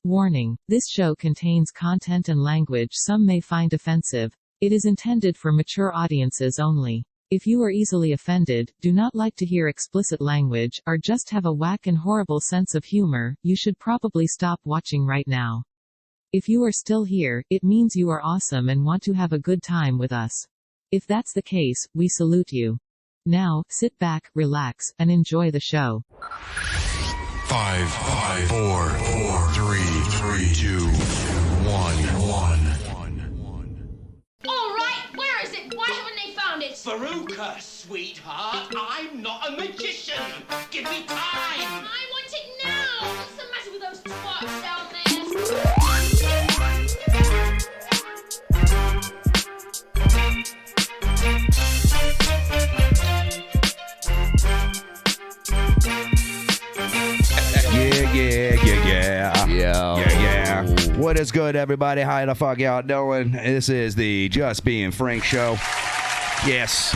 Warning: this show contains content and language some may find offensive. It is intended for mature audiences only. If you are easily offended, do not like to hear explicit language, or just have a whack and horrible sense of humor, you should probably stop watching right now. If you are still here, it means you are awesome and want to have a good time with us. If that's the case, we salute you. Now, sit back, relax, and enjoy the show. 5, 4, 3, 2, 1. All right, where is it? Why haven't they found it? Veruca, sweetheart, I'm not a magician. Give me time. I want it now. What's the matter with those twats down there? Yeah. What is good, everybody? How the fuck y'all doing? This is the Just Being Frank show. Yes.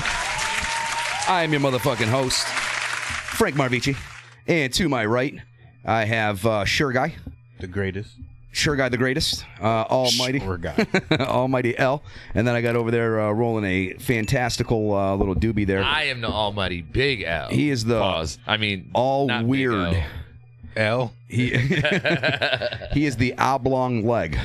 I am your motherfucking host, Frank Marvici. And to my right, I have Sure Guy. The greatest. Sure Guy the greatest. Almighty. Sure Guy. Almighty L. And then I got over there rolling a fantastical little doobie there. I am the almighty Big L. He is the Pause. I mean, all not weird Big L. He is the oblong leg.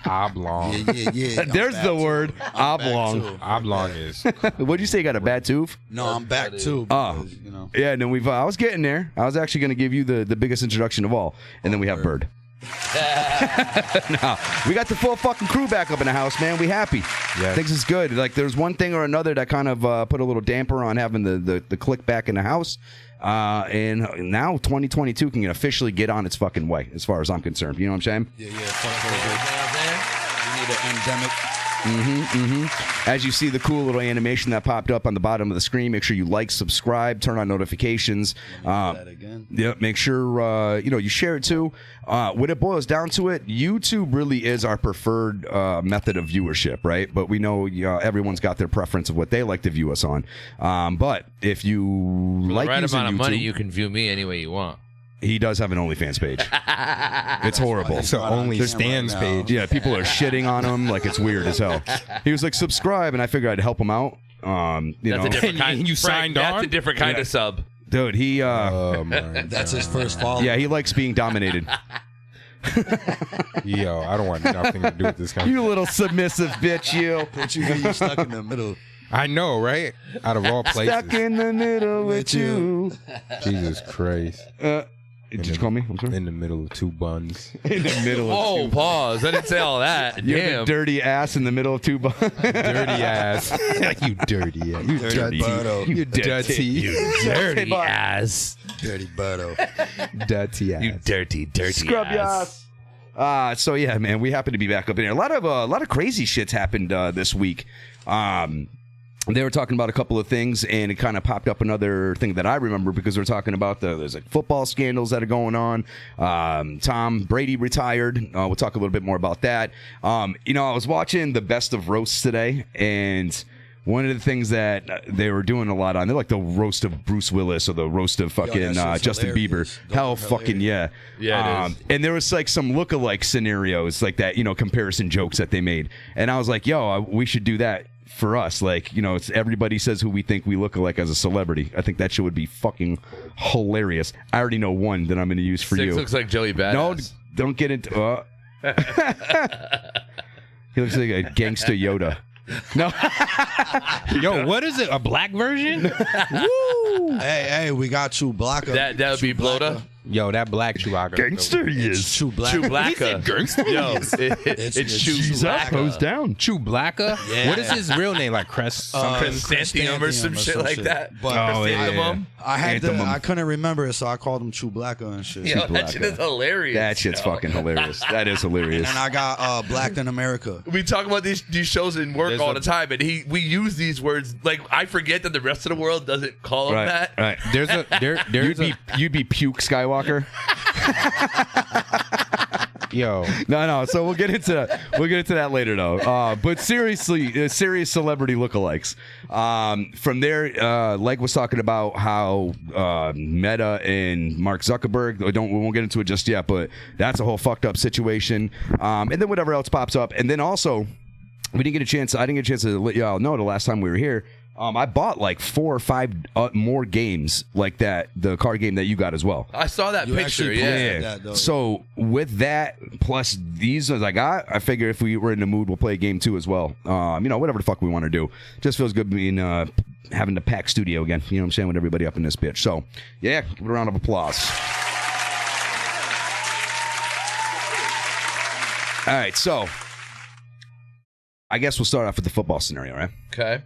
Oblong. Yeah. There's the word. Oblong. Oblong is. What'd you say? You got a bad tooth? No, I'm back too. Because, you know. Yeah, no, I was getting there. I was actually going to give you the biggest introduction of all. And then we have Bird. No, we got the full fucking crew back up in the house, man. We happy. Yeah. Things is good. Like, there's one thing or another that kind of put a little damper on having the click back in the house. And now 2022 can officially get on its fucking way, as far as I'm concerned. You know what I'm saying? Yeah. We need an endemic. As you see the cool little animation that popped up on the bottom of the screen, make sure you like, subscribe, turn on notifications. That again. Yeah, make sure you share it too. When it boils down to it, YouTube really is our preferred method of viewership, right? But we know everyone's got their preference of what they like to view us on. But if you like right using amount of YouTube, money, you can view me any way you want. he does have an OnlyFans page. It's horrible. It's an OnlyFans page. Yeah, people are shitting on him like it's weird as hell. He was like, subscribe, and I figured I'd help him out. That's a different kind. You signed on? That's a different kind of sub. Dude, he Oh my That's God. his first follow. yeah, he likes being dominated. Yo, I don't want nothing to do with this kind You little submissive bitch, you. Put you here, stuck in the middle. I know, right? Out of all places. Stuck in the middle with you. Jesus Christ. Did you call me? I'm sorry. In the middle of two buns. In the middle of Oh, pause. I didn't say all that. You have Damn. a dirty ass in the middle of two buns. Dirty ass. You dirty ass. You Dirty butto. You dirty. Dirty ass. Dirty butto. Dirty ass. You dirty Scrub ass. ass. So yeah, man, we happen to be back up in here. A lot of crazy shit's happened this week. They were talking about a couple of things, and it kind of popped up another thing that I remember because we're talking about there's like football scandals that are going on. Brady retired. We'll talk a little bit more about that. I was watching the best of roasts today, and one of the things that they were doing a lot on, they're like the roast of Bruce Willis or the roast of fucking Justin Bieber. Hell fucking yeah. Yeah, it is. And there was like some lookalike scenarios like that, comparison jokes that they made. And I was like, we should do that for us. Like, it's everybody says who we think we look like as a celebrity. I think that shit would be fucking hilarious. I already know one that I'm going to use for Six you. looks like Joey Badass. No, don't get into he looks like a gangster Yoda. No. Yo, what is it? A black version? Woo! Hey, we got Chewbacca. That would be Bloda. Yo, that black Chewbacca. Gangster he is. Chewbacca. Yo, it's Chewbacca. Goes down. Chewbacca? Yeah. What is his real name? Like Chrysanthemum or some shit like that. But Chrysanthemum. I had Anthemum. I couldn't remember it, so I called him Chewbacca and shit. Yo, that shit is hilarious. That shit's fucking hilarious. That is hilarious. And I got Black in America. We talk about these shows in work all the time, and we use these words. Like, I forget that the rest of the world doesn't call them that. Right. There's You'd be Puke Skywalker. Yo. No. So we'll get into that later, though. But seriously, serious celebrity lookalikes. From there, Leg was talking about how Meta and Mark Zuckerberg. We won't get into it just yet, but that's a whole fucked up situation. And then whatever else pops up, and then also I didn't get a chance to let y'all know the last time we were here. I bought like 4 or 5 more games like that, the card game that you got as well. I saw that picture. Yeah. So with that plus these as I got, I figure if we were in the mood, we'll play a game too as well. Whatever the fuck we want to do. Just feels good being having the packed studio again. You know what I'm saying, with everybody up in this bitch. So yeah, give it a round of applause. All right, so I guess we'll start off with the football scenario, right? Okay.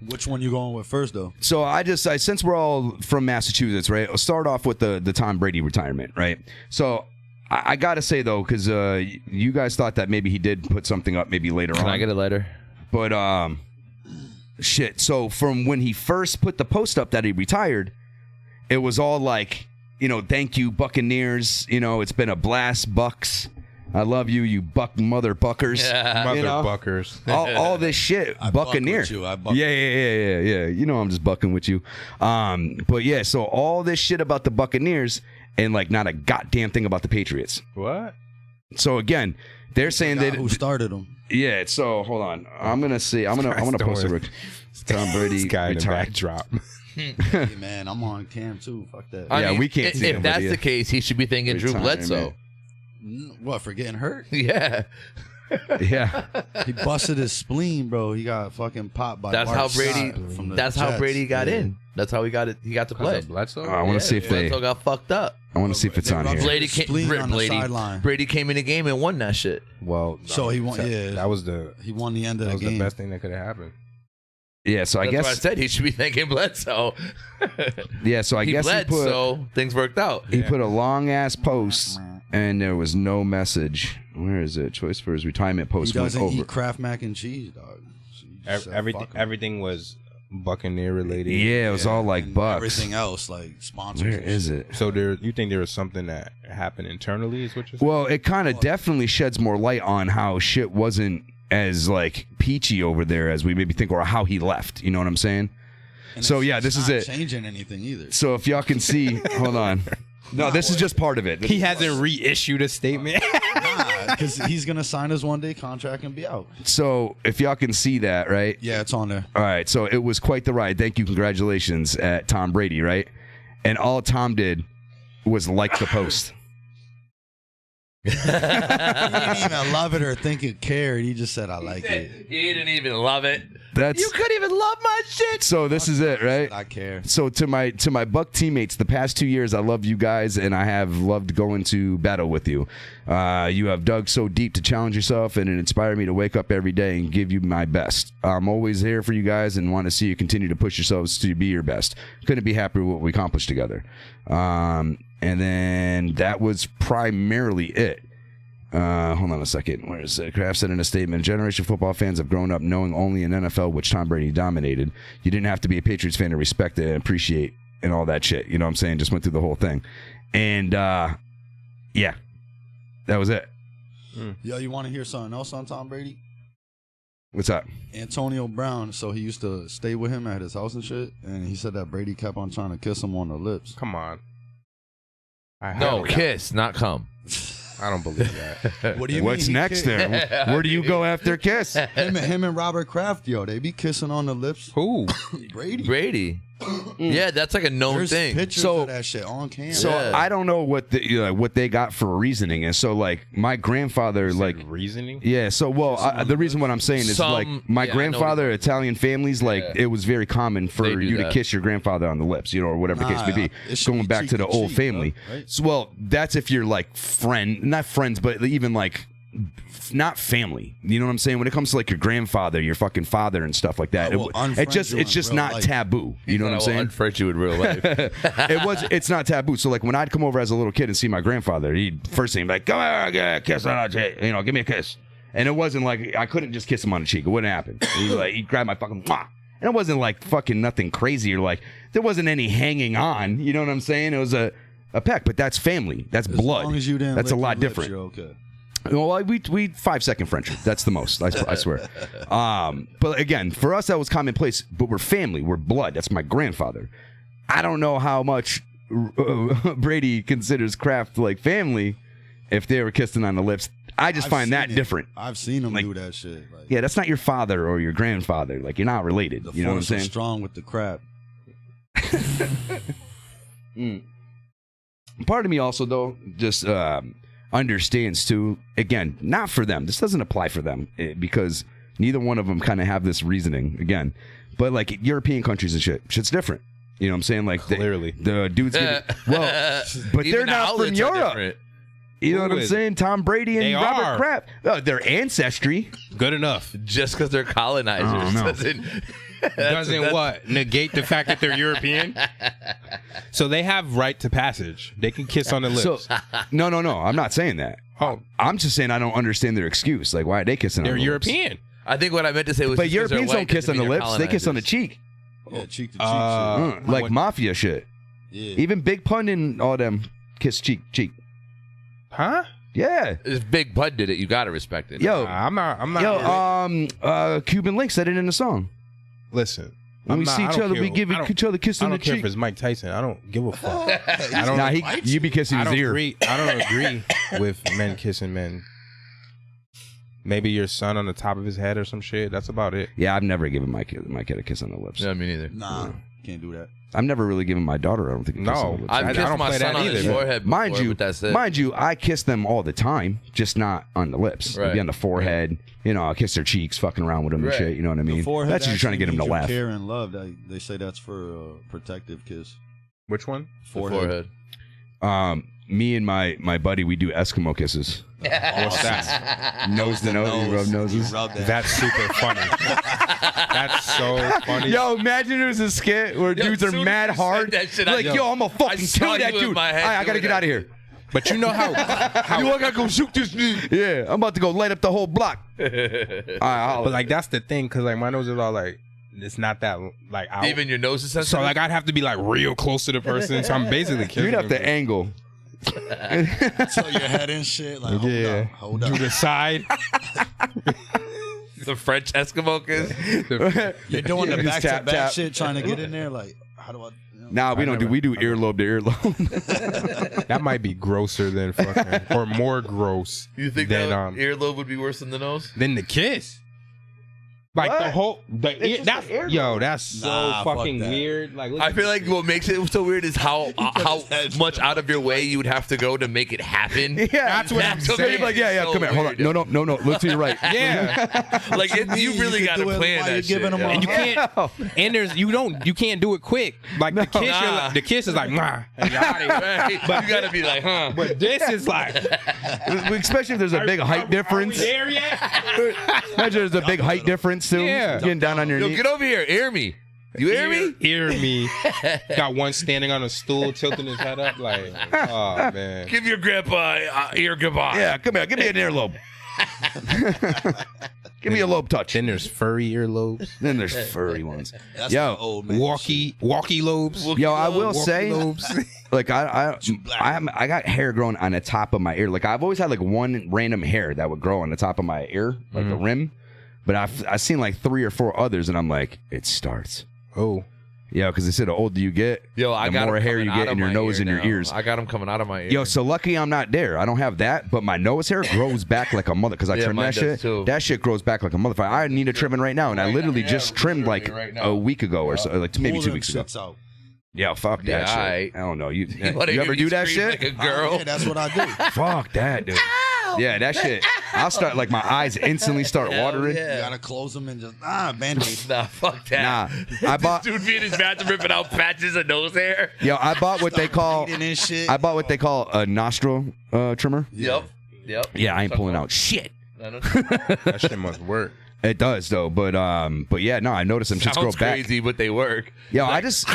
Which one you going with first, though? So I since we're all from Massachusetts, right? I'll start off with the Tom Brady retirement, right? So I gotta say though, because you guys thought that maybe he did put something up maybe later on. Can I get it later? But shit. So from when he first put the post up that he retired, it was all like, thank you Buccaneers. It's been a blast, Bucks. I love you, you mother buckers. Yeah. Mother buckers. all this shit, Buccaneer. Yeah. I'm just bucking with you. But yeah, so all this shit about the Buccaneers and like not a goddamn thing about the Patriots. What? So again, they're saying that who started them? Yeah. So hold on, I'm gonna post it. Tom Brady retired. Drop. Hey man, I'm on cam too. Fuck that. We can't see him. If that's the case, he should be thinking Drew Bledsoe. What, for getting hurt? Yeah. Yeah. He busted his spleen, bro. He got fucking popped by. That's how Brady. That's how Brady got in. That's how he got it. He got to play. Bledsoe. I want to see if Bledsoe got fucked up. I want to see if it's on here. Brady came in the game and won that shit. Well, so he won. Yeah, that was he won the end of the game. That was the best thing that could have happened. Yeah, so I guess that's what I said he should be thanking Bledsoe. Yeah, so I guess bled, so things worked out. He put a long ass post, and there was no message. Where is it? Choice for his retirement post. He doesn't eat Kraft mac and cheese, dog. So everything was Buccaneer related. Yeah, it was all like Bucks. Everything else like sponsors. Where is it? So you think there was something that happened internally? Is what you're saying? Well, it kind of definitely sheds more light on how shit wasn't as like peachy over there as we maybe think, or how he left. You know what I'm saying? And so yeah, this is it. Changing anything either? So if y'all can see, hold on. No, this is just part of it. He hasn't reissued a statement. Nah, because he's gonna sign his 1-day contract and be out. So if y'all can see that, right? Yeah, it's on there. All right. So it was quite the ride. Thank you, congratulations at Tom Brady, right? And all Tom did was like the post. He didn't even love it or think it cared. He just said, "I like it." He didn't even love it. You couldn't even love my shit. So this is it, right? I care. So to my Buck teammates, the past 2 years, I love you guys, and I have loved going to battle with you. You have dug so deep to challenge yourself, and it inspired me to wake up every day and give you my best. I'm always here for you guys, and want to see you continue to push yourselves to be your best. Couldn't be happier with what we accomplished together. And then that was primarily it. Hold on a second. Where is it? Kraft said in a statement, generation of football fans have grown up knowing only an NFL which Tom Brady dominated. You didn't have to be a Patriots fan to respect it and appreciate and all that shit. You know what I'm saying? Just went through the whole thing. And, yeah, that was it. Yo, you want to hear something else on Tom Brady? What's up? Antonio Brown, so he used to stay with him at his house and shit, and he said that Brady kept on trying to kiss him on the lips. Come on. No, kiss, not come. I don't believe that. What do you What's mean? next there? Where do you go after kiss? Him and Robert Kraft, yo, they be kissing on the lips. Who? Brady. Yeah, that's like a known There's thing. pictures of that shit on camera. So I don't know what they got for reasoning, and so like my grandfather, like reasoning. Yeah. So the reason what I'm saying is like my grandfather, Italian families, like it was very common for you to kiss your grandfather on the lips, or whatever the case may be. Going back to the old family. Right? So, well, that's if you're like not friends, but even like. Not family, you know what I'm saying? When it comes to like your grandfather, your fucking father, and stuff like that, it's just not taboo. You know what I'm saying? Unfriend you in real life. It's not taboo. So like when I'd come over as a little kid and see my grandfather, he'd first thing be like, "Come here, get a kiss on the cheek," give me a kiss. And it wasn't like I couldn't just kiss him on the cheek. It wouldn't happen. He'd grab my fucking mwah. And it wasn't like fucking nothing crazy or like there wasn't any hanging on. You know what I'm saying? It was a peck, but that's family. That's blood. As long as you didn't that's a lick lot your different. lips, you're okay. Well, we 5-second friendship. That's the most. I swear. But again, for us that was commonplace. But we're family. We're blood. That's my grandfather. I don't know how much Brady considers Kraft like family if they were kissing on the lips. I just find that different. I've seen him do that shit. Like, yeah, that's not your father or your grandfather. Like, you're not related. You know what I'm saying? Strong with the crap. Part of me also, though, just understands, too, again, not for them. This doesn't apply for them because neither one of them kind of have this reasoning, again. But, like, European countries and shit's different. You know what I'm saying? Like, clearly. The dudes get but they're not from Europe. You know what I'm saying? Tom Brady and Robert Kraft. Their ancestry. Good enough. Just because they're colonizers doesn't what? Negate the fact that they're European? So they have right to passage. They can kiss on the lips. So, no. I'm not saying that. Oh, I'm just saying I don't understand their excuse. Like, why are they kissing on the lips? They're European. I think what I meant to say was... But Europeans don't kiss on the lips. They kiss on the cheek. Yeah, cheek to cheek shit. Like mafia shit. Yeah. Even Big Pun and all them kiss cheek. Huh? Yeah. If Big Pun did it, you gotta respect it. Yo, I'm not. Yo, Cuban Link said it in the song. Listen, when we see each other, we give each other a kiss on the cheek. I don't care if it's Mike Tyson. I don't give a fuck. You be kissing his ear. I don't agree with men kissing men. Maybe your son on the top of his head or some shit. That's about it. Yeah, I've never given my kid a kiss on the lips. No, me neither. Nah, can't do that. I've never really given my daughter, I don't think, a kiss on the lips. I've kissed my son on his forehead before, Mind you, I kiss them all the time, just not on the lips. Right. Maybe on the forehead. You know, I kiss their cheeks, fucking around with them and shit. You know what I mean? That's just trying to get them to laugh. Care and love. They say that's for a protective kiss. Which one? Forehead. Me and my buddy, we do Eskimo kisses. What's that? Nose to nose. You rub noses. That's super funny. That's so funny. Yo, imagine it was a skit where dudes are mad hard. Like, yo, I'm gonna fucking kill that dude. I gotta get out of here. But you know how you gotta go shoot this dude. Yeah, I'm about to go light up the whole block. But like that's the thing, cause like my nose is all like it's not that like out. Even your nose is sensitive. So like I'd have to be like real close to the person. So I'm basically kissing. You'd have to angle. So your head and shit. Like hold up. To the side. The French Eskimo kiss. You're doing the back to tap. back shit, trying to get in there. Like, how do I? Nah, we do earlobe to earlobe. That might be grosser than fucking, or more gross. You think than, that earlobe would be worse than the nose? Than the kiss? Like what? The whole, that's so fucking weird. Like, I feel like what makes it so weird is how much out of your way you would have to go to make it happen. Yeah, that's what I'm saying. Like, yeah, come here, hold on. No, look to your right. Yeah, like you really got to plan that shit. And you can't, and you can't do it quick. Like the kiss, the kiss is like, nah, and you're out of here. Right. But you gotta be like, huh? But this is like, especially if there's a big height difference. Are we there yet? Imagine there's a big height difference too. Yeah. Getting down on your knee. Get over here, ear me. You hear me? Hear me. Got one standing on a stool, tilting his head up, like, oh man. Give your grandpa ear goodbye. Yeah, come here. Give me an earlobe. Give me a lobe touch. Then there's furry earlobes. Then there's furry ones. That's yo, old man walkie lobes. Yo, I will say, lobes. like I got hair growing on the top of my ear. Like I've always had like one random hair that would grow on the top of my ear, like the rim. But I've seen like 3 or 4 others, and I'm like, it starts. Oh. Yeah, because they said the older you get, I the got more hair you get in your nose and your ears. I got them coming out of my ears. Yo, so lucky I'm not there. I don't have that, but my nose hair grows back like a mother because I trim that shit. Too. That shit grows back like a motherfucker. I need a trimming right now, and I literally just trimmed like a week ago or so, like maybe 2 weeks ago. Out. Yeah, fuck that shit. I don't know. You ever do that shit? Like a girl? Yeah, that's what I do. Fuck that, dude. Yeah, that shit. I'll start like my eyes instantly start watering. You gotta close them and just band-aid. Nah, fuck that. Nah, I bought. This dude be in his bathroom ripping out patches of nose hair. Yo, I bought what they call. I bought what they call a nostril trimmer. Yep. Yeah, I ain't pulling out shit. That shit must work. It does though, but yeah, no, I noticed them shits grow back. Crazy, but they work. Yo, I just.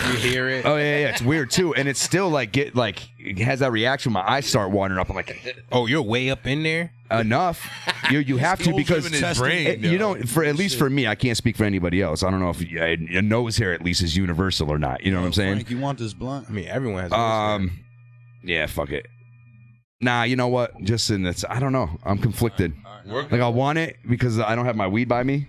You hear it? Oh yeah, it's weird too, and it's still like it has that reaction. My eyes start watering up. I'm like, oh, you're way up in there. Enough. You have to because his brain, you know, for at least for me, I can't speak for anybody else. I don't know if a nose hair at least is universal or not. You know what I'm saying? Frank, you want this blunt? I mean, everyone has. Yeah, fuck it. Nah, you know what? Just in this, I don't know. I'm conflicted. Like I want it because I don't have my weed by me.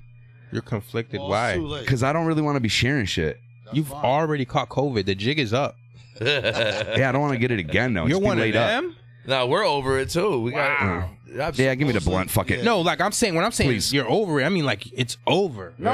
You're conflicted. Well, Why? it's too late. Because I don't really want to be sharing shit. You've already caught COVID. The jig is up. Yeah, I don't want to get it again though. You're It's too one of late up. them. No, we're over it too. We got. Yeah, give me the blunt. Fuck it. No, like I'm saying, when I'm saying Please. you're over it, I mean like it's over. No.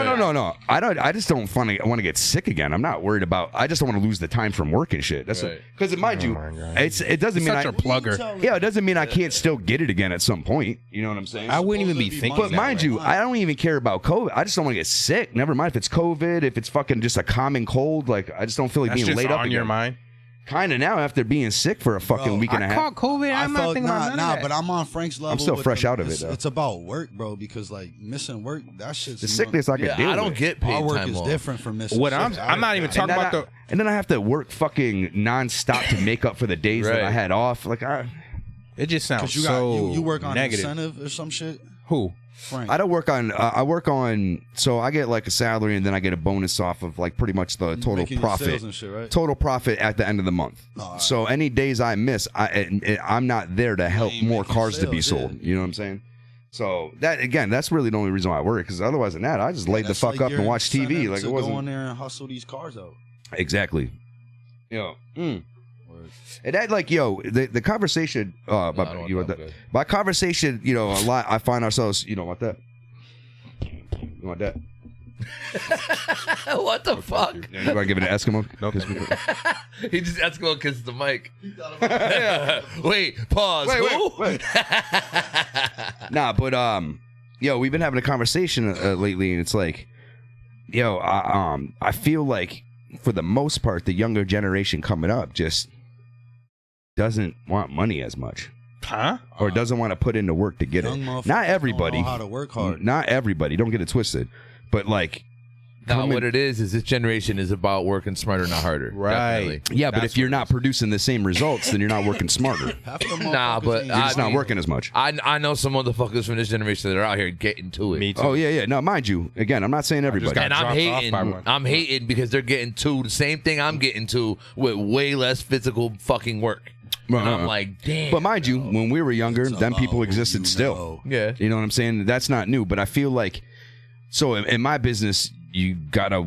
I just don't want to get sick again. I'm not worried about. I just don't want to lose the time from work and shit. That's because mind you, it doesn't mean Such a plugger. Yeah, it doesn't mean I can't still get it again at some point. You know what I'm saying? I wouldn't even be thinking. But mind you, I don't even care about COVID. I just don't want to get sick. Never mind if it's COVID, if it's fucking just a common cold. Like I just don't feel like That's being just laid up on again. your mind. Kind of now after being sick for a fucking week and a I half. caught COVID. I'm not thinking about none of that. but I'm on Frank's level. I'm still with fresh the- out of it, it's- though. It's about work, bro, because like missing work, that shit's The sickness I can deal I don't with. get paid Our work time is off. different from missing. What shit. I'm not even talking about the. And then I have to work fucking nonstop to make up for the days that I Right. had off. Like It just sounds 'Cause you so you work on negative. incentive or some shit. Who? Frank. I don't work on. I work on. So I get like a salary, and then I get a bonus off of like pretty much the total Making your profit. sales and shit, right? Total profit at the end of the month. So any days I miss, I'm not there to help ain't more making cars to be sales, sold. You know what I'm saying? So that again, that's really the only reason why I work. Because otherwise than that, I just laid the That's fuck like up your and watch TV. incentive Like to it wasn't go in there and hustle these cars out. exactly. And that like the conversation about you know, by conversation, you know, a lot I find ourselves, you know, want that. You want that? What the fuck? You want to give it an Eskimo? No. He just Eskimo kissed the mic. Wait, pause. Who? Wait. Nah, but we've been having a conversation lately, and it's like, I feel like for the most part, the younger generation coming up just doesn't want money as much. Huh? Or doesn't want to put in the work to get Young it. motherfuckers Not everybody. don't know how to work hard. Not everybody. Don't get it twisted. But like, Now, what it is this generation is about working smarter, not harder. Right. Definitely. yeah, but if you're not producing the same results, then you're not working smarter. Half of the Nah, motherfuckers but ain't- You're just I not mean, working as much. I know some motherfuckers from this generation that are out here getting to it. Me too. Oh yeah. No, mind you. Again, I'm not saying everybody. got And I'm dropped off hating. by one. I'm hating because they're getting to the same thing I'm getting to with way less physical fucking work. And I'm like, damn. But mind you, when we were younger, them people existed still. Yeah. You know what I'm saying? That's not new. But I feel like, so in my business, you gotta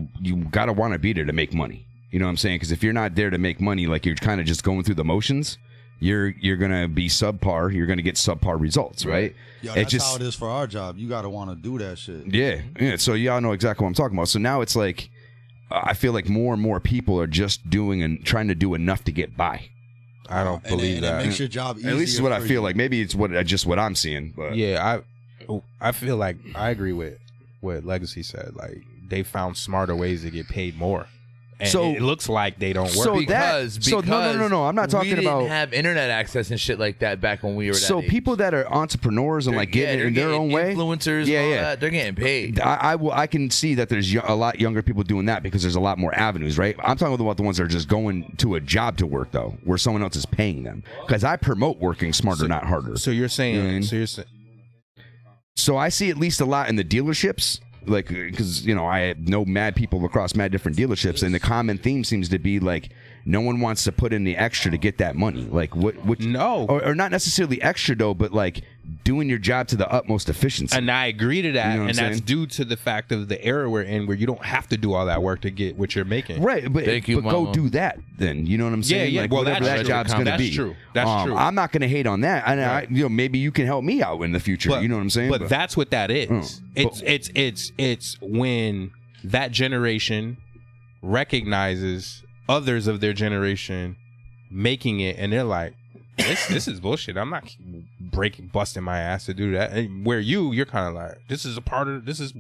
want to be there to make money. You know what I'm saying? Because if you're not there to make money, like you're kind of just going through the motions, you're gonna be subpar. You're gonna get subpar results, right? Yo, that's how it is for our job. You got to want to do that shit. Yeah. So y'all know exactly what I'm talking about. So now it's like, I feel like more and more people are just doing and trying to do enough to get by. I don't And believe it that. makes your job easier. At least is what I for feel you. like. Maybe it's just what I'm seeing. But Yeah, I feel like I agree with what Legacy said. Like they found smarter ways to get paid more. And So- it looks like they don't work. So because no. I'm not talking we didn't about. have internet access and shit like that back when we were that So age. people that are entrepreneurs and They're- like getting yeah, it in they're their own getting way, influencers, Yeah, and all yeah. that, they're getting paid. I can see that there's a lot younger people doing that because there's a lot more avenues, right? I'm talking about the ones that are just going to a job to work though, where someone else is paying them. Because I promote working smarter, not harder. So you're saying? You know what I mean? So you're saying? So I see at least a lot in the dealerships, like because I know mad people across mad different dealerships, and the common theme seems to be like no one wants to put in the extra to get that money. Like what? No. or not necessarily extra though, but like doing your job to the utmost efficiency. And I agree to that, You know what and I'm that's saying? due to the fact of the era we're in, where you don't have to do all that work to get what you're making. Right, but Thank you, but go Mama. do that then. You know what I'm saying? Yeah. Like, Well, whatever that's that true. job's going to That's be. true. That's true. I'm not going to hate on that, and Right. maybe you can help me out in the future. But, you know what I'm saying? But that's what that is. Mm. It's when that generation recognizes others of their generation making it, and they're like, this is bullshit. I'm not busting my ass to do that. And where you're kind of like, this is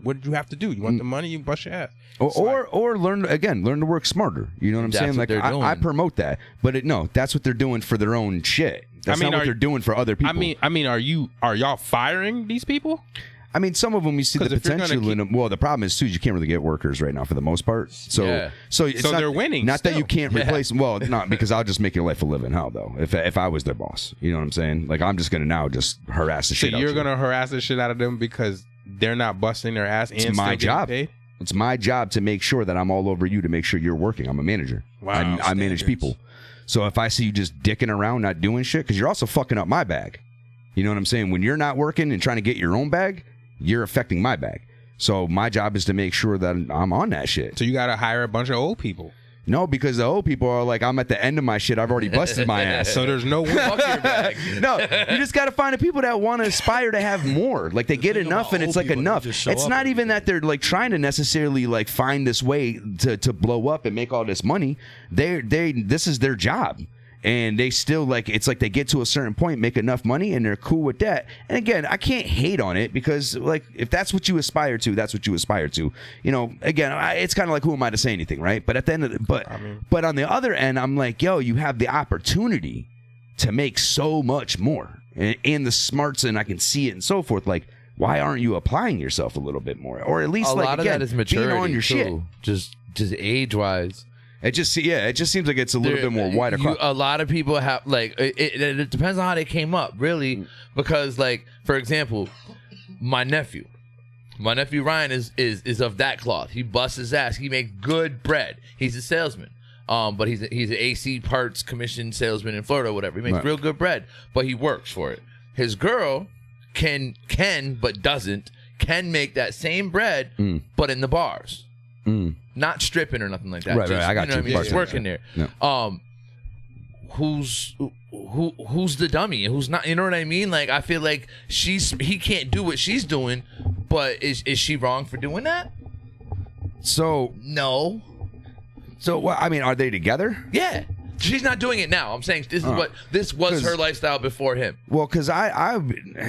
what you have to do. You want the money, you bust your ass. Or learn to work smarter. You know what I'm That's saying? what Like they're doing. I promote that, but no, that's what they're doing for their own shit. That's not what they're doing for other people. I mean, are y'all firing these people? I mean, some of them you see the 'Cause if you're gonna potential in them. Well, the problem is too, you can't really get workers right now for the most part. So, Yeah. so it's So not, they're winning Not that you still. can't replace them. Well, not because I'll just make your life a living hell though. If I was their boss, you know what I'm saying? Like I'm just gonna now just harass the So shit out you're you. gonna harass the shit out of them because they're not busting their ass and It's still my getting job. paid? It's my job to make sure that I'm all over you to make sure you're working. I'm a manager. Wow, I manage people. So if I see you just dicking around, not doing shit, because you're also fucking up my bag. You know what I'm saying? When you're not working and trying to get your own bag, you're affecting my bag. So my job is to make sure that I'm on that shit. So you got to hire a bunch of old people. No, because the old people are like, I'm at the end of my shit. I've already busted my ass. So there's no Fuck your bag. No, you just got to find the people that want to aspire to have more. Like they get enough and it's like enough. It's not even that they're like trying to necessarily like find this way to blow up and make all this money. This is their job. And they still like, it's like they get to a certain point, make enough money, and they're cool with that. And again, I can't hate on it because like if that's what you aspire to, that's what you aspire to. You know, again, it's kind of like who am I to say anything, right? But at the end of but on the other end, I'm like, yo, you have the opportunity to make so much more, and the smarts, and I can see it and so forth. Like, why aren't you applying yourself a little bit more, or at least a like lot again, of that is maturity being on your too. shit? Just age wise. It just seems like it's a little bit more wide across. A lot of people have like it depends on how they came up, really, because like for example, my nephew Ryan is of that cloth. He busts his ass. He makes good bread. He's a salesman. But he's an AC parts commission salesman in Florida or whatever. He makes real good bread, but he works for it. His girl can but doesn't make that same bread, but in the bars. Not stripping or nothing like that. Right, I got you. Know what I mean? Just working there. Yeah. Who's the dummy and who's not? You know what I mean? Like I feel like he can't do what she's doing, but is she wrong for doing that? So no. So what? I mean, are they together? Yeah. She's not doing it now. I'm saying this was her lifestyle before him. Well, because I,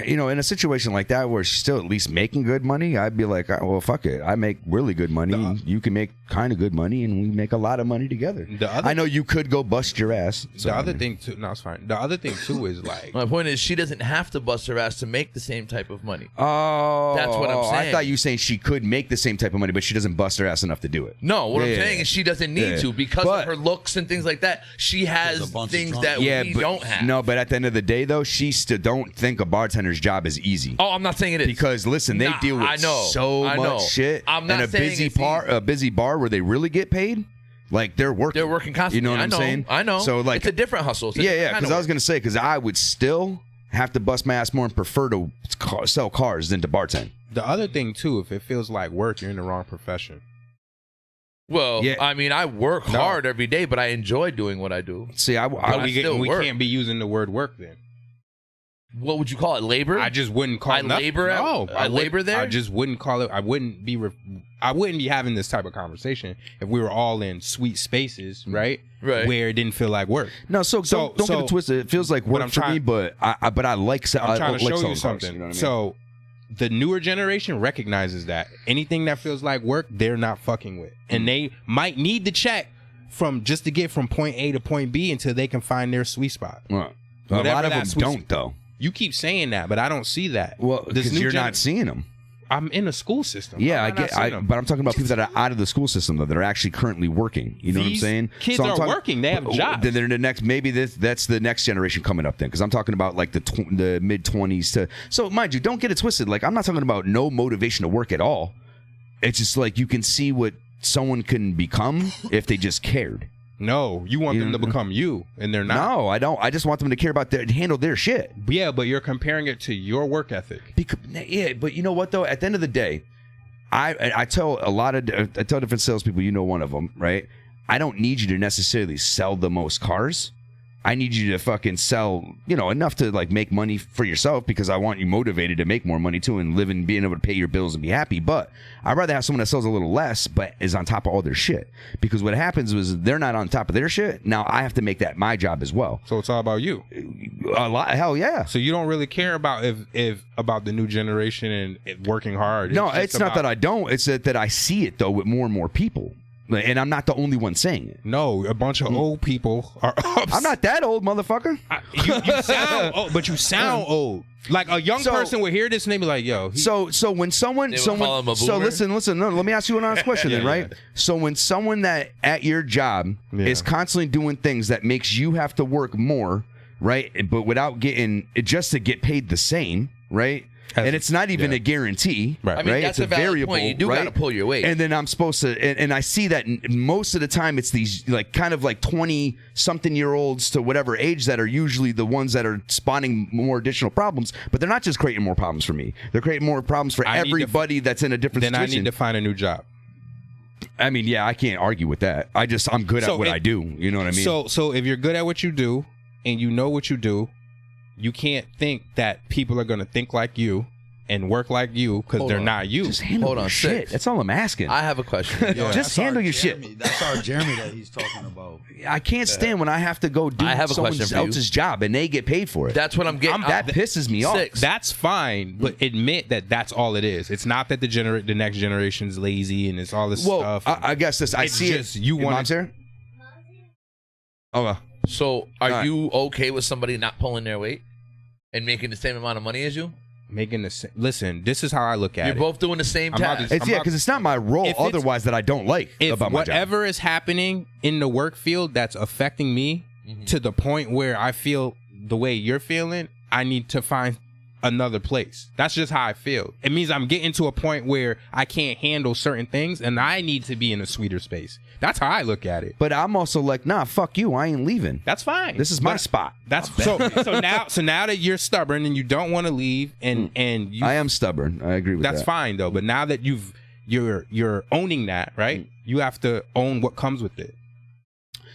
you know, in a situation like that where she's still at least making good money, I'd be like, well, fuck it. I make really good money. You can make kind of good money, and we make a lot of money together. I know you could go bust your ass. So, the other thing too, no, it's fine. The other thing too is like, my point is she doesn't have to bust her ass to make the same type of money. Oh, that's what I'm saying. I thought you were saying she could make the same type of money, but she doesn't bust her ass enough to do it. No, what I'm saying is she doesn't need to because of her looks and things like that. She has things that we don't have. No, but at the end of the day, though, she still don't think a bartender's job is easy. Oh, I'm not saying it is. Because listen, they deal with so much shit. I'm not and saying a busy bar where they really get paid. Like they're working. They're working constantly. You know what I'm saying? I know. So like, it's a different hustle. Yeah. Because I was gonna say, because I would still have to bust my ass more and prefer to sell cars than to bartend. The other thing too, if it feels like work, you're in the wrong profession. Well, I mean, I work hard every day, but I enjoy doing what I do. See, we can't be using the word work then. What would you call it? Labor? I just wouldn't call it. I labor there. I just wouldn't call it. I wouldn't be having this type of conversation if we were all in sweet spaces, right? Right. Where it didn't feel like work. No, don't get it twisted. It feels like work for me, but I like. I'm trying to show you something. Cars, you know what I mean? So the newer generation recognizes that anything that feels like work, they're not fucking with, and they might need to check just to get from point A to point B until they can find their sweet spot. Well, a lot of them don't, though. You keep saying that, but I don't see that. Well, because you're not seeing them. I'm in a school system. Yeah, I get. But I'm talking about people that are out of the school system though, that are actually currently working. You know what I'm saying? Kids are working. They have jobs. Then they're the next. Maybe that's the next generation coming up then, because I'm talking about like the mid 20s to. So mind you, don't get it twisted. Like I'm not talking about no motivation to work at all. It's just like you can see what someone can become if they just cared. No, you want them to become you, and they're not. No, I don't. I just want them to care about handle their shit. Yeah, but you're comparing it to your work ethic. Yeah, but you know what though? At the end of the day, I tell different salespeople. You know, one of them, right? I don't need you to necessarily sell the most cars. I need you to fucking sell, enough to like make money for yourself, because I want you motivated to make more money too and live and being able to pay your bills and be happy. But I'd rather have someone that sells a little less but is on top of all their shit, because what happens is they're not on top of their shit. Now I have to make that my job as well. So it's all about you. A lot, hell yeah. So you don't really care about if about the new generation and working hard. No, it's not that I don't. It's that I see it though with more and more people. And I'm not the only one saying it. No, a bunch of old people are upset. I'm not that old, motherfucker. You sound old, but you sound old. Like a young person would hear this and they'd be like, "Yo." So when someone, listen. No, let me ask you an honest question, then, right? So when someone that at your job is constantly doing things that makes you have to work more, right? But without getting just to get paid the same, right? and it's not even a guarantee. Right. I mean, right? that's It's a valid variable. point. You do right? got to pull your weight. And then I'm supposed to, and I see that most of the time it's these like kind of like 20-something-year-olds to whatever age that are usually the ones that are spawning more additional problems. But they're not just creating more problems for me; they're creating more problems for everybody that's in a different then situation. I need to find a new job. I mean, yeah, I can't argue with that. I'm good at what I do. You know what I mean? So if you're good at what you do and you know what you do, you can't think that people are going to think like you and work like you because they're not you. Just handle your shit. Six. That's all I'm asking. I have a question. Just handle your shit. That's our Jeremy that he's talking about. I can't stand when I have to go do I have a someone question for you. else's job and they get paid for it. That's what I'm getting. That pisses me off. Six. That's fine, but admit that that's all it is. It's not that the next generation's lazy and it's all this stuff. I guess this. I It's see just it. you Your want mom's here? Okay. So, are right. you okay with somebody not pulling their weight and making the same amount of money as you? Making the listen. This is how I look at You're it. both doing the same I'm not task. It's because it's not my role. If it's- Otherwise, that I don't like If about my job. whatever is happening in the work field that's affecting me to the point where I feel the way you're feeling, I need to find another place. That's just how I feel. It means I'm getting to a point where I can't handle certain things and I need to be in a sweeter space. That's how I look at it. But I'm also like, nah, fuck you. I ain't leaving. That's fine. This is my spot. That's so now that you're stubborn and you don't want to leave and you I am stubborn. I agree with that. that's fine though. But now that you're owning that, right? You have to own what comes with it.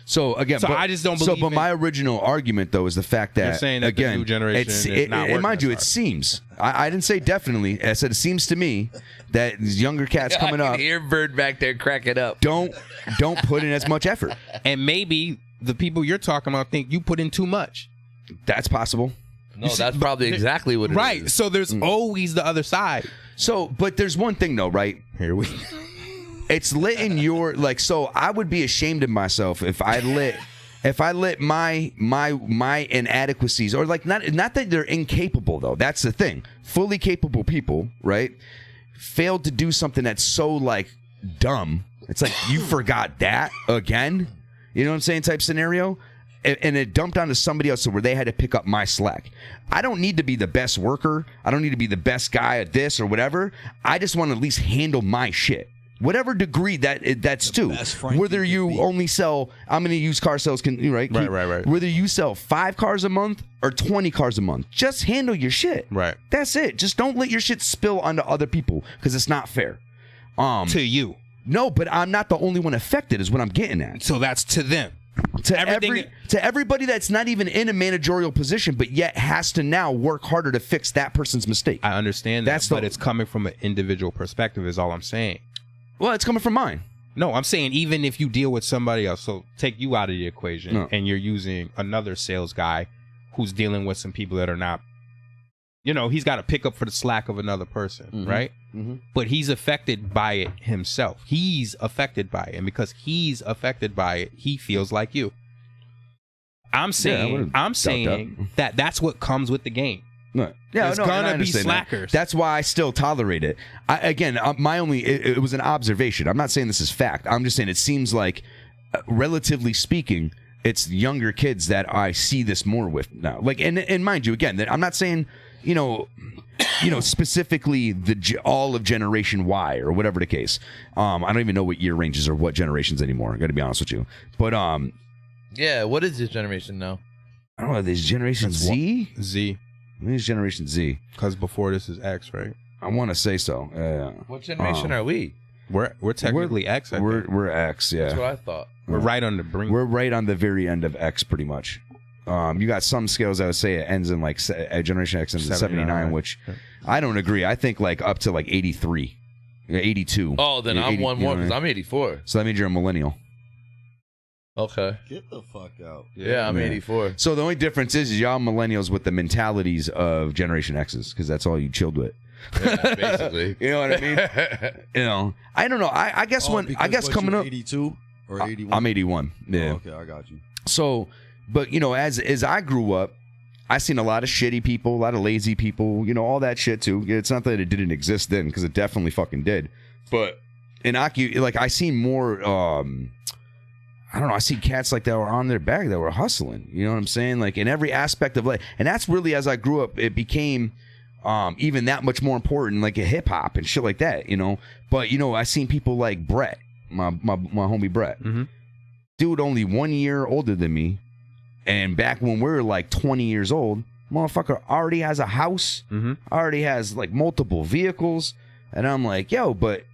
So again, I just don't believe. But my original argument though is the fact that You're saying that again, the new generation is not and working mind as you, hard. it seems. I didn't say definitely. I said it seems to me that these younger cats coming I up can hear Bird back there cracking up. don't put in as much effort. And maybe the people you're talking about think you put in too much. That's possible. No, that's probably exactly what it is. Right. So there's always the other side. So, but there's one thing though, right? Here we It's lit in your like. So I would be ashamed of myself if I lit my inadequacies, or like not that they're incapable though. That's the thing. Fully capable people, right? Failed to do something that's so like dumb. It's like you forgot that again. You know what I'm saying? Type scenario. And it dumped onto somebody else, so where they had to pick up my slack. I don't need to be the best worker. I don't need to be the best guy at this or whatever. I just want to at least handle my shit. Whatever degree that's to. Whether you only sell, I'm going to use car sales, right? Right. Whether you sell 5 cars a month or 20 cars a month, just handle your shit. Right. That's it. Just don't let your shit spill onto other people because it's not fair. to you. No, but I'm not the only one affected is what I'm getting at. So that's to them. To everybody that's not even in a managerial position, but yet has to now work harder to fix that person's mistake. I understand that, That's but it's coming from an individual perspective is all I'm saying. Well, it's coming from mine. No, I'm saying even if you deal with somebody else, so take you out of the equation and you're using another sales guy who's dealing with some people that are not, he's got to pick up for the slack of another person, right? Mm-hmm. But he's affected by it himself. He's affected by it. And because he's affected by it, he feels like you. I'm saying that that's what comes with the game. No. There's gonna be understand slackers. That's why I still tolerate it. It was an observation. I'm not saying this is fact. I'm just saying it seems like, relatively speaking, it's younger kids that I see this more with now. Like, and mind you, again, that I'm not saying, specifically all of Generation Y or whatever the case. I don't even know what year ranges or what generations anymore. I got to be honest with you. But yeah, what is this generation now? I don't know. There's Generation Z. Z. I think it's Generation Z. Because before this is X, right? I want to say so. What generation are we? We're technically X. I think. We're X. Yeah, That's what I thought. We're right on the brink. We're right on the very end of X, pretty much. You got some scales that would say it ends in like Generation X ends in 79, which I don't agree. I think like up to like 83, 82. Oh, then I'm 80, one more because I'm 84. So that means you're a millennial. Okay. Get the fuck out. Yeah, I'm 84. So the only difference is y'all millennials with the mentalities of Generation X's because that's all you chilled with. Yeah, basically. You know what I mean? I don't know. I guess coming up 82 or 81. I'm 81. Yeah. Oh, okay, I got you. So, but as I grew up, I seen a lot of shitty people, a lot of lazy people, all that shit too. It's not that it didn't exist then, because it definitely fucking did. But I seen more. I don't know. I see cats like that were on their back that were hustling. You know what I'm saying? Like in every aspect of life, and that's really as I grew up, it became. even that much more important, like a hip hop and shit like that, you know. But you know, I seen people like Brett, my homie Brett, dude, only 1 year older than me, and back when we were like 20 years old, motherfucker already has a house, already has like multiple vehicles, and I'm like, yo, but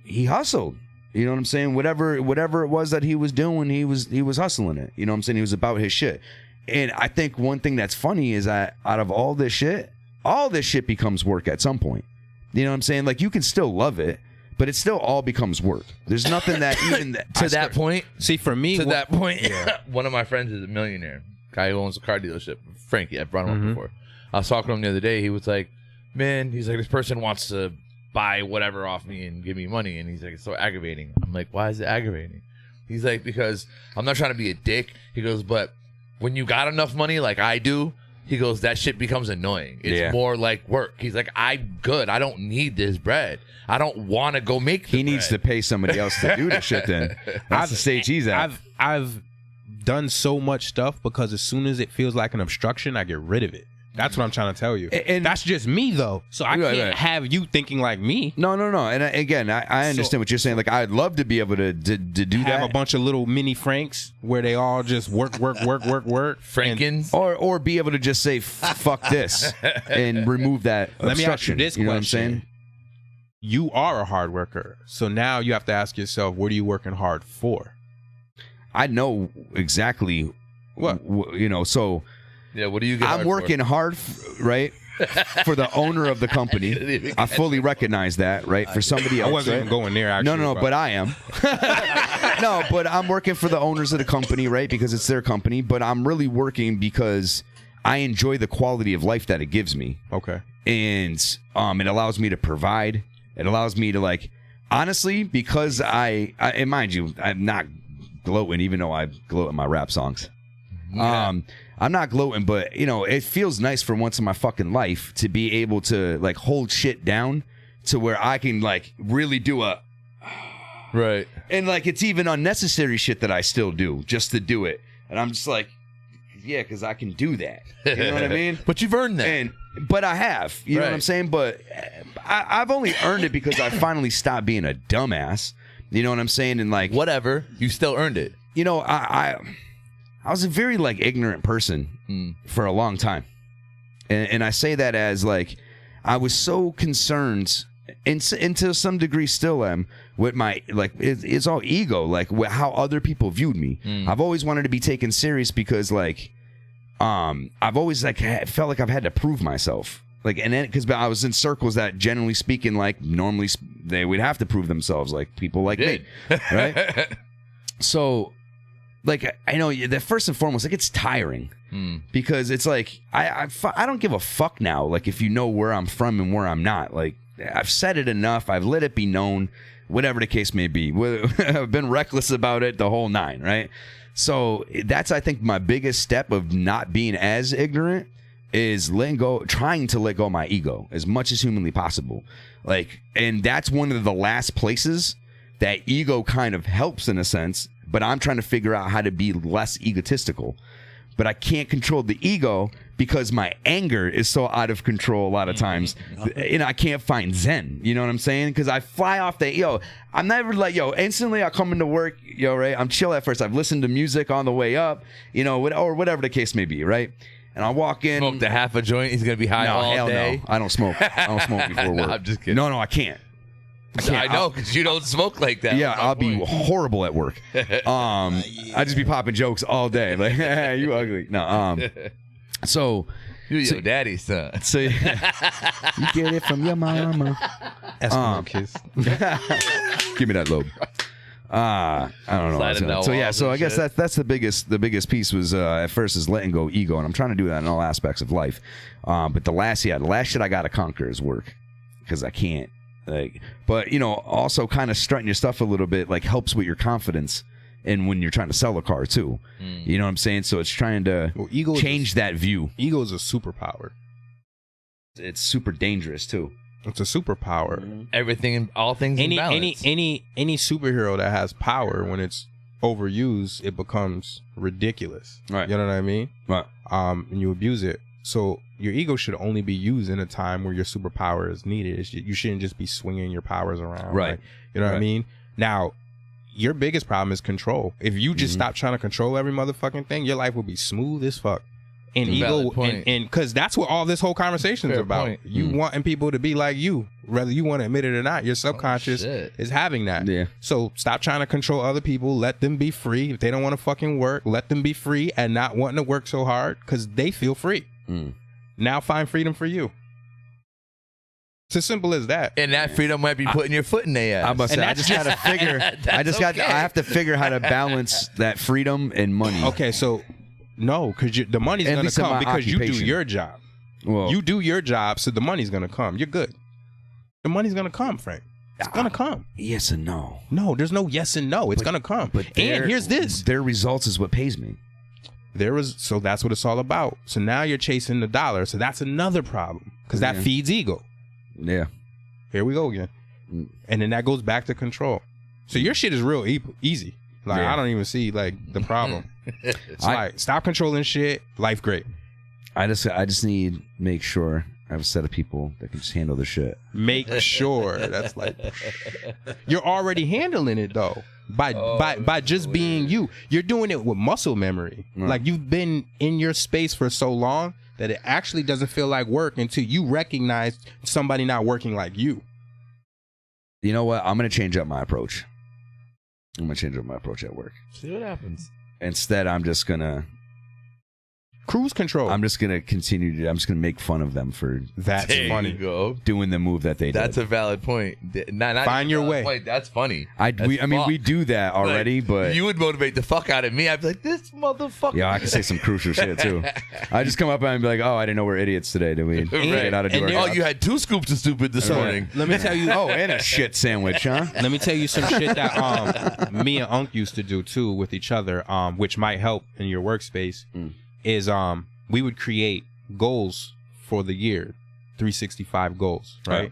he hustled. You know what I'm saying? Whatever it was that he was doing, he was hustling it. You know what I'm saying? He was about his shit. And I think one thing that's funny is that out of all this shit becomes work at some point. You know what I'm saying? Like, you can still love it, but it still all becomes work. There's nothing that even to that point. See, for me, that point, one of my friends is a millionaire. Guy who owns a car dealership. Frankie, I've brought him up before. I was talking to him the other day. He was like, man, he's like, this person wants to buy whatever off me and give me money. And he's like, it's so aggravating. I'm like, why is it aggravating? He's like, because I'm not trying to be a dick. He goes, but when you got enough money like I do, he goes, that shit becomes annoying. It's more like work. He's like, I'm good. I don't need this bread. I don't want to go make the He needs to pay somebody else to do the shit then. That's the stage he's at. I've done so much stuff because as soon as it feels like an obstruction, I get rid of it. That's what I'm trying to tell you. And that's just me, though. So I can't have you thinking like me. No. And again, I understand what you're saying. Like, I'd love to be able to do have a bunch of little mini Franks where they all just work. Frankins. Or be able to just say, fuck this, and remove that obstruction. Let me ask you this question. You know what I'm saying? You are a hard worker. So now you have to ask yourself, what are you working hard for? I know exactly what, you know, so... Yeah, what do you get? I'm working hard, right, for the owner of the company. I fully recognize that, right, for somebody else. I wasn't even going there, actually. No, but I am. No, but I'm working for the owners of the company, right, because it's their company. But I'm really working because I enjoy the quality of life that it gives me. Okay. And it allows me to provide. It allows me to, like, honestly, because and mind you, I'm not gloating, even though I gloat in my rap songs. Yeah. I'm not gloating, but, you know, it feels nice for once in my fucking life to be able to, like, hold shit down to where I can, like, really do a... Right. And, like, it's even unnecessary shit that I still do just to do it. And I'm just like, yeah, because I can do that. You know what I mean? But you've earned that. But I have. You know what I'm saying? But I've only earned it because I finally stopped being a dumbass. You know what I'm saying? And, like... Whatever. You still earned it. You know, I was a very, like, ignorant person for a long time. And I say that as, like, I was so concerned, and to some degree still am, with my, like, it's all ego, like, how other people viewed me. I've always wanted to be taken serious because, like, I've always, like, felt like I've had to prove myself. Like, and then, because I was in circles that, generally speaking, like, normally they would have to prove themselves, like people like me, right? So... Like, I know that first and foremost, like, it's tiring because it's like, I don't give a fuck now. Like, if you know where I'm from and where I'm not, like, I've said it enough. I've let it be known, whatever the case may be. I've been reckless about it, the whole nine, right? So that's, I think, my biggest step of not being as ignorant is trying to let go of my ego as much as humanly possible. Like, and that's one of the last places that ego kind of helps in a sense. But I'm trying to figure out how to be less egotistical. But I can't control the ego because my anger is so out of control a lot of times. And I can't find zen. You know what I'm saying? Because I fly off the, I'm never like, instantly I come into work, right? I'm chill at first. I've listened to music on the way up, or whatever the case may be, right? And I walk in. Smoked a half a joint. He's going to be high all day. No, I don't smoke. I don't smoke before work. I'm just kidding. No, I can't. I know, because you don't smoke like that. Yeah, I'll be horrible at work. I just be popping jokes all day. Like, hey, you ugly. No, so... You're your daddy's son. So, you get it from your mama. Eskimo kiss. Give me that lobe. I don't know. So I guess that's the biggest piece was at first is letting go ego, and I'm trying to do that in all aspects of life. But the last shit I got to conquer is work, because I can't. Like, but also kind of strutting your stuff a little bit like helps with your confidence, and when you're trying to sell a car too, you know what I'm saying. So it's trying to change that view. Ego is a superpower. It's super dangerous too. It's a superpower. Everything, all things. Any superhero that has power, when it's overused, it becomes ridiculous. Right. You know what I mean? Right. And you abuse it. So your ego should only be used in a time where your superpower is needed. You shouldn't just be swinging your powers around. Right. Like, you know what I mean? Now, your biggest problem is control. If you just stop trying to control every motherfucking thing, your life will be smooth as fuck. And ego, and because that's what all this whole conversation is about. Point. You wanting people to be like you, whether you want to admit it or not. Your subconscious is having that. Yeah. So stop trying to control other people. Let them be free. If they don't want to fucking work, let them be free and not wanting to work so hard because they feel free. Now find freedom for you. It's as simple as that. And that freedom might be putting your foot in their ass. I must say, I just gotta figure. I have to figure how to balance that freedom and money. Okay, so. No, because the money's going to come because you do your job. Well, you do your job, so the money's going to come. You're good. The money's going to come, Frank. It's going to come. Yes and no. No, there's no yes and no. It's going to come. And here's this. Their results is what pays me. So that's what it's all about. So now you're chasing the dollar. So that's another problem because that feeds ego. Yeah. Here we go again. And then that goes back to control. So your shit is real easy. Like, I don't even see, like, the problem. It's like, stop controlling shit. Life great. I just need make sure I have a set of people that can just handle the shit. Make sure. That's like, you're already handling it, though. By just being you. You're doing it with muscle memory. Like, you've been in your space for so long that it actually doesn't feel like work until you recognize somebody not working like you. You know what? I'm going to change up my approach. I'm going to change up my approach at work. See what happens. Instead, I'm just going to... Cruise control. I'm just going to continue to... I'm just going to make fun of them for... That's funny. Doing the move that they did. That's a valid point. Not Find your way. Point. That's funny. We do that already, but... You would motivate the fuck out of me. I'd be like, this motherfucker. Yeah, I can say some crucial shit, too. I just come up and be like, oh, I didn't know we're idiots today, did we? Get out of door. Oh, you had 2 scoops of stupid this morning. Let me tell you... Oh, and a shit sandwich, huh? Let me tell you some shit that me and Unc used to do, too, with each other, which might help in your workspace, is... we would create goals for the year, 365 goals, right?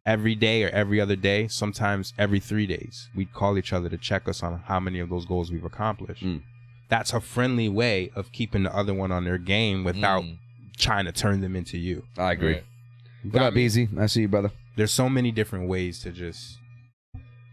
Every day or every other day, sometimes every 3 days, we'd call each other to check us on how many of those goals we've accomplished. That's a friendly way of keeping the other one on their game without trying to turn them into you. I agree. Right. What up, Easy? I see you, brother. There's so many different ways to just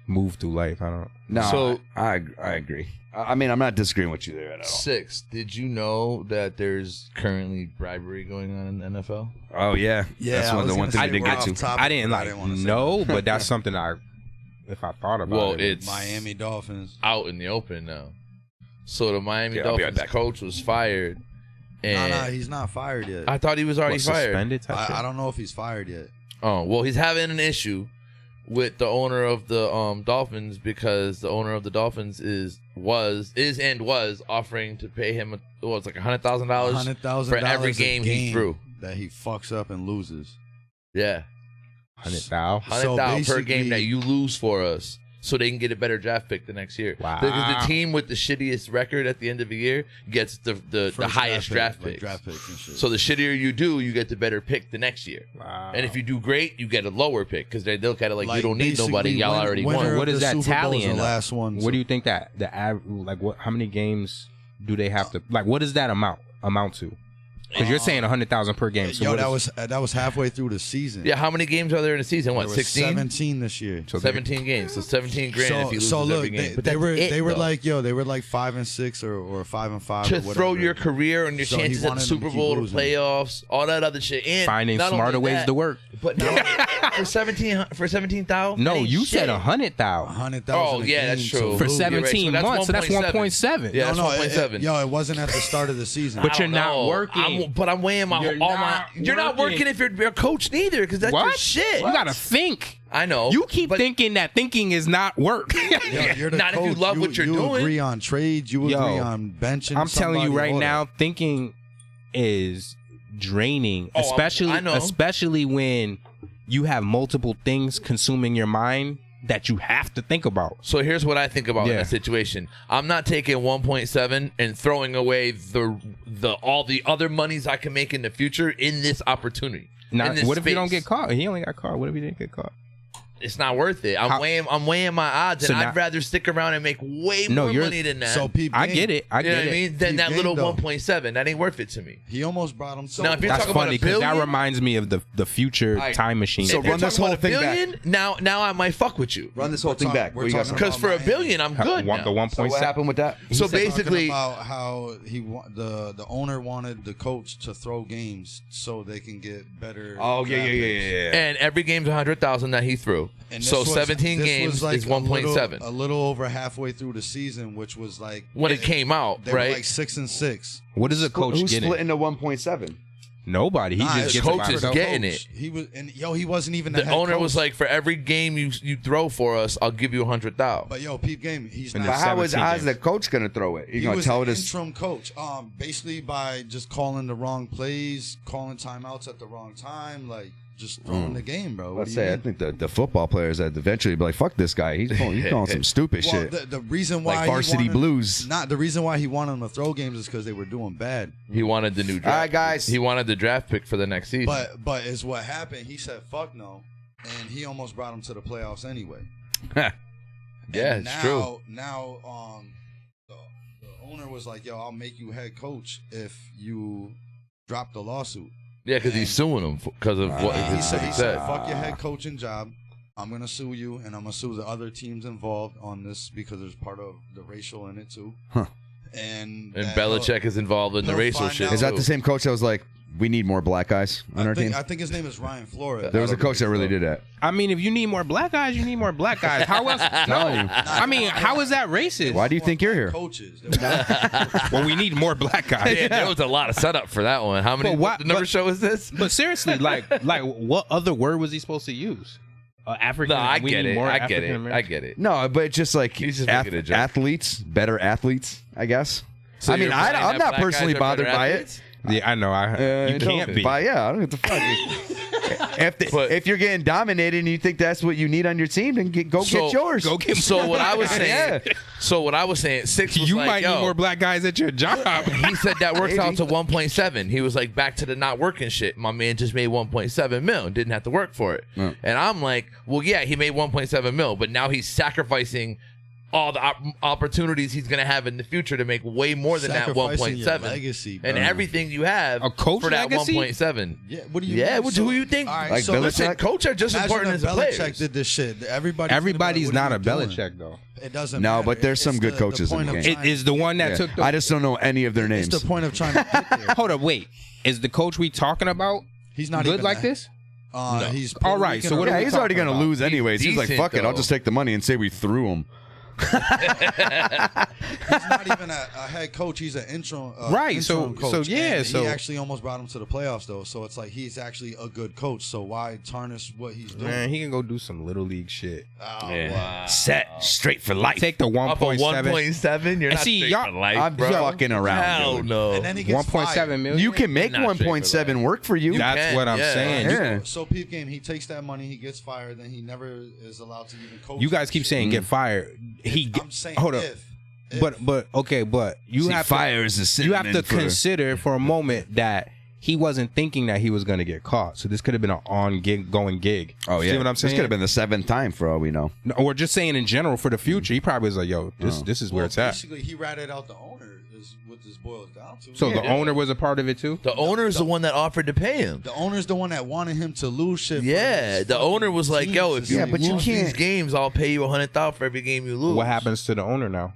move through life. I agree. I mean, I'm not disagreeing with you there at all. 6. Did you know that there's currently bribery going on in the NFL? Oh, yeah. That's the one thing I didn't get to. I didn't know, but that's something if I thought about it. Well, it's Miami Dolphins. Out in the open now. So the Miami Dolphins coach was fired. And no, he's not fired yet. I thought he was already fired. Suspended? I don't know if he's fired yet. Oh, well, he's having an issue with the owner of the Dolphins because the owner of the Dolphins was offering to pay him it's like $100,000 for every game he threw that he fucks up and loses. Yeah, $100,000 per game that you lose for us, so they can get a better draft pick the next year. Wow. Because the team with the shittiest record at the end of the year gets the highest draft pick. So the shittier you do, you get the better pick the next year. Wow. And if you do great, you get a lower pick because they look at it like you don't need nobody. Y'all already won. What is that tallying? Last one. What do you think that how many games do they have to what does that amount to? Because you're saying 100,000 per game. So that was halfway through the season. Yeah, how many games are there in a season? What, 16? 17 this year. So 17 games. So 17 grand if you lose every game. They were like 5-6 or 5-5 to throw your career and your chances at the Super Bowl, the playoffs, all that other shit. And finding smarter ways to work. But now for 17,000. No, you said 100,000. 100,000. Oh yeah, that's true. For 17 months, so that's 1.7. Yeah, that's 1.7. It wasn't at the start of the season. But you're not working. But I'm weighing You're not working if you're a coach neither, because that's your shit. You gotta think. I know. You keep thinking that thinking is not work. You're the not coach. If you love what you're doing. You agree on trades. You agree on benching. I'm telling you right now, thinking is draining, especially when you have multiple things consuming your mind that you have to think about. So here's what I think about in that situation. I'm not taking 1.7 and throwing away the all the other monies I can make in the future in this opportunity. Now, what if you don't get caught? He only got caught. What if he didn't get caught? it's not worth it. I'm weighing my odds, and I'd rather stick around and make way more money than that. So I get it. I get you know what it. I mean? Than that Peep little game, though. 1.7. That ain't worth it to me. He almost brought him to. Now, if you're That's talking about funny $1 because that billion, reminds me of the future time machine. So if you're run this talking whole about $1 thing billion, now I might fuck with you. Run this whole thing back. we're talking Because for $1 billion, I'm good. The now. 1.7. So what happened with that? So He's talking basically, about how the owner wanted the coach to throw games so they can get better. Oh yeah. and every game's 100,000 that he threw. And So this was- 17 this games was like is 1.7 A little over halfway through the season, which was like when it came out, they were right? like 6-6. What is a coach Who's getting? splitting the 1.7? Nobody. He Nah, just the gets coach it by is himself. getting it. He was, and he wasn't even The head owner coach. was like, for every game you throw for us, I'll give you 100,000. But yo, peep game. He's And not. But how is 17 the coach gonna throw it? He You gonna was tell an us? interim coach. Basically by just calling the wrong plays, calling timeouts at the wrong time, like just throwing the game, bro. What Let's do you say I mean? think the football players that eventually be like, "Fuck this guy. He's calling some stupid Well, shit." the reason why Like he Varsity wanted- Blues. Not the reason why he wanted him to throw games is because they were doing bad. He wanted the new draft. All right, guys. He wanted the draft pick for the next season. But is what happened. He said fuck no, and he almost brought him to the playoffs anyway. yeah, And it's true. Now, the owner was like, "Yo, I'll make you head coach if you drop the lawsuit." Yeah, because he's suing him because of what He he said, said. "Fuck your head coaching job. I'm gonna sue you, and I'm gonna sue the other teams involved on this because there's part of the racial in it too." Huh. And And Belichick is involved in the he'll racial find shit. out- Is that too. the same coach that was like, "We need more black guys on our team"? I think his name is Ryan Flores. There was a coach that really did that. I mean, if you need more black guys, you need more black guys. How else? No. I mean, how is that racist? Why do you think you're here? Coaches. Well, we need more black guys. Yeah, there was a lot of setup for that one. How many? But What number show is this? But seriously, like, what other word was he supposed to use? African. No, I we get need it. more I get African it. American? I get it. No, but just like He's just making a joke. athletes, better athletes, I guess. So I mean, you're implying I'm that not black personally guys are bothered better by athletes? Yeah, I know. You can't be. But yeah, I don't get the fuck. If you're getting dominated and you think that's what you need on your team, then go get yours. Go get So more what I was black saying. Yeah. So what I was saying. Six was You like, might yo, need more black guys at your job. He said that works out Maybe. to 1.7. He was like, back to the not working shit. My man just made 1.7 mil and didn't have to work for it. Mm. And I'm like, well, yeah, he made 1.7 mil, but now he's sacrificing all the opportunities he's gonna have in the future to make way more than that Sacrificing your 1.7 legacy, bro. and everything you have A coach for that legacy? 1.7. Yeah, what do you? Yeah, mean? who you think? All right, Like so Belichick? Listen, coach are just as imagine important if as the Belichick players. did this shit. Everybody's not a Belichick though. It doesn't. No, matter. but there's some It's good coaches in point the of game. trying- It is the one that Yeah. took the. I just don't know any of their names. It's the point of trying to get there. Hold up, wait. Is the coach we talking about He's not good even like that. this? He's All right, so what Yeah, are we he's already talking gonna about? lose anyways. He's like, decent, "Fuck it, I'll though. just take the money and say we threw him." He's not even a head coach. He's an interim. Right, interim so coach. yeah, And so- he actually almost brought him to the playoffs though. So it's like he's actually a good coach. So why tarnish what he's doing? Man, he can go do some little league shit. Oh, Yeah. wow. Set straight for life. Take the Off of 1.7. 1.7, you're And not see, straight y'all- for life, I'm bro. fucking around. Hell dude. no. And then he gets 1.7 fired. million. You can make Not straight for 1.7 life. work for you. That's can, what I'm yeah. saying. Yeah. So peep game, he takes that money, he gets fired, then he never is allowed to even coach. You guys keep saying Mm. get fired. I'm saying hold up. if. But okay, but you have fires is to, you have to consider for a moment that he wasn't thinking that he was going to get caught. So this could have been an ongoing gig. Oh yeah, See what I'm saying? This could have been the 7th time for all we know. No, or just saying in general for the future. He probably was like, "Yo, this is where it's at." Basically, he ratted out the owner. Is what this boils down to. So the owner was a part of it too. The owner is the one that offered to pay him. The owner's the one that wanted him to lose shit. for Yeah, his the fucking owner was like, team. "Yo, if you Yeah, but you lose these can't- games, I'll pay you 100,000 for every game you lose." What happens to the owner now?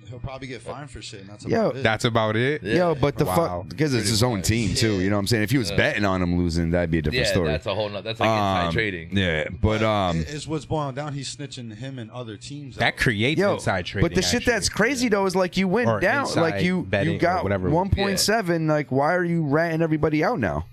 He'll probably get fined for shit. And that's Yo, about it. That's about it. Yo, but the Wow. fuck, because it's his own team too. You know what I'm saying? If he was betting on him losing, that'd be a different Yeah, story. that's a whole nother. That's like inside trading. Yeah, but it's what's boiling down. He's snitching him and other teams. That out. creates yo, inside trading. but the shit actually. that's crazy though is like you went Or down, like inside you betting or got whatever. 1.7. Like, why are you ratting everybody out now?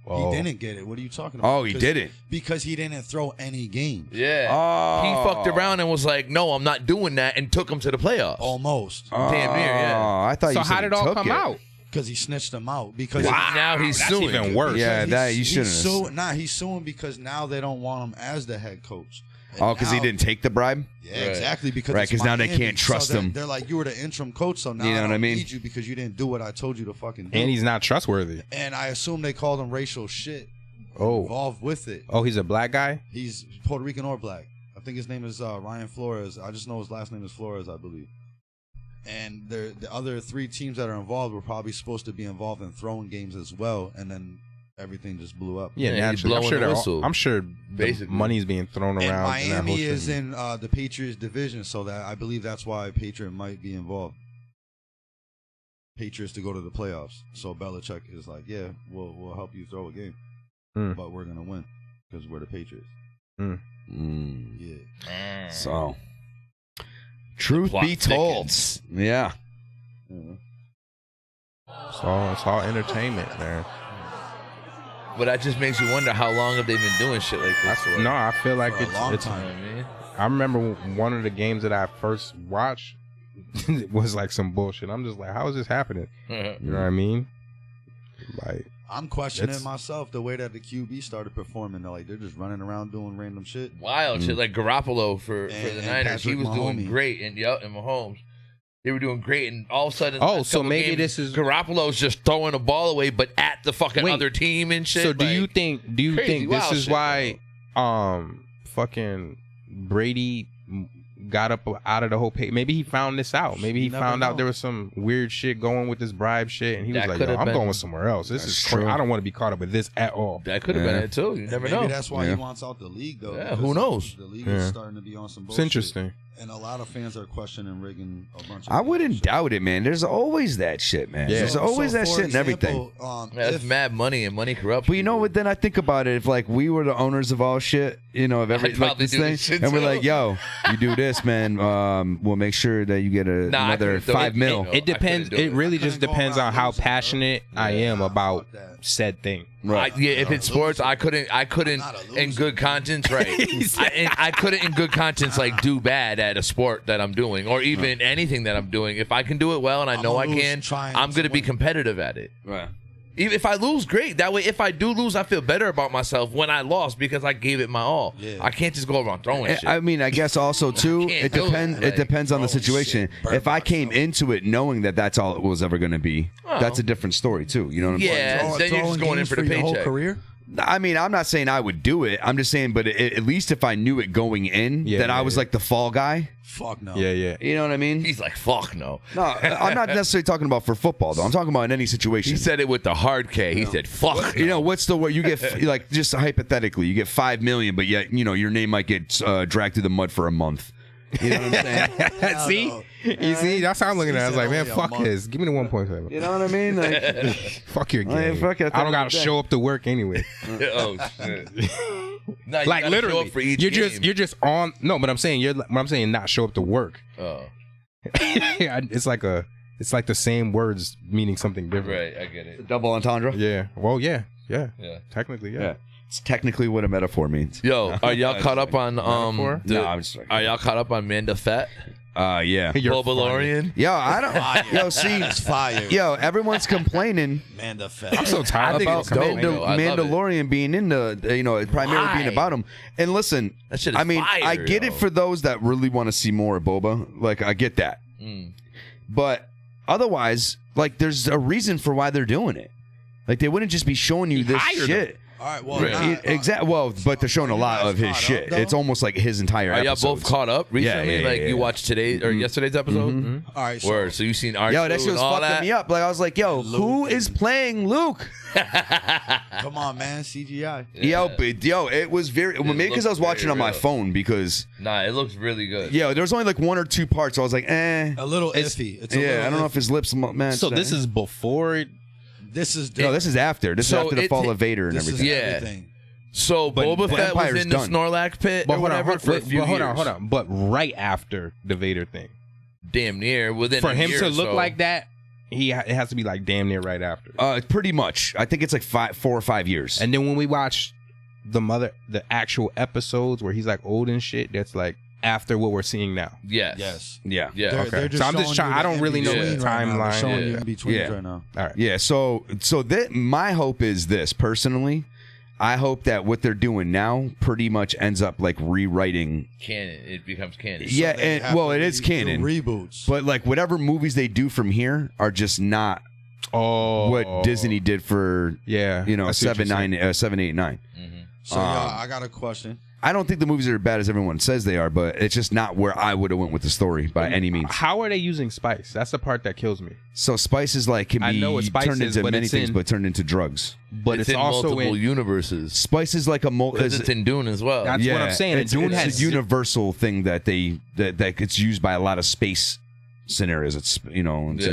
He didn't get it. What are you talking about? Oh, he didn't. because he didn't throw any games. Yeah. Oh. He fucked around and was like, "No, I'm not doing that," and took him to the playoffs. Almost. Damn near, yeah. Oh, I thought So you said how did it he all took come it. out? Because he snitched him out. Because Now he's That's suing. even worse. Yeah, he's- that you he's shouldn't. he's suing because now they don't want him as the head coach. And Oh, because he now- didn't take the bribe. Yeah, exactly. Because Right, it's 'cause now they Miami. can't trust so him. They're like, you were the interim coach, so now You know I what don't I mean? need you because you didn't do what I told you to fucking do. And he's not trustworthy. And I assume they called him racial shit involved with it. Oh, he's a black guy? He's Puerto Rican or black. I think his name is Ryan Flores. I just know his last name is Flores, I believe. And the other 3 teams that are involved were probably supposed to be involved in throwing games as well, and then everything just blew up. Yeah, naturally. I'm sure the money's being thrown around. And Miami is in the Patriots division, so that I believe that's why Patriot might be involved. Patriots to go to the playoffs. So Belichick is like, yeah, we'll help you throw a game, but we're gonna win because we're the Patriots. Yeah. So, truth be told, yeah. It's all entertainment, man. But that just makes you wonder how long have they been doing shit like this? No, I feel like For a long it's. time. I remember one of the games that I first watched it was like some bullshit. I'm just like, how is this happening? You know what I mean? Like, I'm questioning myself the way that the QB started performing. They're just running around doing random shit. Wild shit like Garoppolo for the Niners. He was doing Mahomes. great, and Mahomes. They were doing great, and all of a sudden, oh, so maybe this is Garoppolo's just throwing the ball away, but at the fucking other team and shit. So do you think this is shit, why fucking Brady got up out of the whole pay? Maybe he found this out. Maybe he found out there was some weird shit going with this bribe shit, and he was like, "Yo, I'm going somewhere else. This is crazy. I don't want to be caught up with this at all." That could have been it too. You never know. Maybe that's why he wants out the league, though. Yeah, who knows? The league is starting to be on some bullshit. It's interesting. And a lot of fans are questioning rigging a bunch of I wouldn't doubt it, man. There's always that shit, man. Yeah. There's always that for shit and everything. example, That's mad money, and money corrupts. But you know what? Then I think about it. If like we were the owners of all shit, of every I'd like probably this do thing, this shit and we're too. like, yo, you do this, man. We'll make sure that you get another couldn't do it. $5 million. It depends. I couldn't do It it. really just couldn't go depends around on how losing, passionate I am about fuck that. said thing. Right. If it's sports, I couldn't not a in loser. good conscience, right? I couldn't in good conscience do bad at a sport that I'm doing, or even anything that I'm doing. If I can do it well and I know I I'ma lose can, trying I'm to going to be win. competitive at it. Right. Even if I lose, great. That way, if I do lose, I feel better about myself when I lost because I gave it my all. Yeah. I can't just go around throwing shit. I mean, I guess also too, can't it do it. depends. Like, It depends on the throwing situation. shit, burn If I came myself. into it knowing that that's all it was ever going to be, that's a different story too. You know what I'm saying? Yeah, then you're just going in for the your whole paycheck. career? I mean, I'm not saying I would do it. I'm just saying, but at least if I knew it going in, that I was like the fall guy. Fuck no. Yeah. You know what I mean? He's like, fuck no. No, I'm not necessarily talking about for football though. I'm talking about in any situation. He said it with the hard K. He said, fuck. You know, what's the word you get? Like, just hypothetically, you get $5 million, but yet your name might get dragged through the mud for a month. You know what I'm saying? See, you see, that's how I'm looking at it. I was like, man, Only a fuck month. this. Give me the 1.7. You know what I mean? Like, Fuck your Like, game. fuck it, I don't gotta at the end show up to work anyway. Oh shit. No, you Like gotta show literally, up for each you're game. just on. No, but I'm saying not show up to work. Oh, It's like the same words meaning something different. right. I get it. double entendre. Yeah. Well, yeah. Yeah. Technically, yeah. Yeah, it's technically what a metaphor means. Yo, are y'all caught up on Metaphor? No, I'm just. Are y'all caught up on Manda Fett? Yeah. You're Bobalorian? Yo, I don't. Yo, see, It's fire. yo, everyone's complaining Man, the fat. I'm so tired. I think about it's dope, though. I love it. Mandalorian being in the, primarily being Why? about him. And listen, That shit is I mean, fire, I get it yo. for those that really want to see more of Boba. Like, I get that. Mm. But otherwise, like, there's a reason for why they're doing it. Like, they wouldn't just be showing you this hired shit. All right, well, Exactly. Well, but they're showing a lot of his shit. It's almost like his entire Are y'all episodes. both caught up recently? Yeah, like yeah. you watched today or yesterday's episode? All right, so Word. So you seen R2 Yo, that shit and was all fucking that? me up. Like, I was like, yo, who is playing Luke? come on, man, CGI. Yo, it was very. Well, maybe because I was looked watching very on my real. phone because. Nah, it looks really good. Yeah, there was only like 1 or 2 parts. So I was like, eh. A little iffy. It's a Yeah, little I don't know if iffy. his lips match. So this is before. This is No, this is after. This So is after the it fall ta- of Vader and this is everything. Yeah. everything. So But Boba Fett was Empire's in the done. Snorlax pit But or hold on, whatever for a few years. hold on. But right after the Vader thing, Damn near within for a him year to or look so. like that, it has to be like damn near right after. Pretty much. I think it's like 4 or 5 years. And then when we watch the actual episodes where he's like old and shit, that's like after what we're seeing now. Yes. Yes. yeah. Yeah. They're, Okay. they're just So I'm just showing trying- you I the don't really know in-between the right now. They're timeline. showing you Yeah. in between Yeah. right now. All right. Yeah. So my hope is this personally. I hope that what they're doing now pretty much ends up like rewriting. Canon. It becomes canon. Yeah, They and have well, to it is do canon. reboots. But like whatever movies they do from here are just not what Disney did for Yeah, I see what 7, you're 9, 7, 8, 9. So I got a question. I don't think the movies are as bad as everyone says they are, but it's just not where I would have went with the story by any means. How are they using spice? That's the part that kills me. So spice is like can I be know what spice turned is, into but many it's things, in- but turned into drugs. But it's in also multiple in. universes. Spice is like a Because it's in Dune as well. That's what I'm saying. And It's, Dune it's has a universal thing that that gets used by a lot of space scenarios. It's This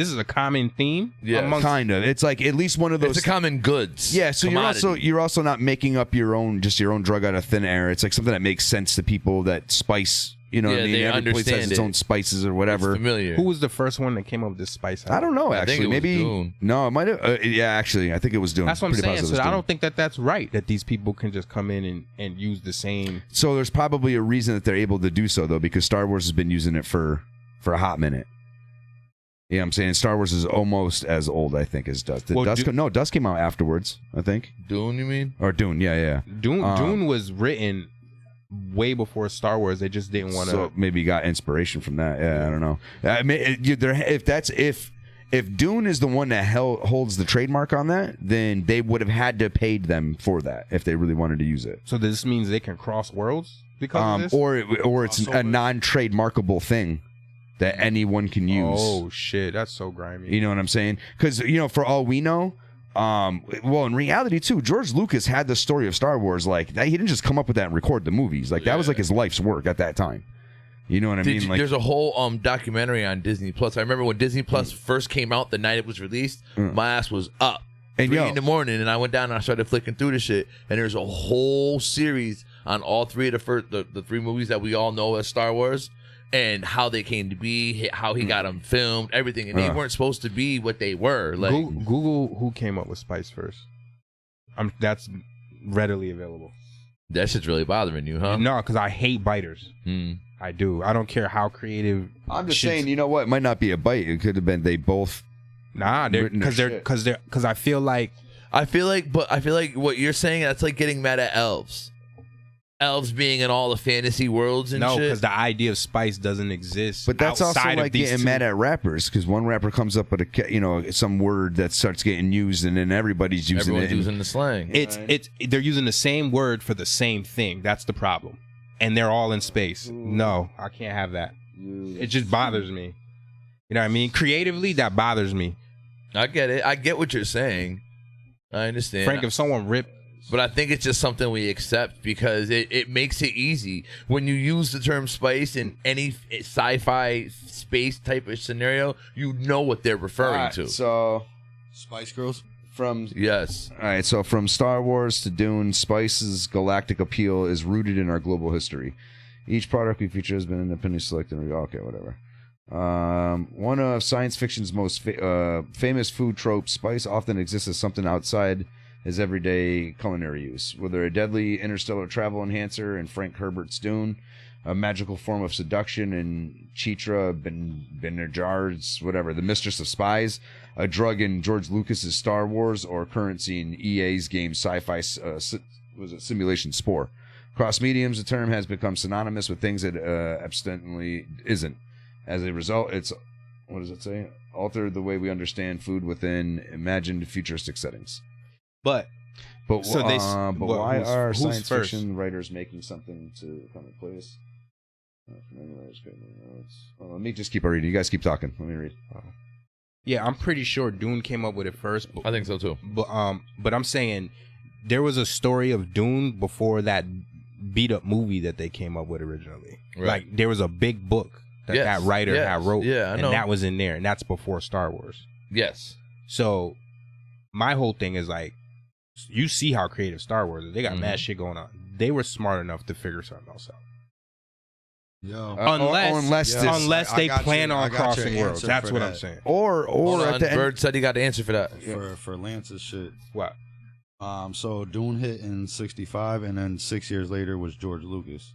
is a common theme. Yeah. amongst- kind of. It's like at least one of those. It's a common goods. Yeah, so commodity. you're also not making up your own drug out of thin air. It's like something that makes sense to people that spice. You know what I mean? they Every place has understand its it. own spices or whatever. It's familiar. Who was the first one that came up with this spice? I don't know. I think Actually, it was maybe Dune. no. It might have. Yeah, actually, I think it was Dune. That's what I'm Pretty saying. positive it So was I Dune. don't think that that's right. That these people can just come in and use the same. So there's probably a reason that they're able to do so though, because Star Wars has been using it for a hot minute. Yeah, I'm saying Star Wars is almost as old, I think, as Dust. Dust came out afterwards, I think. Dune, you mean? Or Dune, yeah. Dune was written way before Star Wars. They just didn't want to. So maybe got inspiration from that. Yeah, I don't know. I mean, if Dune is the one that holds the trademark on that, then they would have had to paid them for that if they really wanted to use it. So this means they can cross worlds because of this? Or it's a non-trademarkable thing that anyone can use. Oh shit, that's so grimy. You know what I'm saying? Because for all we know, in reality too, George Lucas had the story of Star Wars like that. He didn't just come up with that and record the movies. Like that was like his life's work at that time. You know what I mean? Like, there's a whole documentary on Disney Plus. I remember when Disney Plus first came out, the night it was released, my ass was up. And 3 in the morning, and I went down and I started flicking through the shit. And there's a whole series on all three of the three movies that we all know as Star Wars, and how they came to be, how he got them filmed, everything. And they weren't supposed to be what they were. Like Google who came up with spice first. That's readily available. That shit's really bothering you, huh? No, because I hate biters. I do. I don't care how creative. I'm just saying, you know what? It might not be a bite. It could have been they both. Nah, because I feel like what you're saying, that's like getting mad at elves. Elves being in all the fantasy worlds and shit. No, because the idea of spice doesn't exist. But that's also outside of like these getting two. mad at rappers because one rapper comes up with some word that starts getting used and then everybody's using Everyone's it. using the slang. They're using the same word for the same thing. That's the problem. And they're all in space. No, I can't have that. It just bothers me. You know what I mean? Creatively, that bothers me. I get it. I get what you're saying. I understand. Frank, if someone ripped. But I think it's just something we accept because it makes it easy. When you use the term spice in any sci-fi space type of scenario, you know what they're referring to. So, Spice Girls? Yes. All right, so from Star Wars to Dune, Spice's galactic appeal is rooted in our global history. Each product we feature has been independently selected. Okay, whatever. One of science fiction's most famous food tropes, spice often exists as something outside his everyday culinary use. Whether a deadly interstellar travel enhancer in Frank Herbert's Dune, a magical form of seduction in Chitra Benajar's, whatever, the Mistress of Spies, a drug in George Lucas's Star Wars, or currency in EA's game sci-fi simulation Spore. Across mediums, the term has become synonymous with things it abstinently isn't. As a result, it's, what does it say? Altered the way we understand food within imagined futuristic settings. But why are who's science first? fiction writers making something to come in place? Let me just keep reading. You guys keep talking. Let me read. Yeah, I'm pretty sure Dune came up with it first. I think so too. But I'm saying there was a story of Dune before that beat up movie that they came up with originally. Right. Like there was a big book that writer had wrote, I know. and that was in there, and that's before Star Wars. Yes. So my whole thing is like, you see how creative Star Wars is. They got mad shit going on. They were smart enough to figure something else out. Yo. Unless they plan on crossing worlds. That's what I'm saying. Or at the Bird said he got the answer for that. For Lance's shit. What? So Dune hit in 1965, and then 6 years later was George Lucas.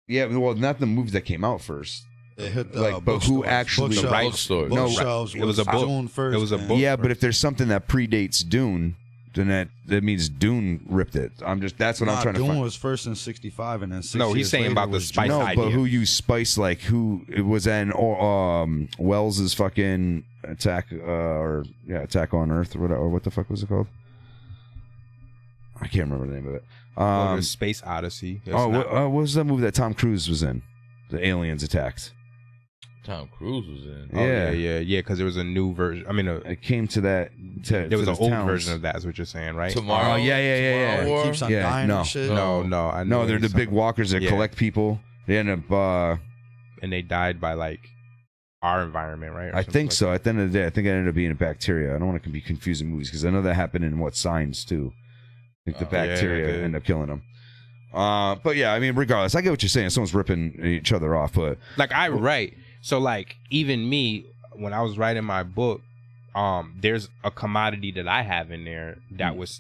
Yeah, well, not the movies that came out first. It hit the Like, but who actually- Bookstores. Bookshelves it was a book. Dune first. It was a and- book. Yeah, but if there's something that predates Dune, then that means Dune ripped it. That's what I'm trying to Dune find. was first in 65, and then 6 No, he's years saying later about the was spice Dune. No, idea. but who used spice? Like who? It was Wells's fucking attack on Earth or whatever. Or what the fuck was it called? I can't remember the name of it. There's Space Odyssey. What was that movie that Tom Cruise was in? The aliens attacked. Tom Cruise was in. Yeah. Because there was a new version. I mean, It came to that. there was to an the old towns. version of that. Is what you're saying, right? Tomorrow. Oh yeah. Tomorrow War? Keeps on Yeah, dying no. and shit. No, I know No, they're the big walkers that Yeah. collect people. They end up. and they died by like our environment, right? Or I something think like so. At the end of the day, I think it ended up being a bacteria. I don't want to be confusing movies because I know that happened in Signs too. I think the bacteria yeah. end up killing them. But yeah, I mean, regardless, I get what you're saying. Someone's ripping each other off, but Like I write, so like even me when I was writing my book, there's a commodity that I have in there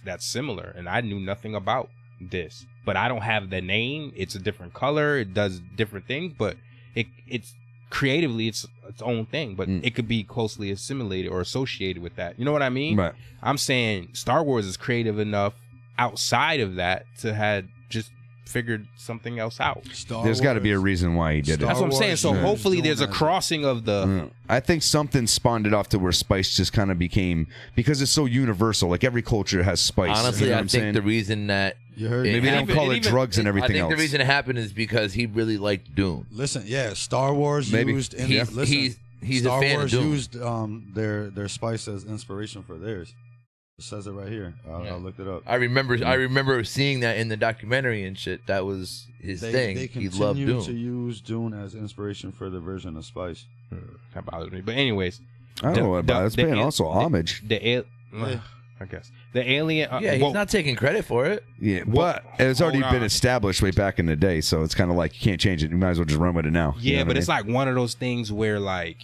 that's similar, and I knew nothing about this, but I don't have the name. It's a different color. It does different things, but it's creatively it's its own thing. But it could be closely assimilated or associated with that. You know what I mean? Right. I'm saying Star Wars is creative enough outside of that to had just figured something else out. there's got to be a reason why he did it. That's what I'm saying. So hopefully there's a crossing of the. I think something spawned it off to where spice just kind of became, because it's so universal. Like every culture has spice. Honestly, you know what I I'm think saying? the reason that You heard Maybe me. they don't call it drugs and everything I think else. the reason it happened is because he really liked Dune. Listen, Star Wars Maybe. used. He's Star a fan Wars of Dune. used their spice as inspiration for theirs. It says it right here. I looked it up. I remember seeing that in the documentary and shit. That was his thing. They He loved continue Dune. to use Dune as inspiration for their version of spice. That bothers me. But anyways, I don't know what about it. It's paying also homage. I guess the alien. He's not taking credit for it. Yeah, but it's already Hold been on. established way back in the day, so it's kind of like you can't change it. You might as well just run with it now. You Yeah, know but what I it's like one of those things where like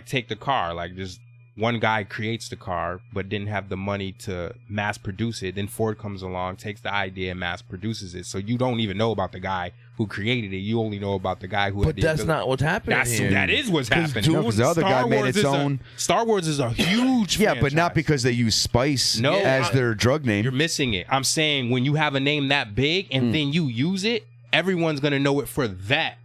take the car, like just one guy creates the car but didn't have the money to mass produce it. Then Ford comes along, takes the idea and mass produces it. So you don't even know about the guy who created it. You only know about the guy who But that's not what's happening here. That is what's happening. No, 'cause the other guy made its own. Star Wars is a huge Yeah, but not franchise. because they use spice No, as their drug name. You're missing it. I'm saying when you have a name that big and then you use it, everyone's going to know it for that.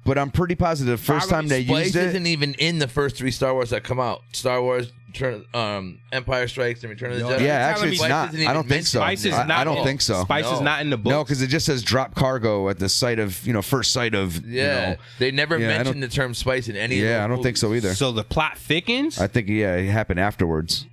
But I'm pretty positive the first time they Spice used it. isn't even in the first 3 Star Wars that come out. Star Wars, Empire Strikes, and Return of the Jedi. Yeah, actually, it's Spice not. isn't I don't even think so. mentioned. Spice is not I don't in- think so. Spice is not in the book. No, because it just says drop cargo at the site of, first sight of. Yeah, they never Yeah, I mentioned don't- the term spice in any of Yeah, those I don't think so movies. either. So the plot thickens. I think, it happened afterwards.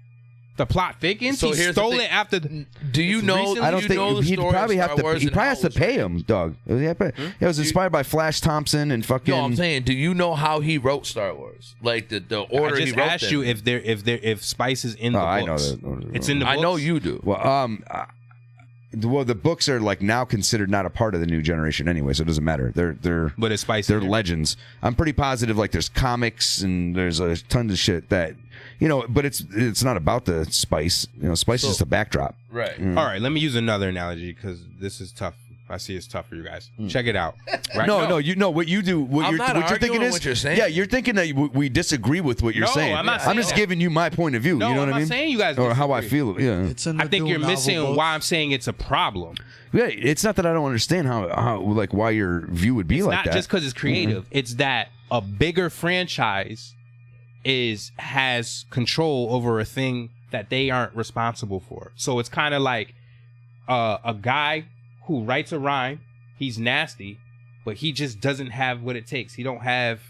The plot thickens. So He here's the stole thing. it after. Do you know? recently? I don't you think know the he'd story of probably have Star to. Wars He and probably how has to it's pay written? him, Doug. It was inspired by Flash Thompson and fucking. No, I'm saying, do you know how he wrote Star Wars? Like the order I he just wrote asked them you in? if Spice is in the I books. know that. It's in the books. I know you do. Well, the books are like now considered not a part of the new generation anyway, so it doesn't matter. They're But it's Spice. they're in there. legends. I'm pretty positive. Like there's comics and there's a ton of shit that but it's not about the spice. Spice is just a backdrop. Right. All right, let me use another analogy because this is tough. I see it's tough for you guys. Check it out. Right? No, you know what you do. I'm not what you're thinking arguing is, what you're saying. yeah, you're thinking that we disagree with what you're No, saying. I'm not I'm saying just that. giving you my point of view. No, you know I'm what I not mean? saying you guys or how I disagree. feel. Yeah. It's in the I think Dune you're novel missing books. why I'm saying it's a problem. Yeah, it's not that I don't understand how like why your view would be It's like not that. just because it's creative. It's that a bigger franchise has control over a thing that they aren't responsible for. So it's kind of like a guy who writes a rhyme. He's nasty, but he just doesn't have what it takes. He don't have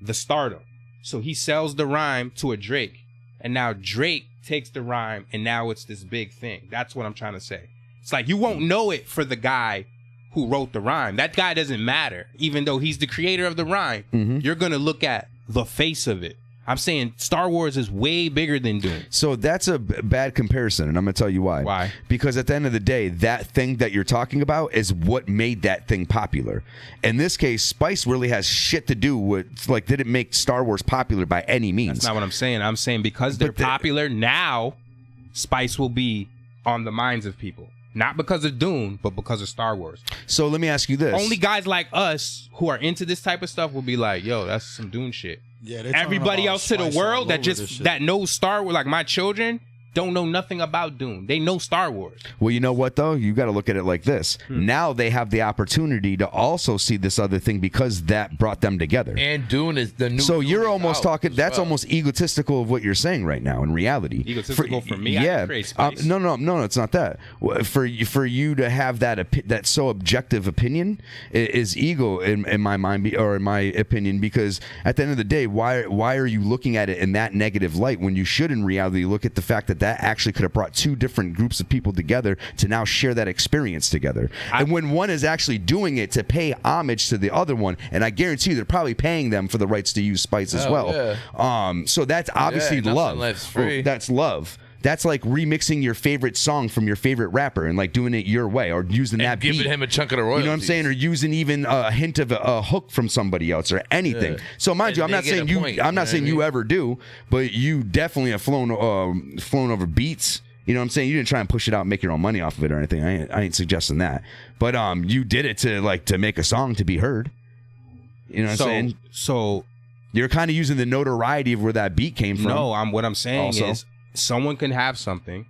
the stardom. So he sells the rhyme to a Drake, and now Drake takes the rhyme, and now it's this big thing. That's what I'm trying to say. It's like you won't know it for the guy who wrote the rhyme. That guy doesn't matter, even though he's the creator of the rhyme. You're gonna look at the face of it. I'm saying Star Wars is way bigger than Dune. So that's a bad comparison, and I'm going to tell you why. Why? Because at the end of the day, that thing that you're talking about is what made that thing popular. In this case, Spice really has shit to do with, like, didn't make Star Wars popular by any means. That's not what I'm saying. I'm saying because they're popular now, Spice will be on the minds of people. Not because of Dune, but because of Star Wars. So let me ask you this. Only guys like us who are into this type of stuff will be like, yo, that's some Dune shit. Yeah, they're talking Everybody about else to the spice all world over this shit. that knows Star Wars, like my children, don't know nothing about Dune. They know Star Wars. Well, you know what, though? You got to look at it like this. Now they have the opportunity to also see this other thing because that brought them together. And Dune is the new. So Dune you're is almost out talking. as That's well. almost egotistical of what you're saying right now. In reality, Egotistical for me. I Yeah. can create space. No. It's not that. For you to have that so objective opinion is ego in my mind, or in my opinion. Because at the end of the day, why are you looking at it in that negative light when you should, in reality, look at the fact that actually could have brought two different groups of people together to now share that experience together. And when one is actually doing it to pay homage to the other one, and I guarantee you they're probably paying them for the rights to use spice as well. Yeah. So that's obviously nothing love. life's free. That's love. That's like remixing your favorite song from your favorite rapper and like doing it your way, or using that beat. Giving him a chunk of the royalties. You know what I'm saying? Or using even a hint of a hook from somebody else or anything. Yeah. So mind And you, I'm they not get saying a you. point, I'm you not know saying what I you mean? ever do, but you definitely have flown over beats. You know what I'm saying? You didn't try and push it out and make your own money off of it or anything. I ain't suggesting that. But you did it to make a song to be heard. You know what I'm saying? So you're kind of using the notoriety of where that beat came from. no, what I'm saying Also. is someone can have something,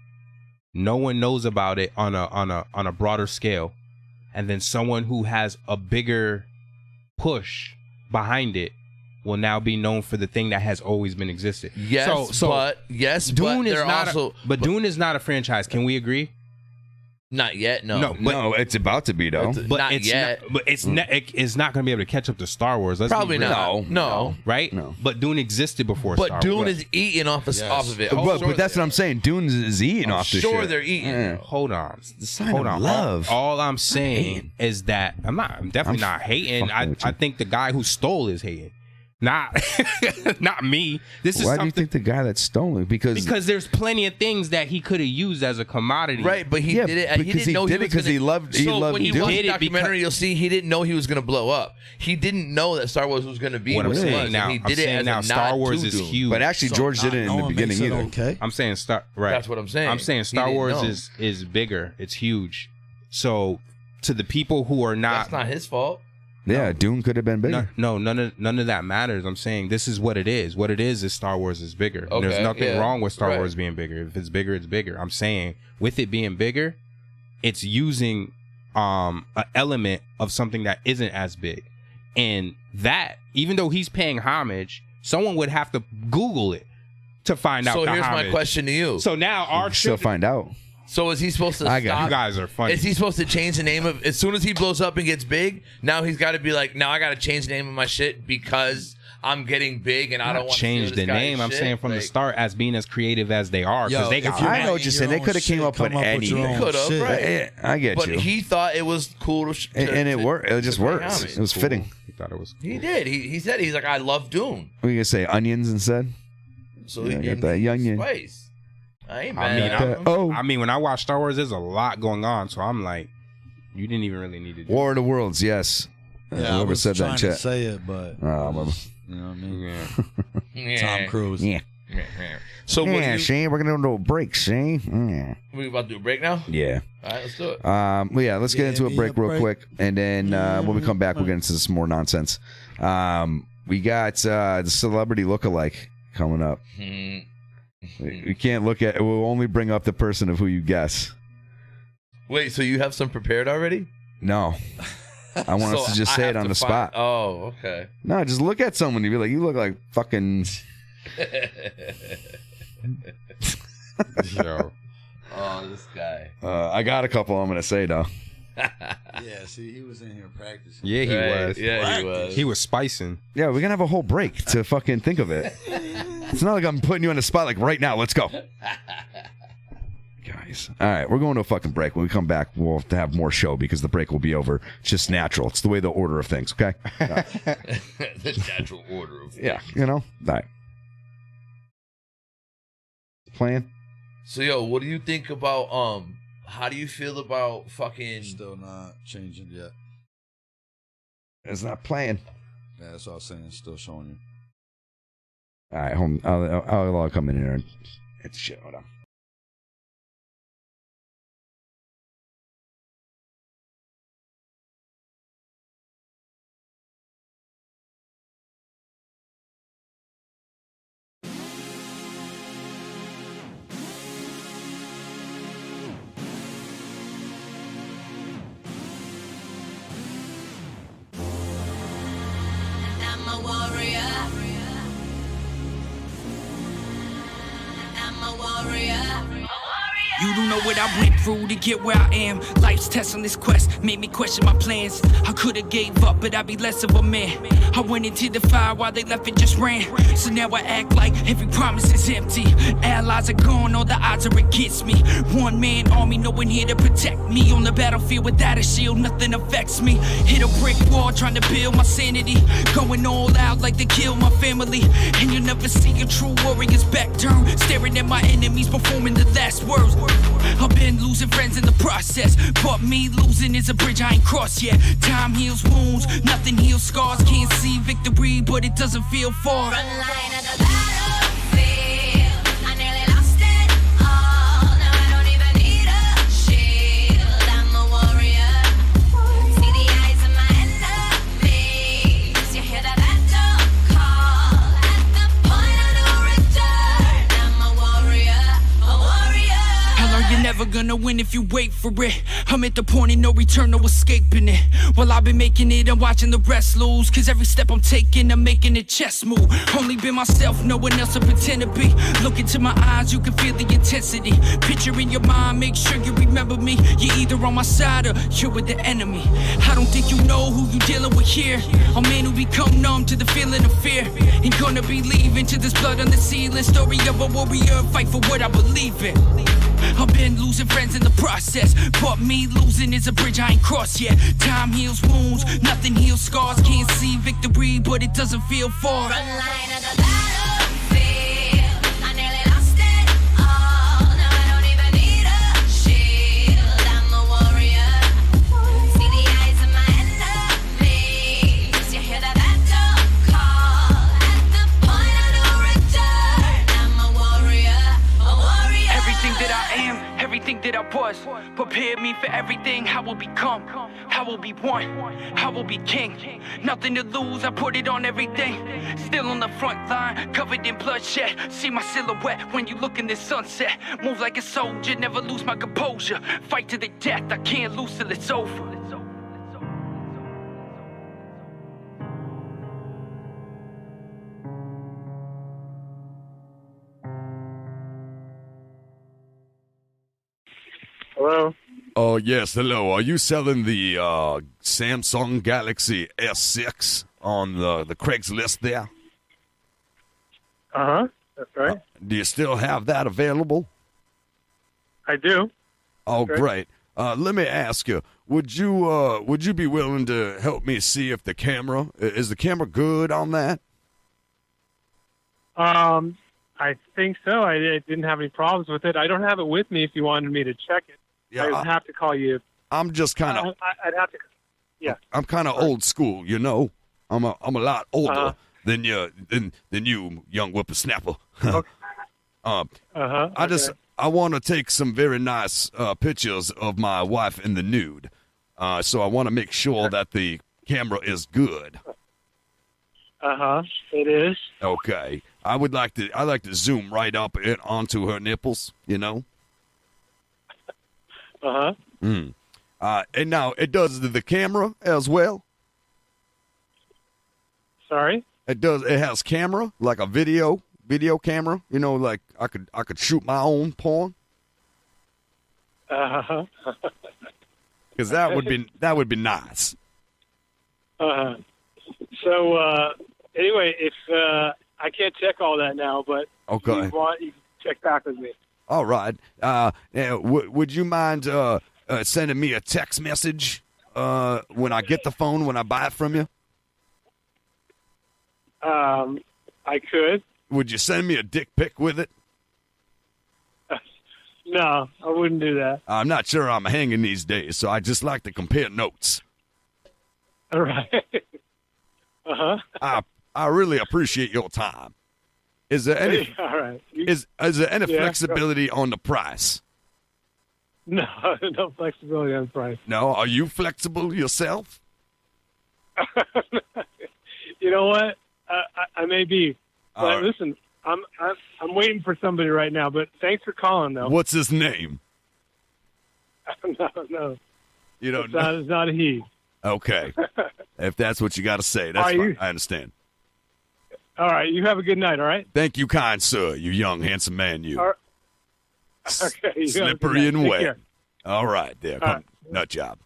no one knows about it on a broader scale, and then someone who has a bigger push behind it will now be known for the thing that has always been existed. Yes, but Dune is they're not also, but Dune is not a franchise. Can we agree? not yet. No, No, No, it's about to be though. But not it's yet. Not, but it's not going to be able to catch up to Star Wars. Let's Probably be real. not. No. Right? No. But Dune existed before But Star Dune Wars. is eating off of it. But that's what I'm saying. Dune is eating off this Sure, shit. they're eating. Yeah. Hold on. The sign Hold of on. love. All I'm saying is that I'm definitely not hating. fucking with you. I think the guy who stole is hating. Not not me. This is Why do something you think the guy that stole it? because there's plenty of things that he could have used as a commodity. Right, but he Yeah, did it. And he because didn't he know did it was 'cause gonna- he loved- So when you Dune. watch He the did it documentary, because- you'll see he didn't know he was going to blow up. He didn't know that Star Wars was going to be What I'm what it saying was. now, and he I'm did it saying as now, a Star nod Wars to is Dune. huge. But actually, George did it in the knowing beginning makes it either. Okay. I'm saying right. That's what I'm saying. I'm saying He Star didn't Wars know. is bigger. It's huge. So to the people who are That's not his fault. Yeah, Dune could have been bigger. No, none of that matters. I'm saying this is what it is. What it is Star Wars is bigger. Okay, There's nothing yeah, wrong with Star right. Wars being bigger. If it's bigger, it's bigger. I'm saying with it being bigger, it's using an element of something that isn't as big. And that, even though he's paying homage, someone would have to Google it to find out So the here's homage. my question to you. So now our Still find out. So is he supposed to I got stop? you guys are funny. Is he supposed to change the name of? As soon as he blows up and gets big, now he's got to be like, now I got to change the name of my shit because I'm getting big and I don't want to change the name. I'm saying from the start as being as creative as they are because Yo, they if got. you're I know what you're saying. They could have came up with anything. your own Could have, shit. right? Yeah, I get But you. he thought it was cool to and it worked. It just to bring works. homage. It was fitting. He thought it was. He did. He said he's like, I love Dune. What are you gonna say? Onions instead? So Yeah, I he got that onion. Spice. I ain't I mad mean, at him. Oh, I mean, when I watch Star Wars, there's a lot going on, so I'm like, you didn't even really need to do War of the Worlds. Yes. Yeah, I Whoever was said that in trying to chat. say it, but Oh, you know what I mean. Yeah. Tom Cruise. yeah. So what Yeah, you, see, we're gonna do a break. See, yeah. we about to do a break now? Yeah. All right, let's do it. Well, yeah, let's get Yeah, into a be break a real break. quick, and then when we come back, we'll get into some more nonsense. We got the celebrity lookalike coming up. We can't look at. We'll only bring up the person of who you guess. Wait, so you have some prepared already? No, I want us So to just I say have it on to the find- spot. Oh, okay. No, just look at someone and be like, "You look like fucking." Yo. Oh, this guy. I got a couple. I'm gonna say though. Yeah, see, he was in here practicing. Yeah, he Right, was. Yeah, he was. He was spicing. Yeah, we're gonna have a whole break to fucking think of it. It's not like I'm putting you on the spot. Like right now, let's go, guys. All right, we're going to a fucking break. When we come back, we'll have to have more show because the break will be over. It's just natural. It's the way the order of things. Okay. The natural order of Yeah, you know. All right. Plan. So, yo, what do you think about, how do you feel about fucking... Still not changing yet. It's not playing. Yeah, that's what I was saying. Still showing you. All right, hold on. I'll come in here and it's shit. Hold on. warrior. I'm a warrior. You don't know what I went through to get where I am. Life's test on this quest made me question my plans. I could've gave up, but I'd be less of a man. I went into the fire while they left it just ran. So now I act like every promise is empty. Allies are gone, all the odds are against me. One man army, no one here to protect me. On the battlefield without a shield, nothing affects me. Hit a brick wall trying to build my sanity. Going all out like they killed my family. And you'll never see a true warrior's back turn. Staring at my enemies performing the last words. I've been losing friends in the process, but me losing is a bridge I ain't crossed yet. Time heals wounds, nothing heals scars. Can't see victory, but it doesn't feel far. Front line of the battlefield, I nearly lost it all. Now I don't even need a shield. I'm a warrior. See the eyes of my enemies. You hear the battle call at the point of no return. I'm a warrior, a warrior. I learned you're never gonna win if you wait for it. I'm at the point of no return, no escaping it. While I've been making it, I'm watching the rest lose. Cause every step I'm taking, I'm making a chess move. Only been myself, no one else I pretend to be. Look into my eyes, you can feel the intensity. Picture in your mind, make sure you remember me. You're either on my side or you're with the enemy. I don't think you know who you dealing with here. A man who become numb to the feeling of fear. Ain't gonna be leaving to this blood on the ceiling. Story of a warrior, fight for what I believe in. I've been losing friends in the process, but me losing is a bridge I ain't crossed yet. Time heals wounds, nothing heals scars. Can't see victory, but it doesn't feel far. Front line of the battlefield, I nearly lost it all. Now I don't even need a shield. I'm a warrior. See the eyes of my enemies. You hear the battle call at the point of no return. I'm a warrior, a warrior. Everything that I am, everything that I was, prepared me for everything I will become. I will be one, I will be king. Nothing to lose, I put it on everything. Still on the front line, covered in bloodshed. See my silhouette when you look in the sunset. Move like a soldier, never lose my composure. Fight to the death, I can't lose till it's over. Hello? Oh, yes, hello. Are you selling the Samsung Galaxy S6 on the Craigslist there? Uh-huh, that's right. Do you still have that available? I do. Oh, Okay. great. Let me ask you, would you be willing to help me see if the camera, is the camera good on that? I think so. I didn't have any problems with it. I don't have it with me if you wanted me to check it. Yeah, I would have to call you. I'm just kind of, I'd have to, yeah. I'm kind of old school, you know? I'm a lot older than you, young whippersnapper. Okay. I want to take some very nice pictures of my wife in the nude. So I want to make sure that the camera is good. It is. Okay. I like to zoom right up onto her nipples, you know? And now it does the camera as well. Sorry? It has camera, like a video camera, you know, like I could shoot my own porn. Cuz that would be nice. So anyway, if I can't check all that now, but okay. if you want, you can check back with me. All right. Would you mind sending me a text message when I get the phone, when I buy it from you? I could. Would you send me a dick pic with it? No, I wouldn't do that. I'm not sure I'm hanging these days, so I just like to compare notes. All right. I really appreciate your time. Is there any all right. is there any flexibility on the price? No, no flexibility on the price. No, are you flexible yourself? You know what? I may be. But right. listen, I'm waiting for somebody right now. But thanks for calling, though. What's his name? No. You don't know? It's not a he. Okay. If that's what you got to say, that's fine. I understand. All right. You have a good night. All right. Thank you, kind sir. You young, handsome man, you. All right. Okay. You have a good Slippery night. and Take wet. care. All right, there. All Come. Nut job.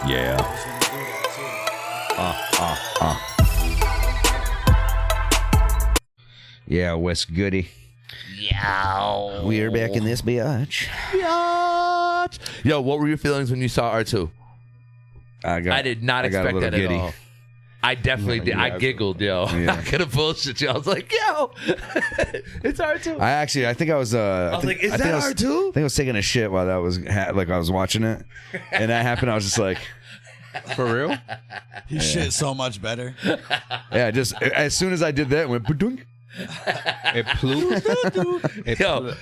Yeah. Yeah, Wes Goody. Yow. We're back in this bitch. Yo, what were your feelings when you saw R2? I did not I got a expect little that giddy. at all. I definitely did. I giggled, yo. Yeah. I could have bullshit you. I was like, yo, it's R2. I think I was. I was like, is that R2? R2? I think I was taking a shit while that was like I was watching it, and that happened. I was just like, For real? He shit so much better. yeah. Just as soon as I did that, it went ba-dunk. It blew. Yo,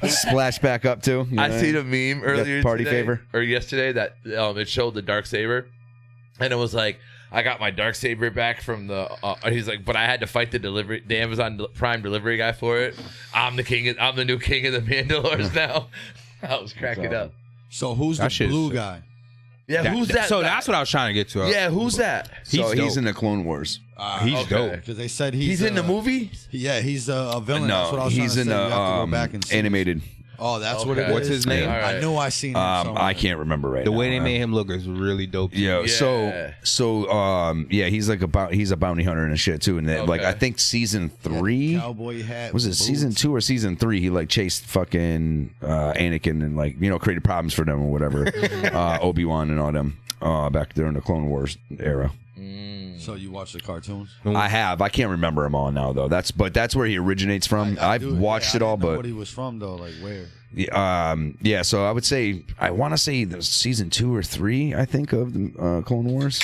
Splashed back up too. You know? I seen a meme earlier party today, favor or yesterday that it showed the Darksaber, and it was like, I got my Darksaber back from the. He's like, but I had to fight the Amazon Prime delivery guy for it. I'm the new king of the Mandalores now. I was cracking up. So who's That the shit's blue sick. guy? Yeah, who's that? So that's what I was trying to get to. Yeah, who's that? He's in the Clone Wars. He's dope. Because they said He's in the movie. Yeah, he's a villain. That's what I No, was he's trying in to say. You have to go back the and see. animated. Oh, that's what it Okay. is. What's his name? Yeah. I knew I seen him somewhere. I can't remember right The now. way they made him look is really dope. Yeah, Yeah. yeah, he's like he's a bounty hunter and shit too. And like Okay. I think season 3 Cowboy hat. was it with season boots. 2 or season 3? He like chased fucking Anakin and like created problems for them or whatever. Obi-Wan and all them back during the Clone Wars era. So you watch the cartoons? I have. I can't remember them all now though. That's where he originates from. I've watched it all, I didn't know but what he was from though, like where? yeah. So I would say I want to say the season 2 or 3. I think of the Clone Wars.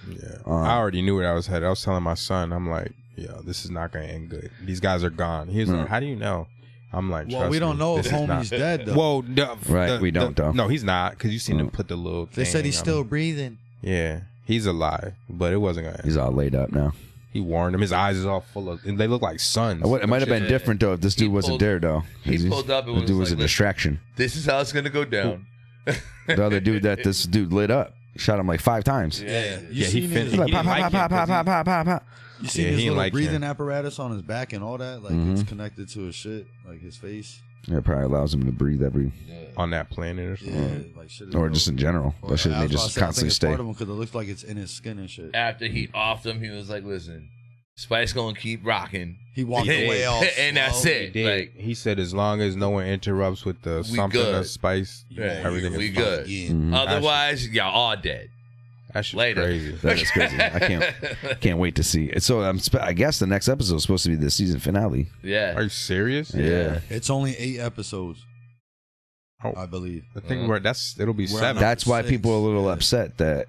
Yeah. I already knew where I was headed. I was telling my son, I'm like, yo, this is not going to end good. These guys are gone. He was like, how do you know? I'm like, Well, trust we don't me, know if this is not- homie's dead though. Well, no, Right, we don't, though. No, he's not, because you seen him put the little They said he's thing still on- breathing. Yeah, he's alive, but it wasn't going to He's all laid up now. He warned him. His eyes is all full of, and they look like suns. It might have been different though if this dude wasn't there though. He pulled up and the was dude was like, a distraction. This is how it's gonna go down. The other dude that this dude lit up shot him like 5 times. Yeah, you Yeah, he seen finished. his, Like, pop, pop, pop, pop, pop, pop, pop, pop. you seen Yeah, his he little like breathing him. apparatus on his back and all that? Like it's connected to his shit, like his face. It probably allows him to breathe on that planet or something. Yeah, like shit. or just in general. That shit I may was about to just say, I think constantly it's stay. part of him because it looks like it's in his skin and shit. After he offed him, he was like, "Listen, Spice gonna keep rocking." He walked away all and that's slow. it. He did. Like, He said, as long as no one interrupts with the something good. of spice, Yeah, everything we is good. fine. Otherwise, y'all all dead. That shit's Later. crazy. That is crazy. I can't wait to see it. So I guess the next episode is supposed to be the season finale. Yeah. Are you serious? Yeah. It's only 8 episodes, Oh. I believe. I think it'll be We're on 7. That's why 6, people are a little yeah. upset that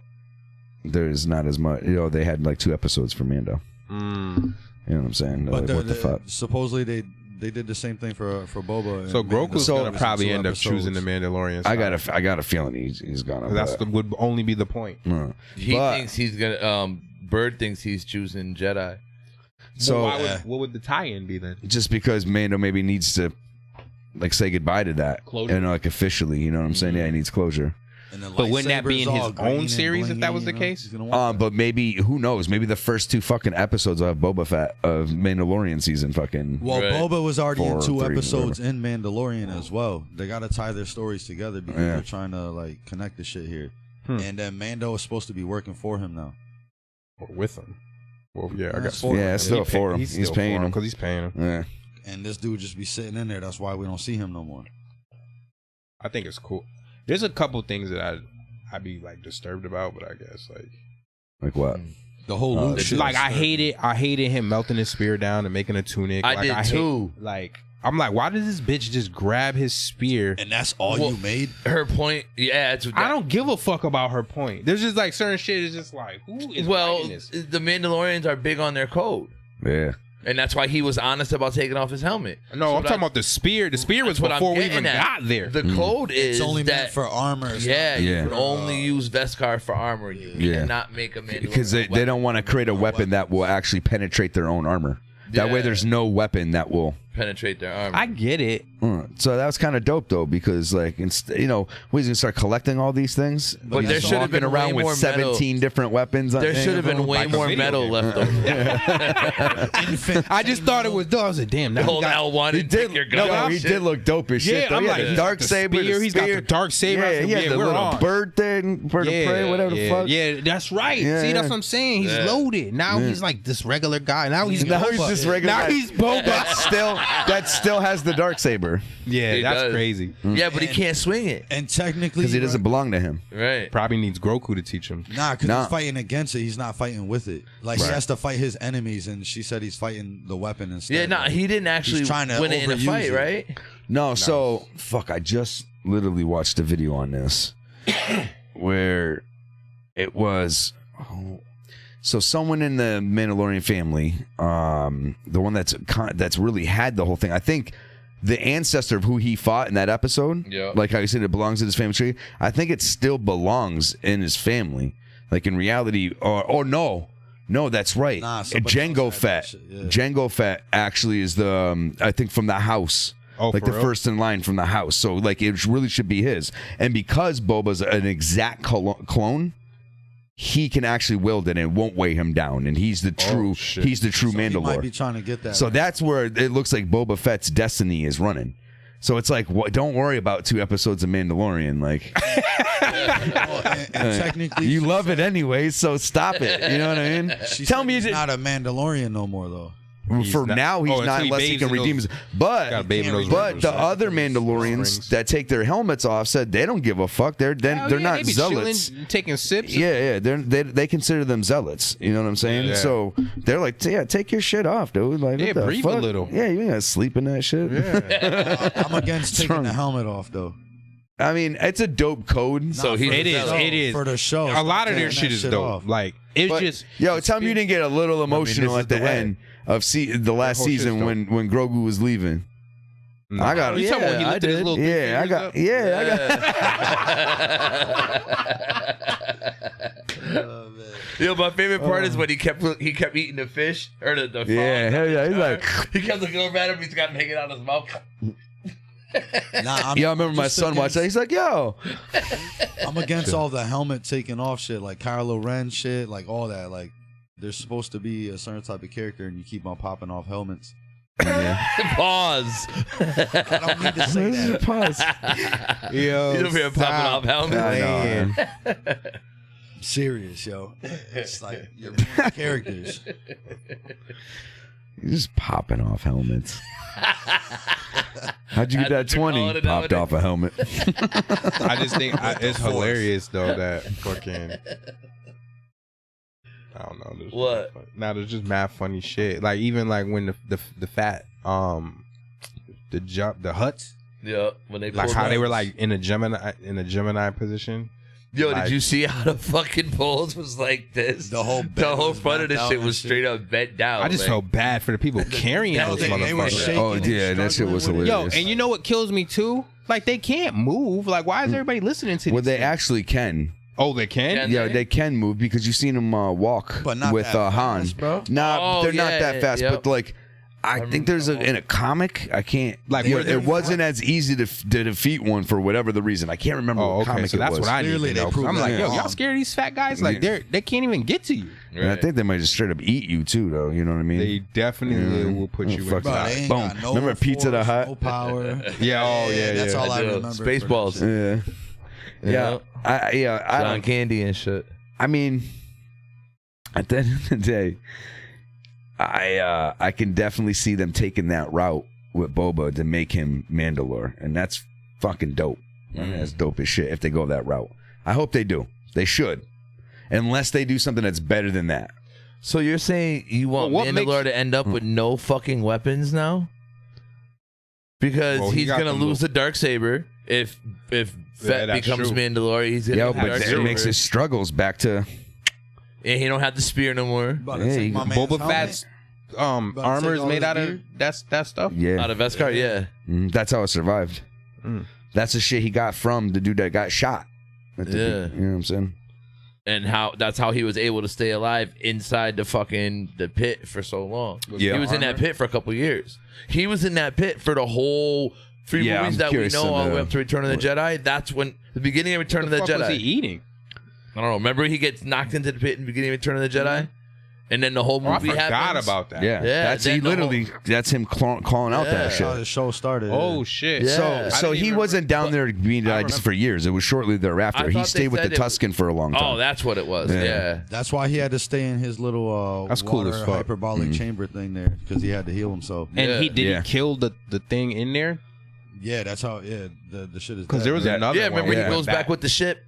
there's not as much. They had like 2 episodes for Mando. Mm. You know what I'm saying? They're But like, what the fuck? supposedly they did the same thing for Boba. and So Groku's Mando. gonna probably 2 end up episodes. choosing the Mandalorian. I got a feeling he's gonna. Would only be the point. He thinks he's gonna. Bird thinks he's choosing Jedi. So what would the tie-in be then? just because Mando maybe needs to like say goodbye to that, Closure. and like officially, you know what I'm saying? Yeah, he needs closure. And the But wouldn't that be in lightsabers his all green own and series if that was blingy, the you know? case? He's gonna want that. But maybe who knows? Maybe the first 2 fucking episodes of Boba Fett of Mandalorian season fucking. Well, Right. Boba was already 4 in or 2 3, episodes whatever. in Mandalorian as well. They got to tie their stories together because Yeah. they're trying to like connect the shit here. Hmm. And then Mando is supposed to be working for him now. Or with him? Well, yeah, I That's guess. for him. Yeah, it's still for him. He's paying him because he's paying him. Yeah. And this dude just be sitting in there. That's why we don't see him no more. I think it's cool. There's a couple things that I'd be like disturbed about, but I guess Like what? The whole Luke shit. like I hated him melting his spear down and making a tunic. I did too. I'm like, why does this bitch just grab his spear? And that's all you made? Her point, yeah. It's, I don't give a fuck about her point. There's just like certain shit is just like, who is Well, writing this? the Mandalorians are big on their code. Yeah. And that's why he was honest about taking off his helmet. No, I'm talking about the spear. The spear was That's what I'm before we getting even at. got there. The code is It's only that meant for armor. It's yeah, not you Yeah. can only use Beskar for armor. You cannot make a Mandalorian Because they don't want to create a weapon that will actually penetrate their own armor. That way, Yeah. there's no weapon that will penetrate their armor. I get it. So that was kind of dope though, because like he's gonna start collecting all these things. But He's there should have walking been around way with more 17 different weapons. There should have been way Like a more video metal game. left over. I just thought it was dope. I was like, damn. Now Hold he got, L1 He and did. pick your gun. No, he did look dope as shit. Yeah, though. I'm He like, had the he's dark got the saber. spear, the he's got spear. the dark saber. I Yeah, said, he had yeah, the we're little on. bird thing, bird of prey, whatever the fuck. Yeah, that's right. Yeah, See, that's yeah. what I'm saying. He's Yeah. loaded. Now Yeah. he's like this regular guy. Now he's Now Boba. he's just regular. Now guy. he's Boba. that still has the dark saber Yeah, He that's does. crazy. Yeah, but he can't swing it. And technically, because he doesn't belong to him. Right. Probably needs Grogu to teach him. because Nah. he's fighting against it. He's not fighting with it. Like Right. he has to fight his enemies, and she said he's fighting the weapon instead. Yeah, no, he didn't actually He's trying to win it in a overuse fight, it. right? No, so fuck. I just literally watched a video on this where it was. So someone in the Mandalorian family, the one that's really had the whole thing. I think the ancestor of who he fought in that episode, Yeah. like how you said it belongs in his family tree. I think it still belongs in his family. Like in reality, or no, that's right. Nah, somebody Django else had that Fett. shit, yeah. Django Fett actually is the I think from the house. Oh, like for the real? first in line from the house. So like it really should be his. And because Boba's an exact clone, he can actually wield it and it won't weigh him down. And he's the true shit. he's the true So he might be Mandalore. trying to get that. So right. that's where it looks like Boba Fett's destiny is running. So it's like, don't worry about 2 episodes of Mandalorian. Like, and technically, you love it anyway, so stop it. You know what I mean? She Tell said me, he's not a Mandalorian no more though. for not- now, he's until not he unless he bathes can in redeem those- his. But Gotta bathe in those but rivers, the right? other Mandalorians Springs. that take their helmets off said they don't give a fuck. They're Hell not they be zealots. chilling, taking sips. Yeah, they consider them zealots. You know what I'm saying? Yeah. So they're like, yeah, take your shit off, dude. Like, Yeah, what the breathe a fuck? little. Yeah, you ain't gotta sleep in that shit. I'm against taking the helmet off though. I mean, it's a dope code. So Nah, he for It the is. show, It is. for the show. A lot of Taking their that shit is dope. off. Like it's But, just yo, tell me you didn't get a little emotional this at the is the way. end of the last whole shit's season dope. when Grogu was leaving. I got You talking about when he I lifted his did. little three Yeah, I fingers got. up? Yeah, I got. Yo, my favorite part is when he kept eating the fish or the frog. Yeah, hell yeah. He's like, he kept looking over at him. He's got him hanging out his mouth. Nah, yeah. I remember my just son watched that. He's like, yo, I'm against all the helmet taking off shit, like Kylo Ren shit, like all that. Like, there's supposed to be a certain type of character, and you keep on popping off helmets. Pause. I don't need to say that. pause. Yo, He's over here popping off helmets. I know, man. I'm serious, yo. It's like you're characters. You're just popping off helmets. How'd you get that That's what you're 20? calling it Popped nowadays. off a helmet. I just think it's hilarious though that fucking. I don't know. There's What? Now there's just mad funny shit. Like even like when the fat the huts. Yeah, when they Like pulled how they out. were like in a Gemini position. Yo, like- did you see how the fucking poles was like this? The whole front of bent the down shit and was shit. straight up bent down. I just like, felt bad for the people carrying That those was- they were motherfuckers. shaking. Oh yeah, that shit was struggling with it. hilarious. Yo, and you know what kills me too? Like they can't move. Like why is everybody listening to? Well, these they things? actually can. Oh, they can. Can Yeah, they can move because you've seen them walk But not with that Han. fast, bro. Nah, Oh, they're yeah, not that fast. yep. But like, I think there's in a comic. I can't Like, like. where they're- It wasn't as easy to defeat one for whatever the reason. I can't remember Oh, what okay. comic So it that's was. what I need Clearly, to they know. 'Cause proved I'm like, that yo, wrong. y'all scared of these fat guys? Like they can't even get to you. And I think they might just straight up eat you too, though. You know what I mean? They definitely will put you Fuck in. Bro, they ain't Boom. got no Remember Pizza the force, Hut? No power. Yeah, oh, yeah, That's yeah. all I do. remember. Spaceballs. Yeah. I John don't. Candy and shit. I mean, at the end of the day, I can definitely see them taking that route with Boba to make him Mandalore, and that's fucking dope. I mean, that's dope as shit if they go that route. I hope they do. They should, unless they do something that's better than that. So you're saying you want Well, what Mandalore makes- to end up with no fucking weapons now? Because Well, he he's got gonna them lose the Darksaber if Fett that's becomes true. Mandalore. He's gonna Yeah, get the but that Darksaber. makes his struggles back to. And he don't have the spear no more. About to Yeah, take you- my man's Boba helmet. Fett's armor is all made his out of gear? that stuff? Yeah. Out of Vescar, yeah. That's how it survived. That's the shit he got from the dude that got shot. Yeah. You know what I'm saying? And that's how he was able to stay alive inside the pit for so long. Yeah. He was in that pit for a couple years. He was in that pit for the whole 3 Yeah, movies I'm that we curious know to all the way know. up to Return of the Jedi. That's when the beginning of Return of the What the fuck Jedi. was he eating? I don't know. Remember he gets knocked into the pit in the beginning of Return of the Jedi? And then the whole Oh, I movie forgot happens. about that. Yeah. That's then he the literally. That's him calling out that That's how shit. the show started. Oh shit! Yeah. So he wasn't down there being just for years. It was shortly thereafter. I He thought stayed they with the said it- Tusken for a long time. Oh, that's what it was. Yeah. That's why he had to stay in his little That's cool water as fuck. hyperbolic chamber thing there, because he had to heal himself. And Yeah. he didn't Yeah. kill the thing in there Yeah, that's how. Yeah, the shit is. because there was Yeah. another Yeah, one. remember where he goes back with the ship?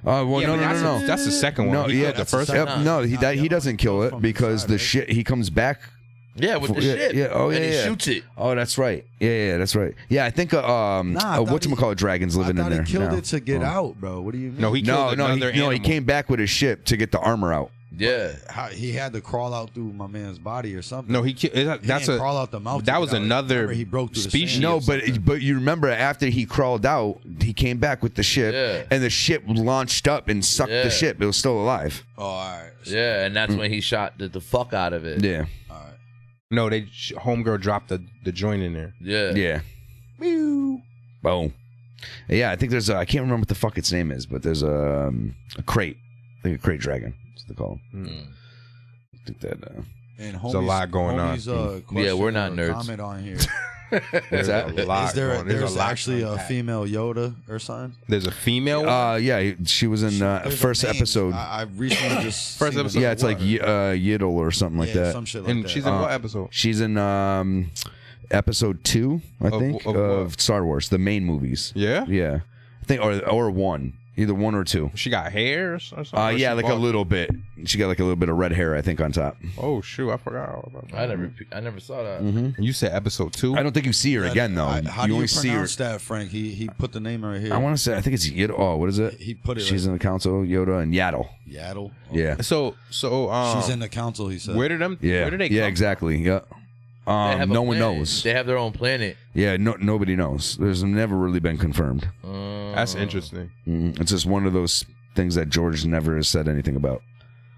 Well, Yeah, no, but no, no, no. That's the second one. No, He yeah, killed the that's the first second one. one. No, Nah, he doesn't kill it from because inside, the right? shit. He comes back. Yeah, with the yeah, ship. Yeah. Oh, yeah. And he yeah. shoots it. Oh, that's right. Yeah, that's right. Yeah, I think whatchamacallit dragon's living I in thought there. he killed now. it to get Oh. out, bro. What do you mean? No, he killed No, another he animal. came back with his ship to get the armor out. Yeah. He had to crawl out through my man's body or something. No, he killed. That's didn't crawl out the mouth to That get was out. another Remember, he broke through the species. sand. No, but you remember after he crawled out, he came back with the ship, Yeah. and the ship launched up and sucked Yeah. the ship. It was still alive. Oh, all right. Yeah, and that's when he shot the fuck out of it. Yeah, All right. No, homegirl dropped the joint in there. Yeah. yeah. Boom. Yeah, I think there's I can't remember what the fuck its name is, but there's a crate. I think a crate dragon. That's what they call him. I think that. And There's a lot going on. Yeah, we're not nerds. Comment on here. There's that? a lot Is there? going- there's There's a lot actually a unpacked. female Yoda or something. There's a female one? Yeah, she was in There's a first name. episode. I recently just First seen episode. it. Yeah, it's like Yiddle or something like Yeah, that. some shit like And that. she's in what episode? She's in episode 2, I think, of of what? Star Wars, the main movies. Yeah? Yeah, I think, or one, either 1 or 2. She got hair or something? Or Yeah, she like a bald? little bit. She got like a little bit of red hair, I think, on top. Oh, shoot. I forgot all about that. I never saw that. And you said episode 2? I don't think you see her again though. How you do you only see her. pronounce that, Frank? He put the name right here. I want to say I think it's Yiddle. Oh, what is it? He put it. She's in the council, Yoda and Yaddle. Yaddle. Yeah, So She's in the council. He said. where did they yeah, come exactly. Yeah. They have a No one planet. knows. They have their own planet. Yeah, nobody knows. There's never really been confirmed. That's interesting. It's just one of those things that George never has said anything about.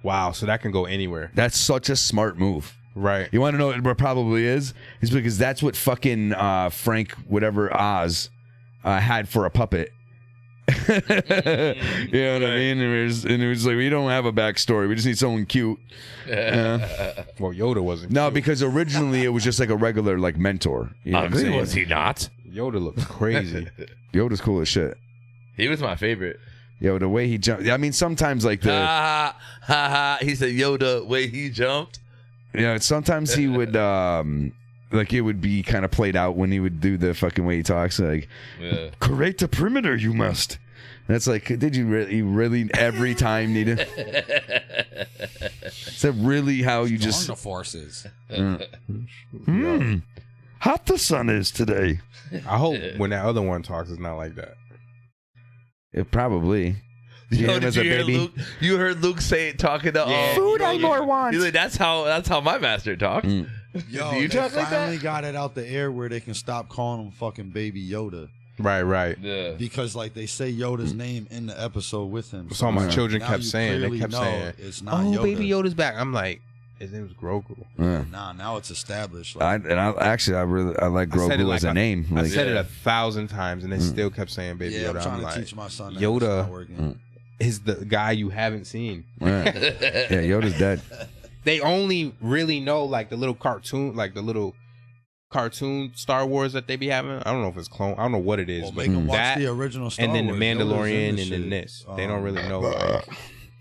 Wow, so that can go anywhere. That's such a smart move. Right. You want to know what it probably is? It's because that's what fucking Frank, whatever Oz, had for a puppet. You know what I mean? And it was like, we don't have a backstory. We just need someone cute. Well, Yoda wasn't. No, cute. because originally it was just like a regular like mentor. You know what I'm saying? Was he not? Yoda looks crazy. Yoda's cool as shit. He was my favorite. Yo, the way he jumped. I mean, sometimes like the. Ha ha ha! He said Yoda way he jumped. Yeah, sometimes he would like it would be kind of played out when he would do the fucking way he talks, like create the perimeter, you must. And it's like, did you really every time need it? Is that really how you just the forces? Hot the sun is today. I hope when that other one talks, it's not like that. It probably. Yo, him did as you a hear baby. Luke? You heard Luke say it, talking to Food I more want. He's like, that's how my master talks. Yo, Do you they talk like finally that? got it out the air where they can stop calling him fucking Baby Yoda. Right. Yeah. Because like they say Yoda's name in the episode with him. So my children now kept you saying, they clearly kept know saying, it's not "Oh, Yoda. Baby Yoda's back." I'm like, his name was Grogu. Yeah. Nah, now it's established. I Like, like I said it Grogu like as a name. I Like, said it 1,000 times, and they still kept saying Baby yeah, Yoda. I'm trying I'm to like, teach my son that. It's not Yoda working. is the guy you haven't seen. yeah, Yoda's dead. They only really know like the little cartoon Star Wars that they be having. I don't know if it's clone. I don't know what it is, Well, but make them watch that the original Star and then the Wars. Yoda's in Mandalorian and this then shit. this. They don't really know. Like,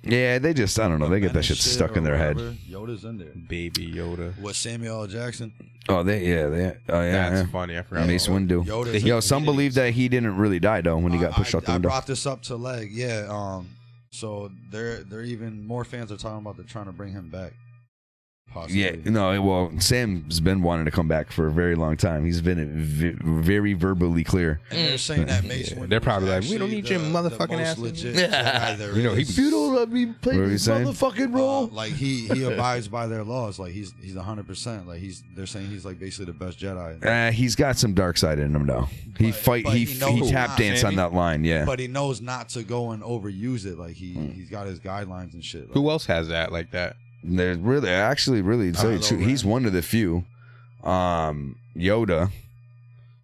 Yeah, they just I don't know. They get that Menace shit stuck in their head. whatever, Yoda's in there. Baby Yoda. What, Samuel L. Jackson? Oh, they oh yeah. That's yeah. funny. I forgot. Mace about Windu. Yoda's Yo, in some it. believe that he didn't really die though when he got pushed out the I window. brought this up to Leg. Yeah. So they're even more fans are talking about they're trying to bring him back. Possibly. Yeah, no, well, Sam's been wanting to come back for a very long time. He's been very verbally clear. And they're saying that Mace Windu They're probably like, we actually don't need your motherfucking ass. legit Jedi there You know, is. if you don't let me play What are you this saying? motherfucking role. Like he abides by their laws. Like he's 100%. Like they're saying he's like basically the best Jedi. He's got some dark side in him, though. He knows tap not. dance on that line, yeah. But he knows not to go and overuse it. Like he's got his guidelines and shit. Like, Who else has that like that? There's really, he's one of the few. Yoda.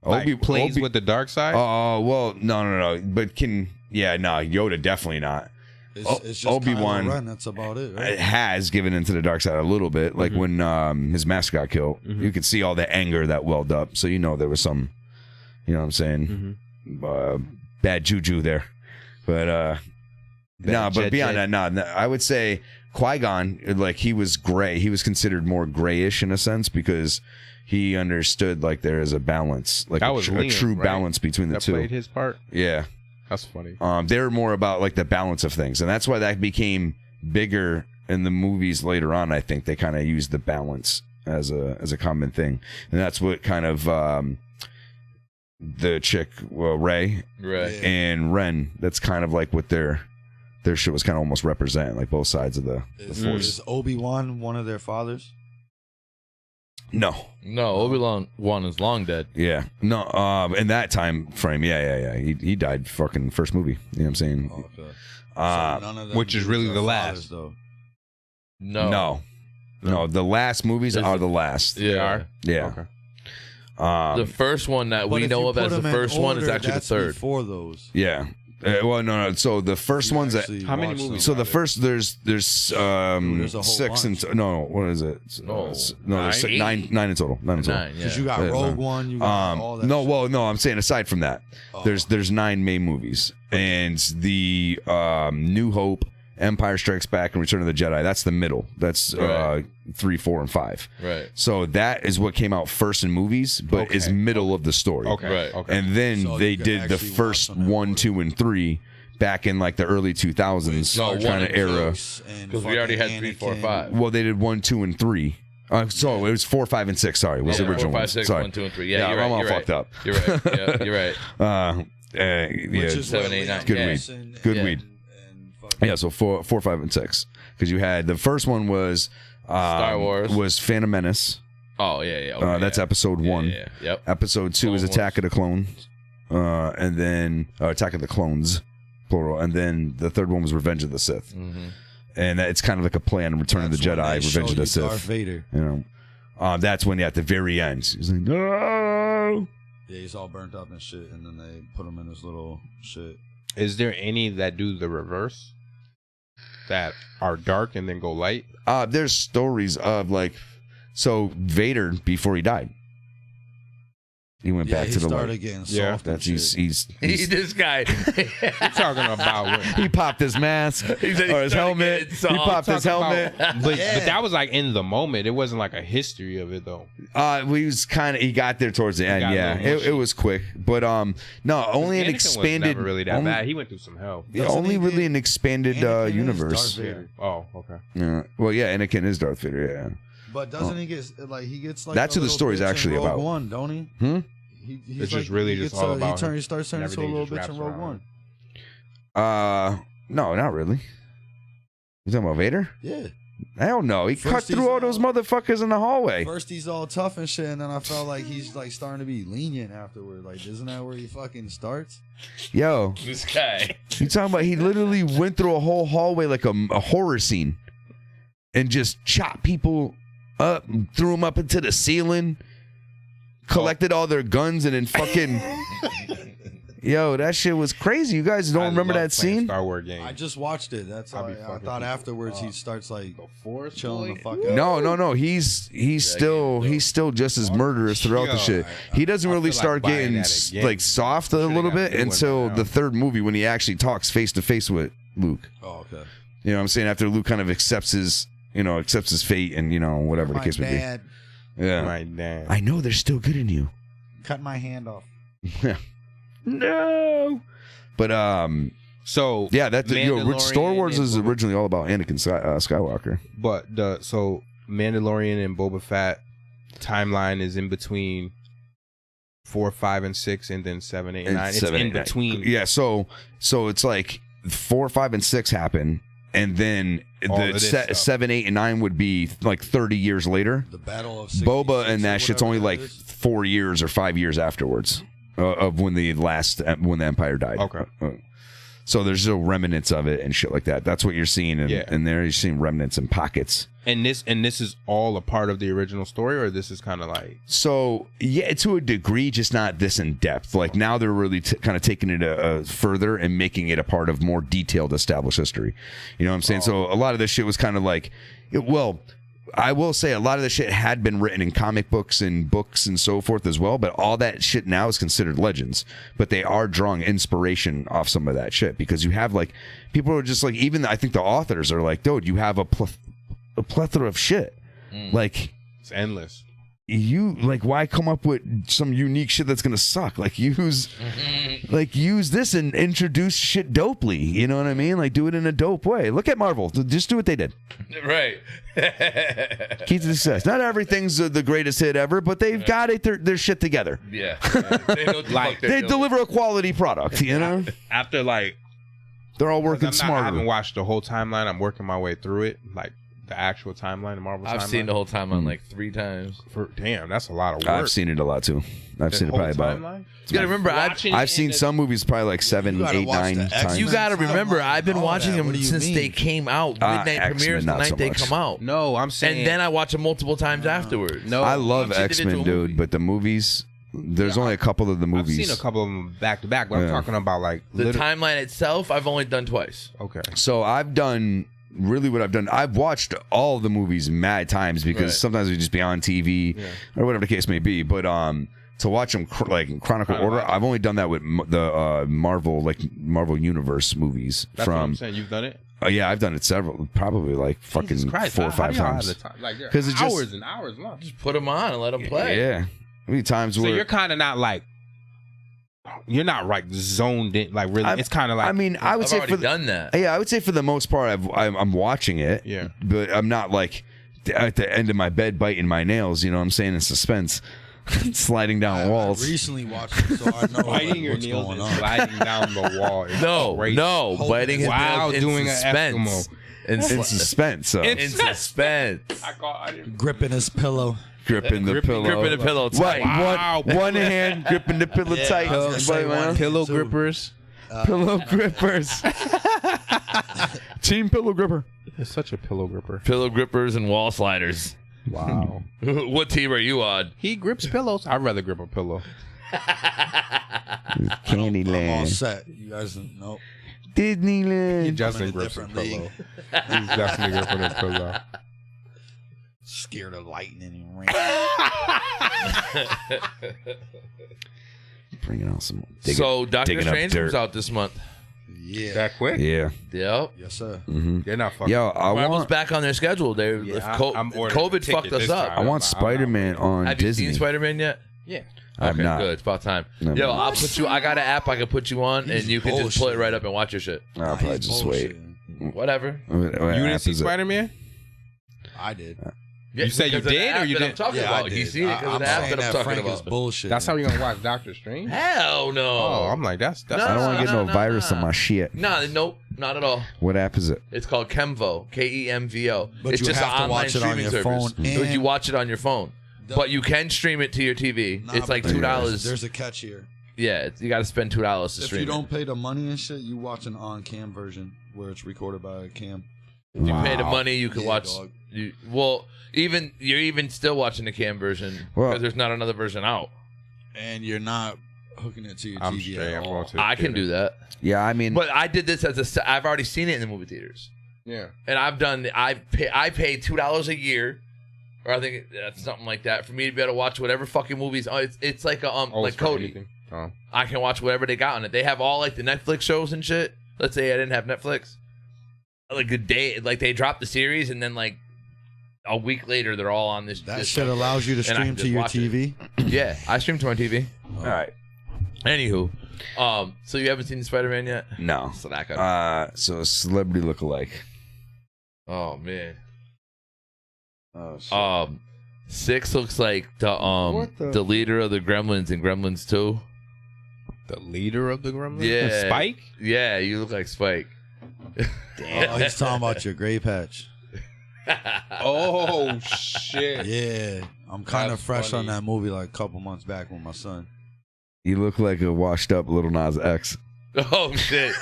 Like plays with the dark side? Oh, well, no. But Yoda definitely not. It's just Obi-Wan Kylo Ren, that's about it, right? has given into the dark side a little bit. Like when his master got killed, you could see all the anger that welled up. So there was some, you know what I'm saying, bad juju there. But but beyond that, I would say Qui-Gon, like he was gray. He was considered more grayish in a sense because he understood like there is a balance, like a true balance between the two. Played his part. Yeah. That's funny. They're more about like the balance of things, and that's why that became bigger in the movies later on. I think they kind of used the balance as a common thing, and that's what kind of the chick Rey and Ren. That's kind of like what their shit was kind of almost representing, like both sides of the force. Is Obi-Wan one of their fathers? No, Obi-Wan is long dead. Yeah, no. In that time frame, yeah. He died fucking first movie. You know what I'm saying? Oh, okay. So none of them which is really the last. Though. No. The last movies are the last. They are. Yeah. Okay. The first one that we know of as the first one is actually the third. Before those. Yeah. Well, no. So the first one's how many movies? So the first there's there's a whole 6 bunch. and no, what is it? There's nine in total. Because you got Rogue One, you got all that. No. I'm saying aside from that, there's 9 main movies, and the New Hope, Empire Strikes Back, and Return of the Jedi. That's the middle. That's 3, 4, and 5. Right. So that is what came out first in movies, but is middle of the story. Okay. And then So they you can did the actually first watch them 1, 2, and 3 back in like the early 2000s kind of era. Because we already had 3, 4, 5. Well, they did 1, 2, and 3. So it was 4, 5, and 6. Sorry, was the original 4, 5, one. 6, Sorry. 1, 2, and 3. Yeah, you're I'm all right. fucked up. You're right. Yeah, you're right. Yeah, 7, 8, 9. good Yeah. weed. Good weed. Yeah, so 4, 5, and 6. Because you had the first one was Star Wars. Was Phantom Menace. Oh yeah. Okay, That's episode 1. Yeah. Yep. Episode 2 is Attack of the Clones, and then Attack of the Clones, plural. And then the third one was Revenge of the Sith. And it's kind of like a play on Return of the Jedi, Revenge of the Sith. Darth Vader. You know, that's when at the very end, he's like, no. Yeah, he's all burnt up and shit, and then they put him in this little shit. Is there any that do the reverse? That are dark and then go light? There's stories of like, so Vader before he died, he went back to the light. Started getting soft. That's He's this guy. You're talking about he popped his mask or his helmet. He popped his helmet. But that was like in the moment. It wasn't like a history of it though. He got there towards the end. Yeah, it was quick. But no, only an Anakin expanded. Was never really that bad. He went through some hell. Yeah, only really an expanded universe. Oh, okay. Yeah. Well, yeah, Anakin is Darth Vader. Yeah. But doesn't he get like that's who the story's actually about? One, don't he? He's it's just really just all about he starts turning into a little bitch in Rogue One. No, not really. You talking about Vader? Yeah. Hell no. He cut through all those motherfuckers in the hallway. First he's all tough and shit, and then I felt like he's like starting to be lenient afterward. Like, isn't that where he fucking starts? Yo. This guy. You talking about he literally went through a whole hallway like a horror scene and just chopped people up, threw them up into the ceiling, collected all their guns, and then fucking... Yo, that shit was crazy. You guys don't remember that scene? Star Wars game. I just watched it. That's how I thought afterwards he starts like chilling the fuck out. No. He's still just as murderous throughout the shit. He doesn't really start getting like soft a little bit until the third movie when he actually talks face to face with Luke. Oh, okay. You know what I'm saying? After Luke kind of accepts his fate and whatever the case may be. Yeah. My dad. I know there's still good in you. Cut my hand off. No. But so yeah, Star Wars is originally all about Anakin Skywalker. But Mandalorian and Boba Fett timeline is in between 4, 5, and 6, and then 7, 8, and 9. It's in between. Yeah, so it's like 4, 5, and 6 happen, and then the 7, 8, and 9 would be like 30 years later. The Battle of Boba and that shit's only like 4 years or 5 years afterwards of when the Empire died. Okay. So there's still remnants of it and shit like that. That's what you're seeing, and there you're seeing remnants and pockets. And this is all a part of the original story, or this is kind of like... So, yeah, to a degree, just not this in depth. Like, now they're really kind of taking it further and making it a part of more detailed established history. You know what I'm saying? So, a lot of this shit was kind of like... I will say a lot of the shit had been written in comic books and books and so forth as well, but all that shit now is considered legends. But they are drawing inspiration off some of that shit because you have, like... People are just like... Even, I think the authors are like, dude, you have a plethora of shit. Like, it's endless. Why come up with some unique shit that's gonna suck? Like, use this and introduce shit dopely. You know what I mean? Like, do it in a dope way. Look at Marvel. Just do what they did. Right. Key to success. Not everything's the greatest hit ever, but they've got their shit together. Yeah. They deliver a quality product. You know. After they're all working I smarter. haven't watched the whole timeline. I'm working my way through it. Like. The actual timeline, the Marvel timeline. I've seen the whole timeline like 3 times. Damn, that's a lot of work. I've seen it a lot too. I've seen it probably about. You gotta remember, I've seen some movies probably like 7, 8, 9 times. You gotta remember, I've been watching them since they came out. Midnight premieres the night they come out. No, I'm saying. And then I watch them multiple times afterwards. No, I love X-Men, dude, but the movies. There's only a couple of the movies. I've seen a couple of them back to back, but I'm talking about like the timeline itself. I've only done twice. Okay, so I've done. Really, what I've done, I've watched all the movies mad times because sometimes we just be on TV or whatever the case may be. But to watch them like in chronological order, I've only done that with the Marvel Universe movies. That's what I'm saying. You've done it. Yeah, I've done it probably like fucking 4 or 5 times. Because it's hours and hours long. Just put them on and let them play. Yeah, how many times? So you're kind of not like. You're not like zoned in, like really. It's kind of like. I mean, I would say done that. Yeah, I would say for the most part, I'm watching it. Yeah, but I'm not like at the end of my bed biting my nails. You know what I'm saying? In suspense, sliding down walls. I recently watched it, so I know biting your what's nails going and on. sliding down the wall. No, biting his nails in doing suspense. In suspense. So. In suspense. Gripping his pillow. Gripping the pillow. Gripping the pillow tight. Wow. One hand gripping the pillow tight. Pillow grippers. Pillow grippers. Team pillow gripper. It's such a pillow gripper. Pillow grippers and wall sliders. Wow. What team are you on? He grips pillows. I'd rather grip a pillow. Candyland. I'm all set. You guys know. Disneyland. Justin grips a pillow. He's definitely gripping a pillow. Scared of lightning and rain. Bringing out some. Doctor Strange comes out this month. Yeah. That quick? Yeah. Yep. Yes, sir. Mm-hmm. They're not fucking. Yo, Marvel's back on their schedule. COVID fucked us up. I want Spider-Man on Have Disney. you seen Spider-Man yet? Yeah. I'm not. Good. It's about time. No, Yo, I'll put you. I got an app I can put you on, and you can just pull it right up and watch your shit. I'll probably just wait. Whatever. You didn't see Spider-Man? I did. You said you did, or you didn't? I'm talking about. He's seen it because of the app that I'm talking about. Bullshit. That's how you're gonna watch Doctor Strange? Hell no. Oh, I'm like that's. I don't want to get no virus on my shit. Nope, not at all. What app is it? It's called Kemvo, Kemvo. But it's you just have an to online watch it on streaming your service. phone and- You watch it on your phone, but you can stream it to your TV. It's like $2. There's a catch here. Yeah, you got to spend $2 to If stream you don't it. pay the money and shit, you watch an on-cam version where it's recorded by a cam. If you pay the money, you can watch. Dog. You're even still watching the cam version because there's not another version out. And you're not hooking it to your I'm TV straight. at I'm all. going to. I can do that. Yeah, I mean, But I did this I've already seen it in the movie theaters. Yeah. And I paid $2 a year, or I think that's something like that, for me to be able to watch whatever fucking movies. It's like like Cody. Oh. I can watch whatever they got on it. They have all like the Netflix shows and shit. Let's say I didn't have Netflix. Like a day, like they dropped the series, and then like a week later, they're all on this. That shit allows you to and I stream can to just your watch TV. Yeah, I stream to my TV. all right. Anywho, so you haven't seen Spider-Man yet? No. So that guy. So a celebrity lookalike. Oh man. Oh, shit. 6 looks like the leader of the Gremlins in Gremlins 2. The leader of the Gremlins? Yeah. Spike? Yeah, you look like Spike. Damn. Oh, he's talking about your gray patch. Oh, shit. Yeah. I'm kind of That's fresh funny. on that movie like a couple months back with my son. You look like a washed up Little Nas X. Oh, shit.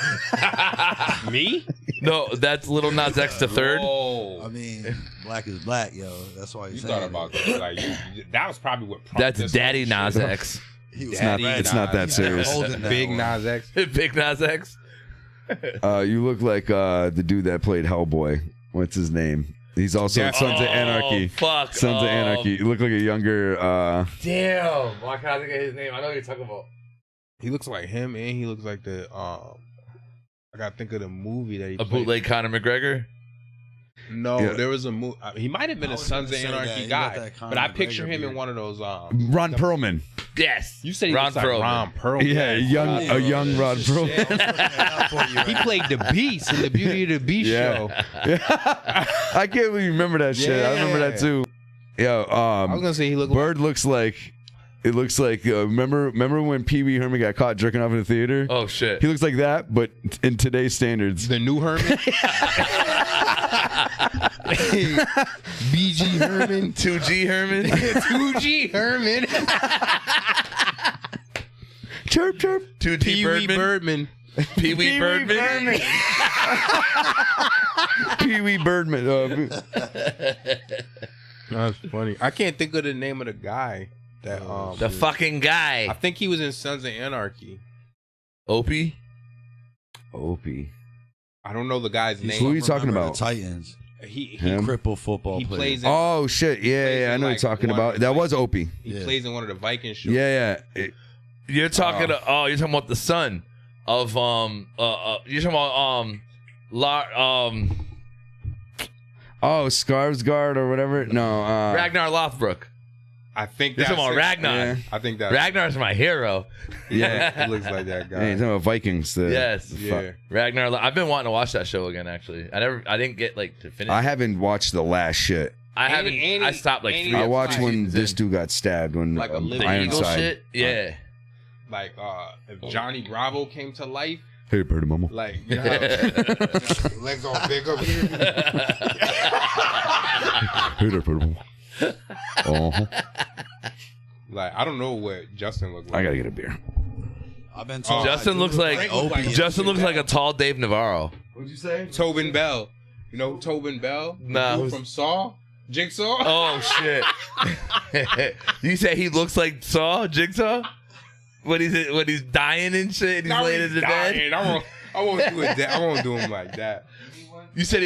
Me? No, that's Little Nas X the third. Oh. I mean, black is black, yo. That's why You he's thought saying about it. that. Like, that was probably what That's this Daddy whole Nas shit. X. He was Daddy It's not that Nas. serious. Holding that Big one. Nas X. Big Nas X. You look like the dude that played Hellboy. What's his name? He's also in Sons of Anarchy. Fuck. Sons of Anarchy. You look like a younger. Damn. Why can't I think of his name? I know what you're talking about. He looks like him, and he looks like the. I gotta think of the movie that he A played. bootleg Conor McGregor? No, Yeah. there was a movie. He might have been a was Sons of gonna say Anarchy that. He got guy, that Conor but I McGregor picture him in beard. one of those. Ron Perlman. Yes. You said he Ron looks like Perlman. Ron Perlman. Yeah, a young Ron Perlman. He played the Beast in the Beauty of the Beast show. I can't really remember that shit. I remember that too. Yeah. I was gonna say he looked. Bird looks like. It looks like remember when Pee Wee Herman got caught jerking off in the theater? Oh shit. He looks like that, but in today's standards. The new Herman. BG Herman. 2G Herman. 2G Herman. Chirp chirp. 2G Pee Wee Birdman. Birdman. Pee Wee Birdman. Pee Wee Birdman. That's funny. I can't think of the name of the guy. That The fucking guy. I think he was in Sons of Anarchy. Opie. I don't know the guy's name. Who are you talking Remember about? the Titans. He Him? Cripple football he player. plays. In, Oh shit! Yeah, I know what you're talking about. That was Opie. he Yeah. plays in one of the Viking shows. Yeah. You're talking. You're talking about the son of You're talking about Oh, Skarsgård or whatever. No. Ragnar Lothbrok. I think You're that's talking about it. Ragnar. Yeah. I think that Ragnar's my hero. Yeah. he looks like that guy. Hey, you're talking about Vikings. Yes. Yeah. Ragnar. I've been wanting to watch that show again. Actually, I didn't get to finish. I haven't watched the last shit. I haven't. Andy- I stopped like Andy- 3 I watched when seasons this in. dude got stabbed when Like a little The Eagle Ironside. shit. Yeah. Like if Johnny Bravo came to life, Hey, Birdie Mama. like you know how legs all big up here. Hey there, Birdie Mama. Uh-huh. Like I don't know what Justin looked like. I gotta get a beer. I've been told. Justin looks like Opie. Justin looks like a tall Dave Navarro. What'd you say? Tobin Bell. You know Tobin Bell? The Nah, dude who's- from Saw? Jigsaw? Oh shit! You say he looks like Saw Jigsaw when he's dying and shit. And he's Not laying in the bed. dying. I won't do it. I won't do him like that. You said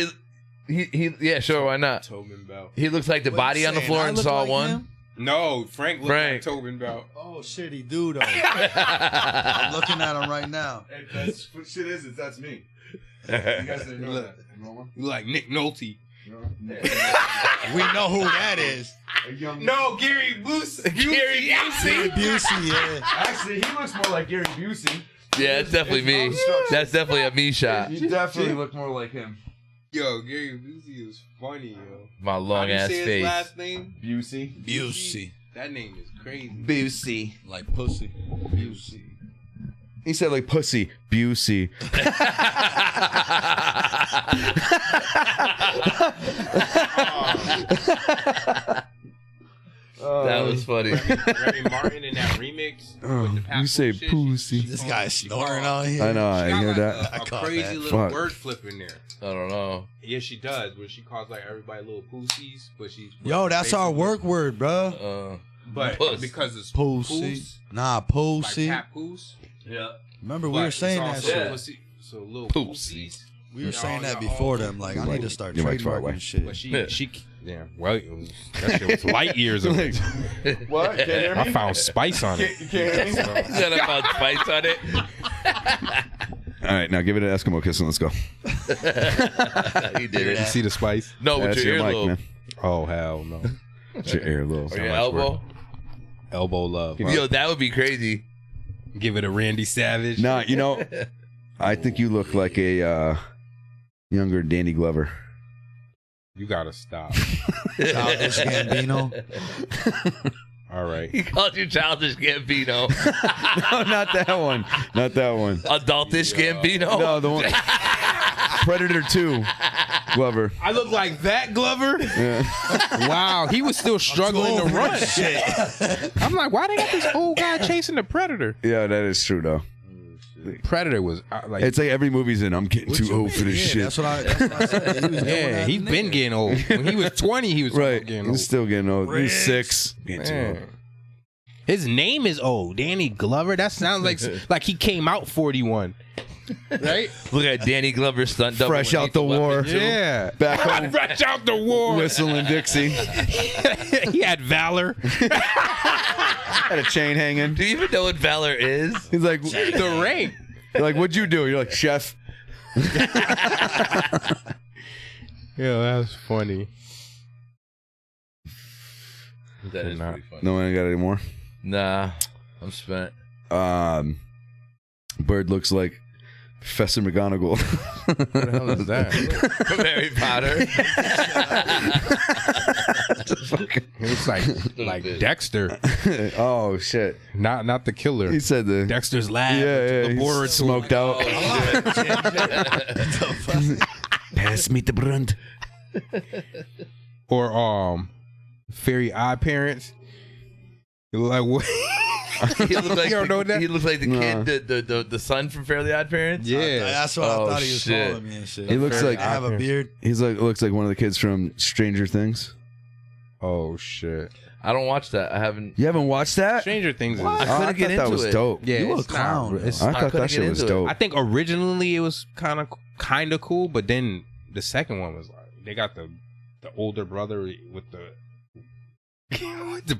he yeah sure why not? Tobin Bell. He looks like the body on the floor in Saw 1. No, Frank looked like Tobin Bell. Oh shit, he do though. I'm looking at him right now. Hey, that's what shit is. That's me. You guys didn't know that. You look like Nick Nolte. We know who that is. No, Gary Busey. Gary Busey. Busey, yeah. Actually, he looks more like Gary Busey. Yeah, it's definitely me. That's definitely a me shot. You definitely look more like him. Yo, Gary Busey is funny, yo. My long ass How do you say his face. last name? Busey. Busey. That name is crazy. Busey. Like pussy. Busey. He said like pussy. Busey. That was funny. Remy Martin in that remix. with the You say shit, pussy. This guy's snoring out here. I know. She I got hear like that. I A caught crazy that. little Fuck. word flip in there. I don't know. Yeah, she does. When she calls like everybody little pussies, but she's Yo, that's our work word, bro. But Puss. because it's Pussy. poos, Nah, like pussy. cat poos. Yeah. Remember, we but were it's saying that also shit. pussy, so little Pussies. pussies. We were Y'all- saying that y'all before all- them. Like, I need to start Your mic's far away. trademarking shit. But she, Yeah. yeah. Well, that shit was light years away. What? Can't hear me? I found spice on it. You can't hear me? Got about spice on it. All right, now give it an Eskimo kiss and let's go. He did You it. see the spice? No, with That's your your mic, earlobe. man. Oh hell no. It's your earlobe. Or your elbow. Elbow love. Yo, that would be crazy. Give it a Randy Savage. Nah, you know, I think you look like a younger Danny Glover. You gotta stop. Childish Gambino. All right. He called you Childish Gambino. No, not that one. Not that one. Adultish Gambino. No, the one. Predator 2. Glover. I look like that, Glover? Yeah. Wow, he was still struggling to run. I'm like, why they got this old guy chasing the Predator? Yeah, that is true though. Predator was like, it's like every movie's in. I'm getting too old for this shit. That's what I said. yeah, he's been getting old. When he was 20, he was right. getting old. He's still getting old. He's 6. Getting too old. His name is old. Danny Glover. That sounds like he came out 41. Right? Look at Danny Glover stunt double. Fresh out the war. Yeah. Back home. Fresh out the war. Whistling Dixie. He had Valor. Had a chain hanging. Do you even know what Valor is? He's like, the rank. You're like, what'd you do? You're like, chef. Yeah, that's funny. That is pretty funny. No one got any more? Nah, I'm spent. Bird looks like Professor McGonagall. What the hell is that? From Harry Potter. It looks like Dexter. Oh shit! Not the killer. He said the Dexter's lab. Yeah, the he's smoked out. Pass me the brunt. Or Fairy Odd Parents. Like what? He looked like You don't know that? He looked like the kid, the son from Fairly Odd Parents. Yeah, that's what I thought he was calling me and shit. He looks like I have a beard. He's like looks like one of the kids from Stranger Things. Oh shit! I don't watch that. I haven't. You haven't watched that? Stranger Things. I couldn't get thought that into was it. dope. Yeah, You a it's clown, not- it's- I thought couldn't that shit get was into it. dope. I think originally it was kind of cool, but then the second one was like they got the older brother with the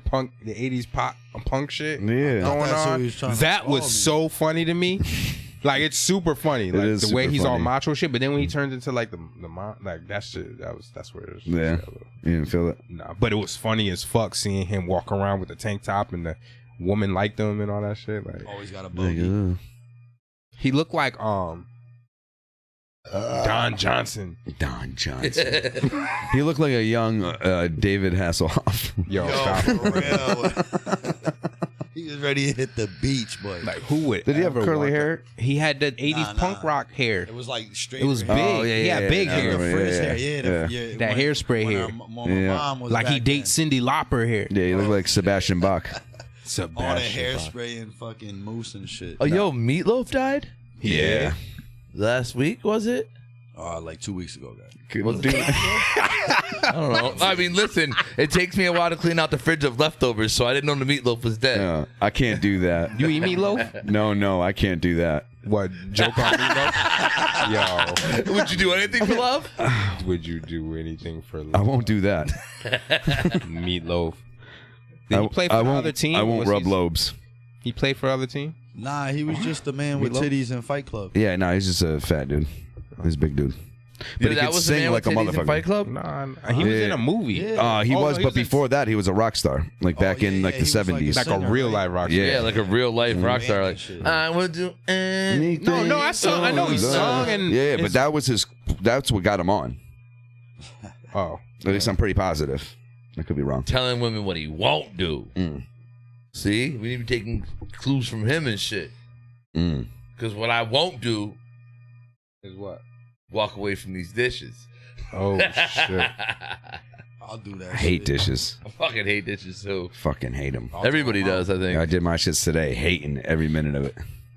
punk, the 80s punk shit Yeah. going That's what on. he was trying to That call was me. so funny to me. Like it's super funny, like is the way super he's all funny. macho shit. But then when he turns into like the like that shit, that's where it was. Yeah. You didn't feel it? Nah, but it was funny as fuck seeing him walk around with the tank top and the woman liked him and all that shit. Like Always got a Like, bogey. he looked like Don Johnson. Don Johnson. He looked like a young David Hasselhoff. Yo, stop. For real. He was ready to hit the beach, boy. Like who would? Did he have ever curly want hair? that? He had the 80s Nah. punk rock hair. It was like straight. It was hair. big. Oh, yeah, he had yeah, big yeah. hair. Yeah, Frizz yeah, hair, yeah. yeah. That hairspray when hair. Our Yeah. mom was Like he back dates Cyndi Lauper hair. Yeah, he looked like Sebastian Bach. then. All the Sebastian Bach. hairspray and fucking mousse and shit. Oh, yo, Meatloaf died Yeah. last week. Was it? Like 2 weeks ago, guys. Was it? I don't know. I mean, listen, it takes me a while to clean out the fridge of leftovers, so I didn't know the meatloaf was dead. No, I can't do that. You eat meatloaf? No, I can't do that. What, joke on meatloaf? Yo, Would you do anything for love? would you do anything for I won't do that. meatloaf? Did he play for I the won't, other team? I won't Was rub he- lobes. He played for other team? Nah, he was just the man with Meatloaf? titties in Fight Club. Yeah, no, he's just a fat dude. He's a big dude. But he that could was the sing man like with a titties in motherfucker. Fight Club? Nah, he was in a movie. Yeah. He Oh, was, he but was in- before that, he was a rock star. Like back yeah, in like yeah, the he was like a 70s. Like a singer, real right? life rock Yeah. star. Yeah, like a real life rock star. Like, Shit. I would do No, I know he sung and Yeah, but his- that was that's what got him on. Oh, At least I'm pretty positive. I could be wrong. telling women what he won't do. See, we need to be taking clues from him and shit. Because what I won't do is what? walk away from these dishes. Oh shit! I'll do that. I hate shit. dishes. I fucking hate dishes too. Fucking hate them. Everybody does, I think. I did my shits today, hating every minute of it.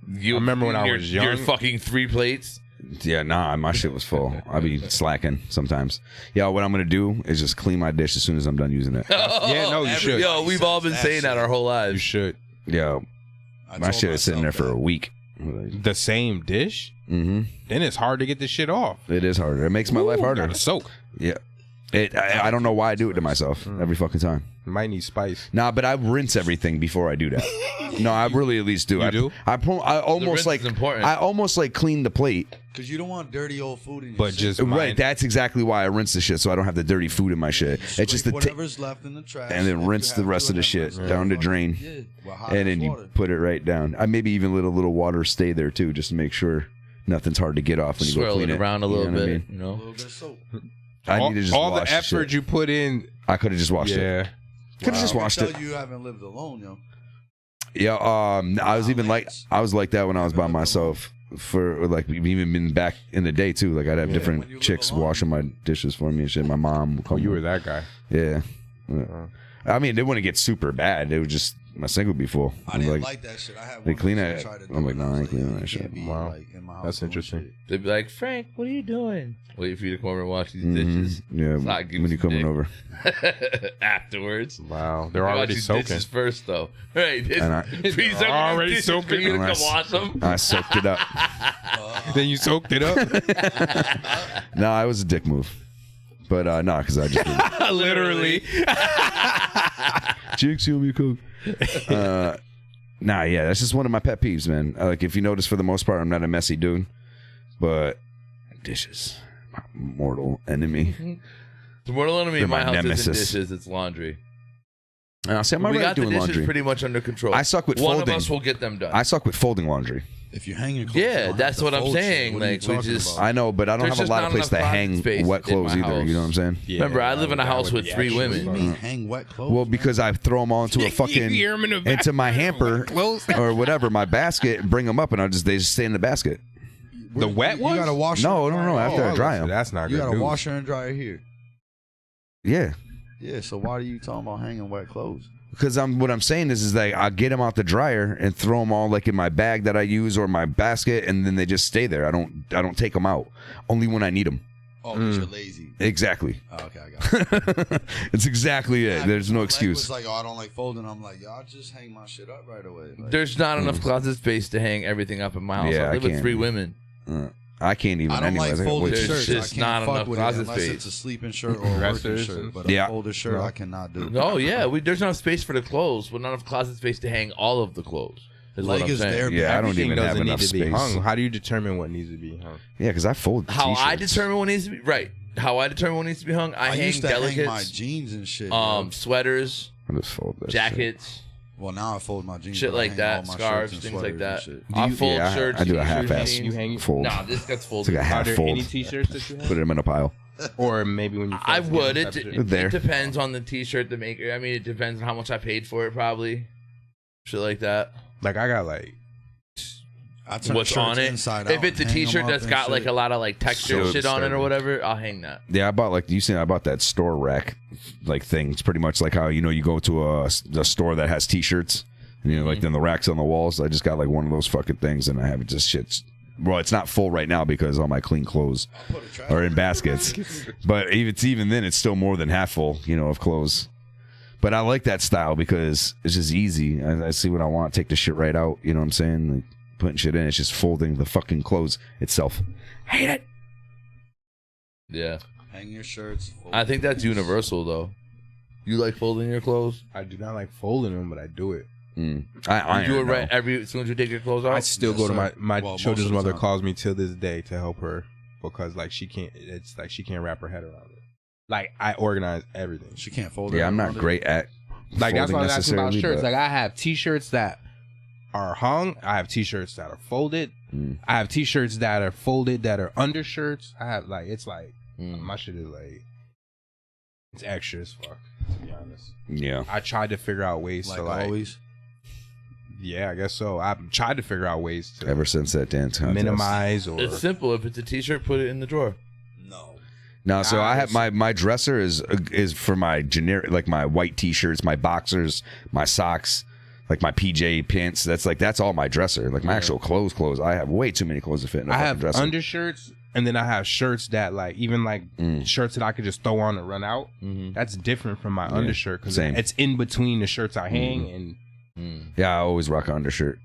You I remember when I you're- was young. You're fucking 3 plates. Yeah, nah, my shit was full. I be slacking sometimes. Yeah, what I'm gonna do is just clean my dish as soon as I'm done using it. Yeah, no, you should. Yo, we've all been that saying that shit. our whole You lives. should. Yo, I my told shit is sitting there myself for a that. week. The same dish? Mm-hmm. Then it's hard to get this shit off. It is harder. It makes my life Ooh, harder. gotta soak. Yeah. I don't know why I do it to myself every fucking time. Might need spice. Nah, but I rinse everything before I do that. No, I really at least do. You do? I almost rinse like is important. I almost like clean the plate. Because you don't want dirty old food in your But shit. just Right, mind- that's exactly why I rinse the shit, so I don't have the dirty food in my shit. It's just Scrape the whatever's left in the trash. and then if rinse you the have rest to, of the and shit then down the rinse. drain. Yeah, with hot And then ass you water. put it right down. I maybe even let a little water stay there too, just to make sure nothing's hard to get off when you go Swirl clean it it. around a You little know what I bit, mean? you A know. little bit of soap. I need to just all the wash effort shit. you put in. I could have just washed it. Yeah. Could have just washed Tell it. you haven't lived alone, yo. Yeah, I was even like that when I was by myself for like even been back in the day too. Like I'd have different chicks washing my dishes for me and shit. My mom would come. Oh, you were that guy. Yeah. I mean, it wouldn't get super bad. It would just my sink would be full. I didn't like that shit. I had they one clean that it. tried to do I'm like, it. no, I ain't cleaning that You shit. can't be, Wow. like, in my house That's doing interesting. shit. They'd be like, Frank, what are you doing? Wait for you to come over and wash these dishes. Yeah, So I give when you you coming dick. over. Afterwards. Wow, they're Wash already these soaking. dishes first, though. Right. And I- Freeze They're up already dishes for soaking. you to And I come wash them. I soaked it up. Then you soaked it up. No, it was a dick move. But no, because I just didn't. Literally. Chicks, you me cook. Nah, yeah, that's just one of my pet peeves, man. Like, if you notice, for the most part, I'm not a messy dude, dishes, my mortal enemy. The mortal enemy They're in my my house nemesis. isn't dishes, it's laundry. See, I'm We already got the doing dishes laundry. pretty much under control. I suck with One folding. of us will get them done. I suck with folding laundry. If you hang your clothes, Yeah, you don't that's have to what I'm fold shit. saying. What are you Like, we talking just- about? I know, but I don't There's have a just lot not of place to enough hang closet space wet in clothes my either. house. You know what I'm saying? Remember, I live in a house with 3 What do you women. mean hang wet clothes? Well, because I throw them all into a fucking hear 'em in the back. into my hamper or whatever, my basket, and bring them up, and they just stay in the basket. The wet you ones? gotta wash. No, it and no, dry no. it. After I dry So them, that's not You good gotta news. wash it and dry it here. yeah. Yeah. So why are you talking about hanging wet clothes? Because what I'm saying is that I get them out the dryer and throw them all like in my bag that I use or my basket, and then they just stay there. I don't take them out. Only when I need them. Oh, because you're lazy. Exactly. Oh, okay, I got it. It's exactly it. There's no My leg excuse. was like, oh, I don't like folding. I'm like, yo, I'll just hang my shit up right away. Like, There's not enough closet space to hang everything up in my house. Yeah, I live I with can't. 3 women. I can't even. I don't anyways. like I got folded way too- There's shirts. I just can't not fuck enough with it closet unless space. it's a sleeping shirt or a working Dressers shirt. and- But a Yeah. folded shirt, I cannot do. No, yeah, there's enough space for the clothes, but not enough closet space to hang all of the clothes. Is Like what I'm is saying. there- Yeah, I don't Everything even have doesn't enough need to be space. hung. How do you determine what needs to be hung? Yeah, because I fold. How I t-shirts. determine what needs to be How I determine what needs to be hung. I hang used to delicates, hang my jeans and shit. yo. sweaters, I just fold that shit. jackets, Well, now I fold my jeans. shit but I like hang that, all my scarves, shirts and things like sweaters that. and shit. I fold Yeah, shirts. I do a t-shirts, half-ass. jeans. You hang fold. Nah, this gets It's folded. like a Are half there fold. any t-shirts that you have? Put them in a pile. Or maybe when you I first get would. them, It, type of it, shit? There. it depends on the t-shirt, the maker. I mean, it depends on how much I paid for it, probably. Shit like that. Like I got like I turn What's shirts on it? inside If out it's a and hang 'em t-shirt up that's and got like shit. a lot of like texture So shit on it or disturbing. whatever, I'll hang that. Yeah, I bought I bought that store rack like thing. It's pretty much like how you go to a store that has t-shirts, and like then the racks on the walls. I just got like one of those fucking things, and I have it just shit. Well, it's not full right now because all my clean clothes are in baskets. But even then, it's still more than half full, of clothes. But I like that style because it's just easy. I see what I want, take the shit right out. You know what I'm saying? Like putting shit in, it's just folding the fucking clothes itself. Hate it. Yeah. Hang your shirts. fold I think that's your jeans. universal though. You like folding your clothes? I do not like folding them, but I do it. I You do it iron, right though. as soon as you take your clothes off? I still Yes, go to sir. my Well, most children's of the mother time. calls me till this day to help her because like she can't. It's like she can't wrap her head around it. Like I organize everything. She can't fold it. Yeah, I'm not around it. great at Like that's folding why I was asking about necessarily, shirts. but- Like I have t-shirts that are hung. I have t-shirts that are folded. I have t-shirts that are folded that are undershirts. I have my shit is like it's extra as fuck, to be honest. Yeah. I tried to figure out ways Like to like always. yeah, I guess so. I've tried to figure out ways to Ever since that dance contest. minimize or It's simple. If it's a t-shirt, put it in the drawer. No. No, so I have my dresser is for my generic, like my white t-shirts, my boxers, my socks, like my PJ pants. That's all my dresser. Like my actual clothes. I have way too many clothes to fit in a I fucking have dresser. undershirts, and then I have shirts that like even like shirts that I could just throw on and run out. That's different from my undershirt because same. it's in between the shirts I hang and Yeah, I always rock an undershirt.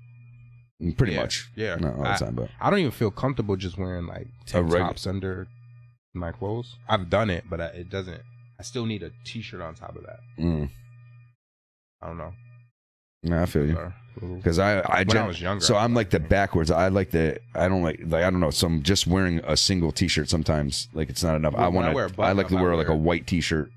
Pretty Yeah, much. yeah. Not all the time, but I don't even feel comfortable just wearing like tank regu- tops under my clothes. I've done it, but it doesn't. I still need a t-shirt on top of that. I don't know. No, I feel you. Because I When I was younger, so I I'm like the backwards. I don't know. So I'm just wearing a single t-shirt sometimes. Like it's not enough. Well, I when I want wear a to. I button like to up, I wear like a wear- white t-shirt,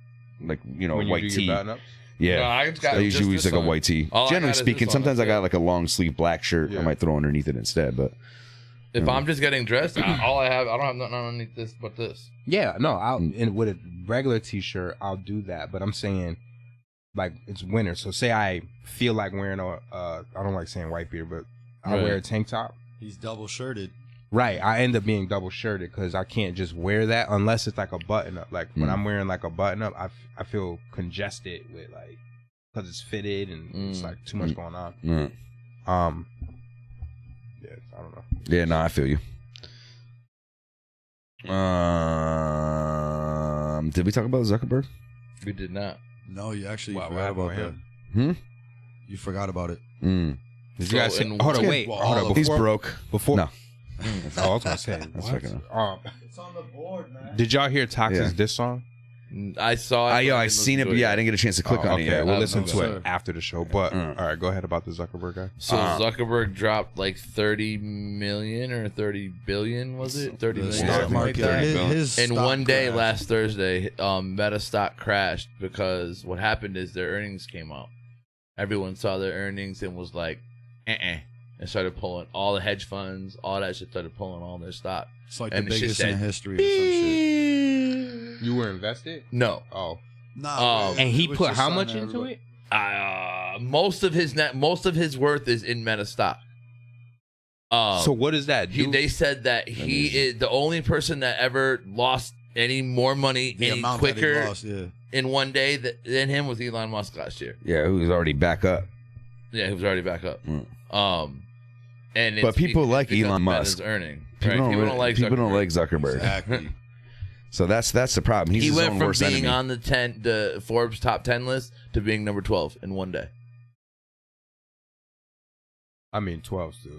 like when you white do tee. your button-ups? Yeah, No, I just got I usually just use this like a on. white tee. All I Generally got is speaking, this on, sometimes I that's got it. like a long sleeve black shirt. Yeah. I might throw underneath it instead, but If I'm just getting dressed, I don't have nothing underneath this but this. Yeah, no, with a regular t-shirt, I'll do that. But I'm saying, like, it's winter, so say I feel like wearing I don't like saying white beard, but I wear a tank top. He's double shirted. Right, I end up being double shirted because I can't just wear that unless it's like a button up. Like when I'm wearing like a button up, I feel congested with like because it's fitted and it's like too much going on. Yeah, I don't know. Yeah, no, I feel you. Did we talk about Zuckerberg? We did not. No, you actually Wow, forgot what about that. happened You forgot about it. Did you guys say, hold on, wait. Hold on, He's broke. Before, No. I was going to say. That's what? fucking- It's on the board, man. Did y'all hear Toxic's diss song? I saw it. I seen it, but yeah, I didn't get a chance to click on it Okay, yet. we'll listen to sir. it after the show. But all right, go ahead about the Zuckerberg guy. So Zuckerberg dropped like 30 million or 30 billion, was it? 30 million. stock Something like market, that. his In stock one day crashed. last Thursday, Meta stock crashed because what happened is their earnings came out. Everyone saw their earnings and was like, and started pulling all the hedge funds, all that shit started pulling all their stock. It's like And the the shit biggest in said, history or some shit. You were invested? No. Oh. Nah, And he it was put just how something much into everybody- it? Most of his worth is in Meta stock. So what does that do? They said that he is the only person that ever lost any more money The any amount that he quicker lost, yeah. in one day than him was Elon Musk last year. Yeah, who's already back up. Yeah, he was already back up. And But people like because Elon Meta's Musk. earning. People, Right? don't, People don't like people Zuckerberg. don't like Zuckerberg. Exactly. So that's the problem. He's He his went own from worst being enemy. on the Forbes top 10 list to being number 12 in one day. I mean, 12 still.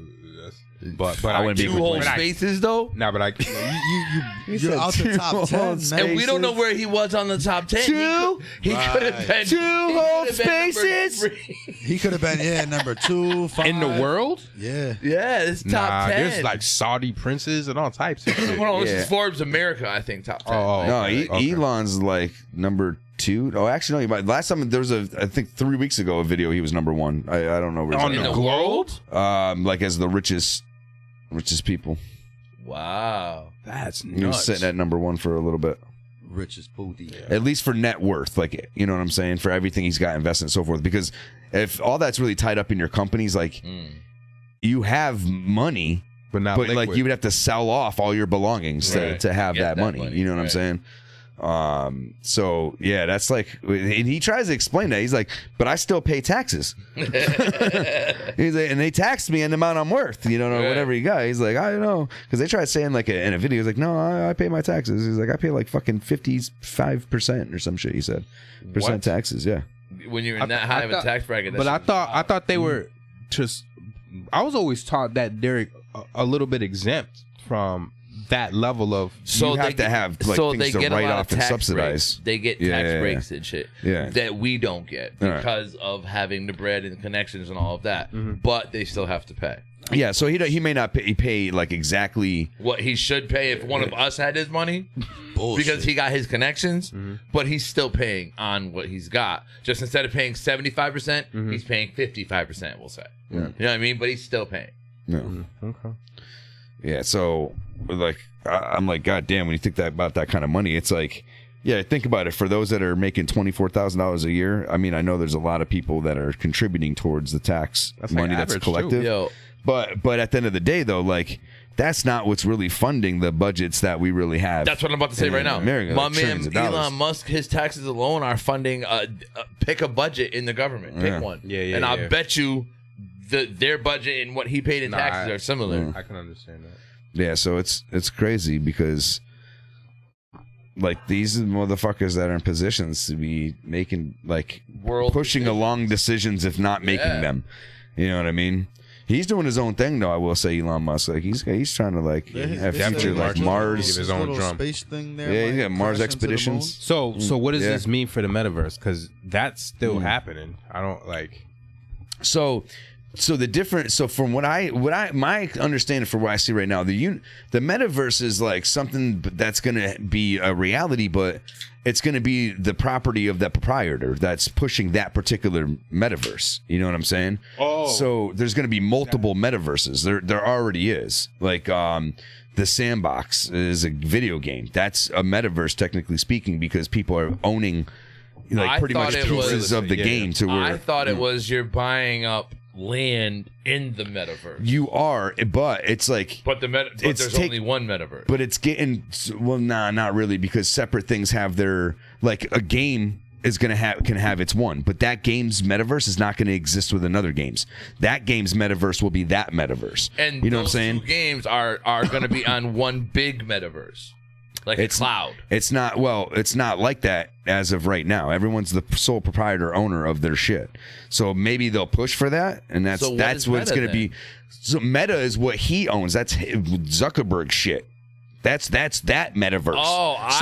But I wouldn't be Two quick whole with spaces though. Nah, but You're out the top 10, man. And we don't know where he was on the top 10. He Right. could have been Two whole he could have been number spaces? 3. He could have been, number 2, 5. in the world? Yeah. Yeah, it's top Nah, 10. there's like Saudi princes and all types of shit. Well, this Yeah. is Forbes America, I think, top 10. Oh, No, okay. Elon's like number 2. Oh, actually, no. Last time there was I think 3 weeks ago, a video he was number 1. I don't know where he's On at the now. globe? Like as the richest people. Wow. That's He was nuts. sitting at number 1 for a little bit. Richest booty. At least for net worth, like, you know what I'm saying, for everything he's got invested and so forth. Because if all that's really tied up in your companies, like you have money, but not but like liquid. you would have to sell off all your belongings Right. to have Get that money. You know what I'm right. saying? So yeah, that's like, and he tries to explain that. He's like, but I still pay taxes. He's like, and they taxed me on the amount I'm worth, you know, Right. whatever you got. He's like, I don't know. Because they tried saying like in a video, he's like, no, I pay my taxes. He's like, I pay like fucking 55% or some shit. He said, percent taxes. Yeah. When you're in that high of a tax bracket. But I thought they were just. I was always taught that they're a little bit exempt from that level of. You have to have like things to write off and subsidize. They get Yeah, tax yeah, breaks and shit Yeah. that we don't get All right. because of having the bread and the connections and all of that. But they still have to pay Yeah, so he may not pay like exactly. what he should pay if one of us had his money because he got his connections. But he's still paying on what he's got. Just instead of paying 75%, he's paying 55%. We'll say. Yeah. You know what I mean? But he's still paying. No. Okay. Yeah, so like I'm like, God damn, when you think about that kind of money, it's like, yeah, think about it. For those that are making $24,000 a year, I mean, I know there's a lot of people that are contributing towards the tax money that's average, collective. Yo. But at the end of the day, though, like that's not what's really funding the budgets that we really have. That's what I'm about to say in right now. America, My like man trillions of dollars. Elon Musk, his taxes alone are funding pick a budget in the government. Pick Yeah. one. Yeah, and I yeah. bet you their budget and what he paid in taxes are similar. I can understand that. Yeah, so it's crazy because like these are motherfuckers that are in positions to be making like World pushing along decisions, if not making them. You know what I mean? He's doing his own thing, though. I will say, Elon Musk, like he's trying to like have future like Mars. Give his own drum. Space thing there. Yeah, he's like, got Mars crash into the expeditions. moon. So what does Yeah. this mean for the metaverse? Because that's still happening. I don't like. So So the difference. So from my understanding for what I see right now, the metaverse is like something that's going to be a reality, but it's going to be the property of that proprietor that's pushing that particular metaverse. You know what I'm saying? Oh. So there's going to be multiple metaverses. There already is. Like the Sandbox is a video game. That's a metaverse, technically speaking, because people are owning like pretty much pieces of the game to where I thought it was you're buying up land in the metaverse. You are, but it's like, but there's only one metaverse. But it's getting not really, because separate things have their, like a game is can have its one, but that game's metaverse is not going to exist with another game's. That game's metaverse will be that metaverse. And you know what I'm saying? Two games are going to be on one big metaverse. Like a cloud. It's not like that as of right now. Everyone's the sole proprietor owner of their shit. So maybe they'll push for that, and that's what it's going to be. So Meta is what he owns. That's Zuckerberg shit. That's that metaverse. Oh, it's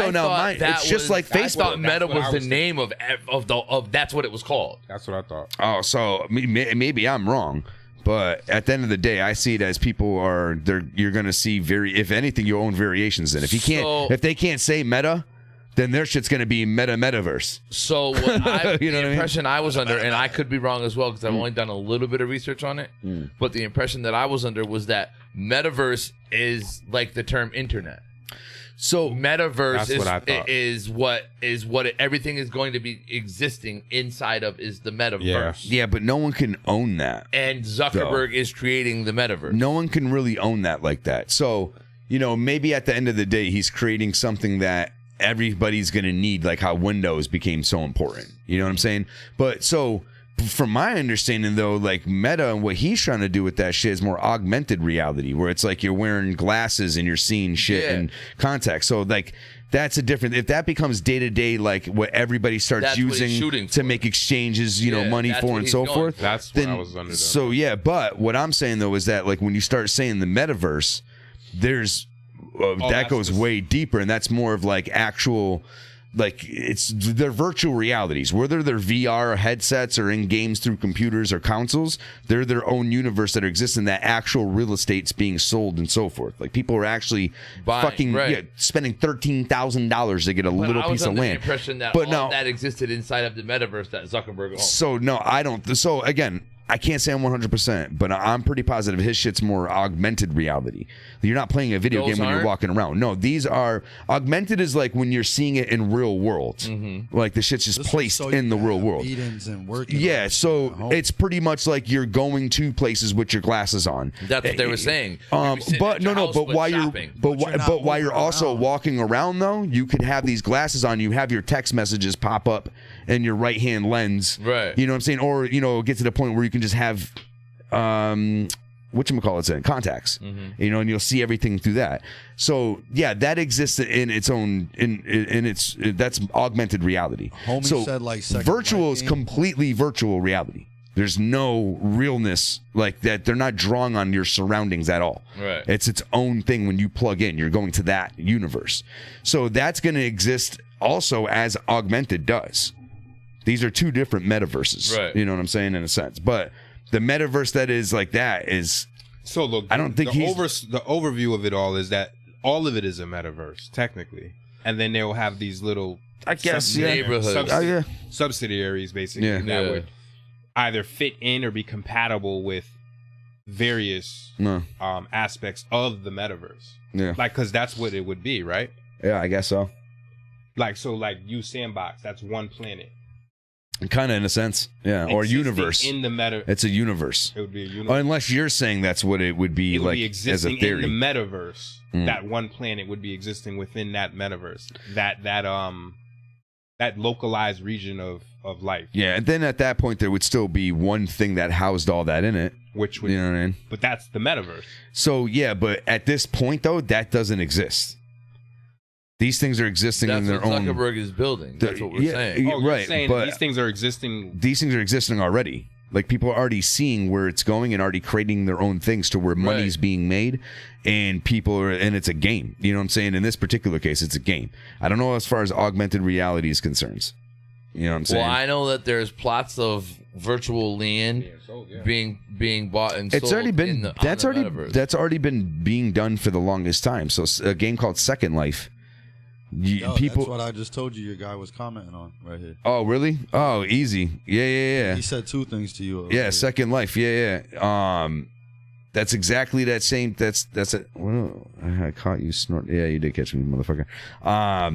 just like Facebook. I thought Meta was the name of that's what it was called. That's what I thought. Oh, so maybe I'm wrong. But at the end of the day, I see it as people are you're going to see if anything, you own variations in. If they can't say Meta, then their shit's going to be metaverse. So the impression I was under, and I could be wrong as well because I've only done a little bit of research on it, but the impression that I was under was that metaverse is like the term internet. So metaverse is what everything is going to be existing inside of is the metaverse. Yeah, but no one can own that. And Zuckerberg is creating the metaverse. No one can really own that like that. So, maybe at the end of the day, he's creating something that everybody's going to need, like how Windows became so important. You know what I'm saying? But so from my understanding, though, like Meta and what he's trying to do with that shit is more augmented reality, where it's like you're wearing glasses and you're seeing shit in contact. So like that's a different. If that becomes day to day, like what everybody starts using to make exchanges, money for and so forth. That's what I was under. So yeah, but what I'm saying though is that like when you start saying the metaverse, there's that goes way deeper, and that's more of like actual. Like they're virtual realities, whether they're VR headsets or in games through computers or consoles, they're their own universe that exists in that actual real estate's being sold and so forth. Like people are actually spending $13,000 to get a little piece of land. The impression that that existed inside of the metaverse that Zuckerberg owns. So no, I don't. So again, I can't say I'm 100%, but I'm pretty positive his shit's more augmented reality. You're not playing a video game when you're walking around. No, these are augmented is like when you're seeing it in real world. Mm-hmm. Like the shit's just placed in the real world. Meetings and working. Yeah, so it's pretty much like you're going to places with your glasses on. That's what they were saying. But while you're also walking around though, you could have these glasses on. You have your text messages pop up in your right hand lens. Right. You know what I'm saying? Or get to the point where you can just have whatchamacallits contacts, and you'll see everything through that. So yeah, that exists in its own that's augmented reality. Homie said like virtual is completely virtual reality. There's no realness like that. They're not drawing on your surroundings at all. Right. It's its own thing. When you plug in, you're going to that universe. So that's going to exist also as augmented does. These are two different metaverses. Right. You know what I'm saying, in a sense. But the metaverse that is like that is. So look, I don't think the overview of it all is that all of it is a metaverse technically, and then they'll have these little, I guess, neighborhoods, subsidiaries basically that would either fit in or be compatible with various aspects of the metaverse. Yeah, like because that's what it would be, right? Yeah, I guess so. Like you Sandbox, that's one planet. Kind of in a sense, yeah, or universe. In the meta, it's a universe. It would be a universe. Unless you're saying that's what it would be like as a theory. In the metaverse, that one planet would be existing within that metaverse. That localized region of life. Yeah, and then at that point there would still be one thing that housed all that in it. Which would, you know what I mean? But that's the metaverse. So yeah, but at this point though, that doesn't exist. These things are existing in their own. That's what Zuckerberg is building. That's what we're saying. Right, but these things are existing. These things are existing already. Like people are already seeing where it's going and already creating their own things to where money's being made, and and it's a game. You know what I'm saying? In this particular case, it's a game. I don't know as far as augmented reality is concerned. You know what I'm saying? Well, I know that there's plots of virtual land being bought and sold. It's already been that's already been being done for the longest time. So a game called Second Life. That's what I just told you. Your guy was commenting on right here. Oh, really? Oh, easy. Yeah. He said two things to you. Yeah, Second Life. Yeah. That's exactly that same. That's it. Well, I caught you snorting. Yeah, you did catch me, motherfucker.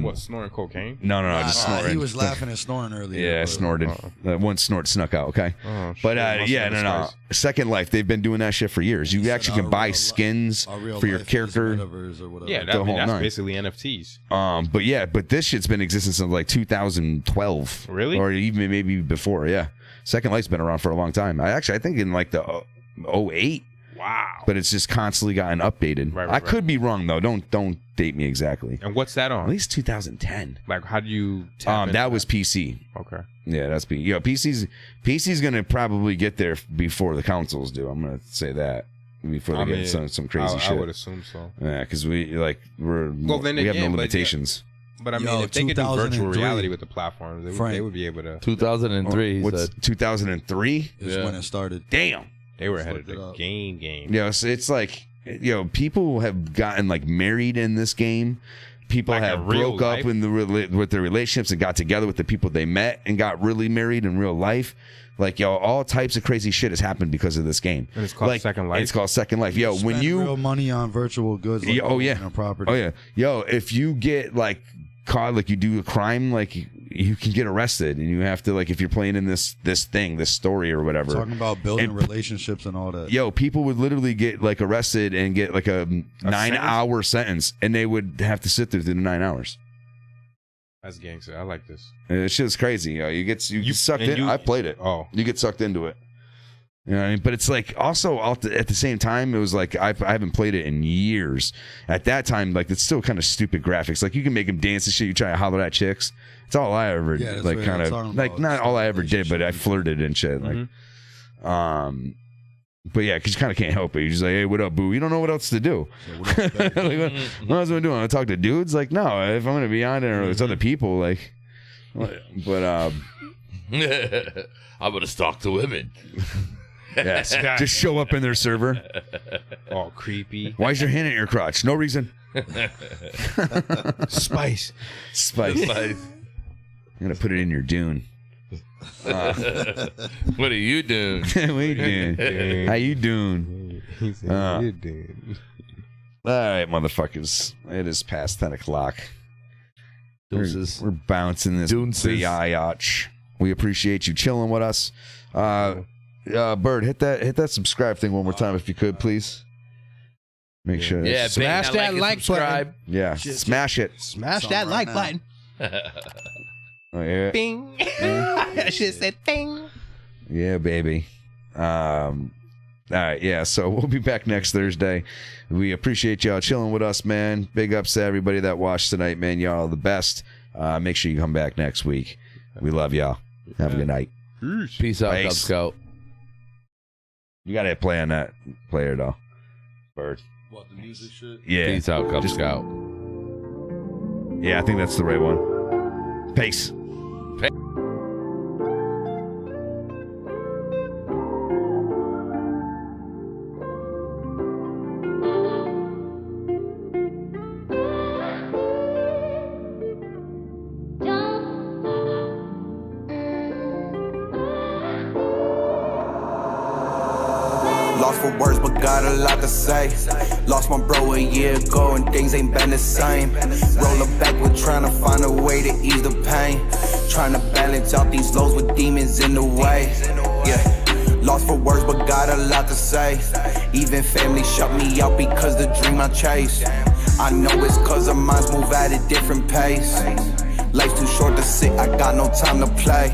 What, snorting cocaine? No, just snorting. He was laughing and snoring earlier. Yeah, snorted. One snort snuck out. Okay, but no. Second Life, they've been doing that shit for years. You actually can buy skins for your character. Yeah, that's basically NFTs. But this shit's been existing since like 2012. Really? Or even maybe before. Yeah, Second Life's been around for a long time. I think in like the 08. Wow. But it's just constantly gotten updated. I could be wrong though. Don't date me exactly. And what's that on? At least 2010. Like, how do you that was PC. Okay. Yeah, that's PC's gonna probably get there before the consoles do. I'm gonna say that. Before they get some crazy shit. I would assume so. Yeah, because we have no limitations. But I mean, if they could do virtual reality with the platforms, they would be able to. 2003. What's 2003? Is when it started. Damn. They were ahead of the game. Yeah, so it's like, people have gotten like married in this game. People like have broke up with their relationships and got together with the people they met and got really married in real life. Like, all types of crazy shit has happened because of this game. And it's called Second Life. It's called Second Life. When you real money on virtual goods. Like property. Oh yeah. If you get like caught, like you do a crime, like you can get arrested, and you have to, like, if you're playing in this story or whatever. Talking about building relationships and all that. People would literally get like arrested and get like a 9-hour sentence, and they would have to sit there through the 9 hours. That's gangster. I like this. It's just crazy. You get sucked in. I played it. Oh, you get sucked into it. You know what I mean? But it's like also at the same time, it was like I haven't played it in years. At that time, like, it's still kind of stupid graphics. Like, you can make them dance and shit. You try to holler at chicks. It's all I ever like kind of like not all I ever did, but I flirted and shit. Like, but yeah, because you kind of can't help it. You're just like, hey, what up, boo? You don't know what else to do. What else am I doing? I talk to dudes? Like, no. If I'm gonna be on there with other people, like, but I'm gonna stalk the women. Yes, just show up in their server. All creepy. Why's your hand at your crotch? No reason. Spice. I'm gonna put it in your dune. What are you doing? What are you doing? How you doing? He said, you doing? All right, motherfuckers. It is past 10 o'clock. We're bouncing this biatch. We appreciate you chilling with us. Bird, hit that subscribe thing one more time if you could, please. Make sure. Yeah, smash that like button. Yeah, smash it. Smash that like button. Oh, yeah. Bing. I should have said bing. Yeah, baby. All right, yeah. So we'll be back next Thursday. We appreciate y'all chilling with us, man. Big ups to everybody that watched tonight, man. Y'all are the best. Make sure you come back next week. We love y'all. Have a good night. Peace out, Cub Scout. You gotta play on that player though, Bird. What, the music shit? Yeah. Peace out, Cub Scout. Yeah, I think that's the right one. Peace. Lost for words, but got a lot to say. Lost my bro a year ago, and things ain't been the same. Rolling backward, trying to find a way to ease the pain. Trying to balance out these lows with demons in the way. Yeah. Lost for words, but got a lot to say. Even family shut me out because the dream I chase. I know it's cause our minds move at a different pace. Life's too short to sit, I got no time to play.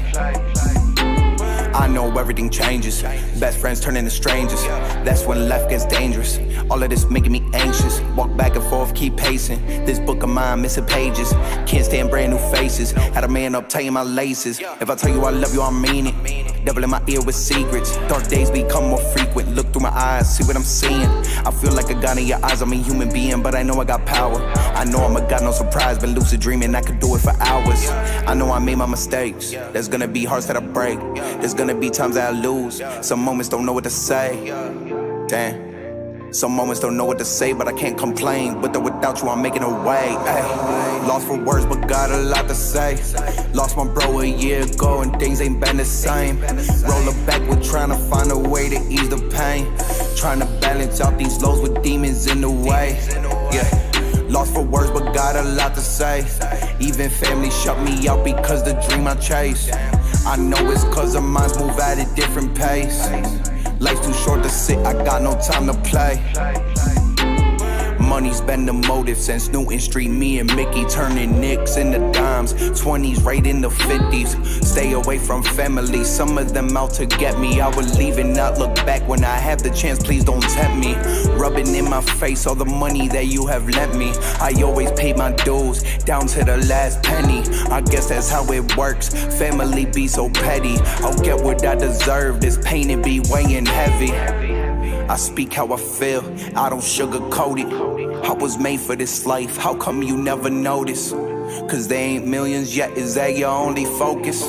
I know everything changes. Best friends turn into strangers. That's when life gets dangerous. All of this making me anxious. Walk back and forth, keep pacing. This book of mine missing pages. Can't stand brand new faces. Had a man up tying my laces. If I tell you I love you, I mean it. Devil in my ear with secrets. Dark days become more frequent. Look through my eyes, see what I'm seeing. I feel like a god in your eyes. I'm a human being, but I know I got power. I know I'm a god, no surprise. Been lucid dreaming, I could do it for hours. I know I made my mistakes. There's gonna be hearts that I break. There's gonna be times that I lose. Some moments don't know what to say. Damn. Some moments don't know what to say, but I can't complain. With or without you, I'm making a way. Ay. Lost for words, but got a lot to say. Lost my bro a year ago, and things ain't been the same. Rolling backward, trying to find a way to ease the pain. Trying to balance out these lows with demons in the way. Yeah. Lost for words, but got a lot to say. Even family shut me out because the dream I chase. I know it's cause our minds move at a different pace. Life's too short to sit, I got no time to play. Money's been the motive since Newton Street. Me and Mickey turning nicks into dimes. 20s right in the 50s. Stay away from family, some of them out to get me. I would leave and not look back when I have the chance, please don't tempt me. Rubbing in my face all the money that you have lent me. I always pay my dues, down to the last penny. I guess that's how it works, family be so petty. I'll get what I deserve, this pain it be weighing heavy. I speak how I feel, I don't sugarcoat it. I was made for this life, how come you never notice? Cause there ain't millions yet, is that your only focus?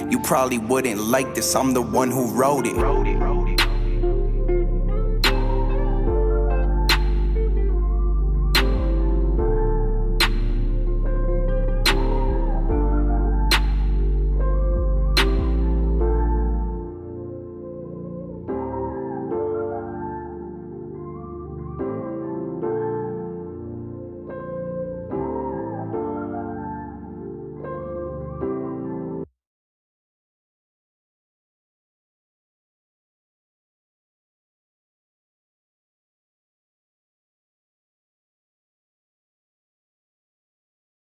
You probably wouldn't like this, I'm the one who wrote it.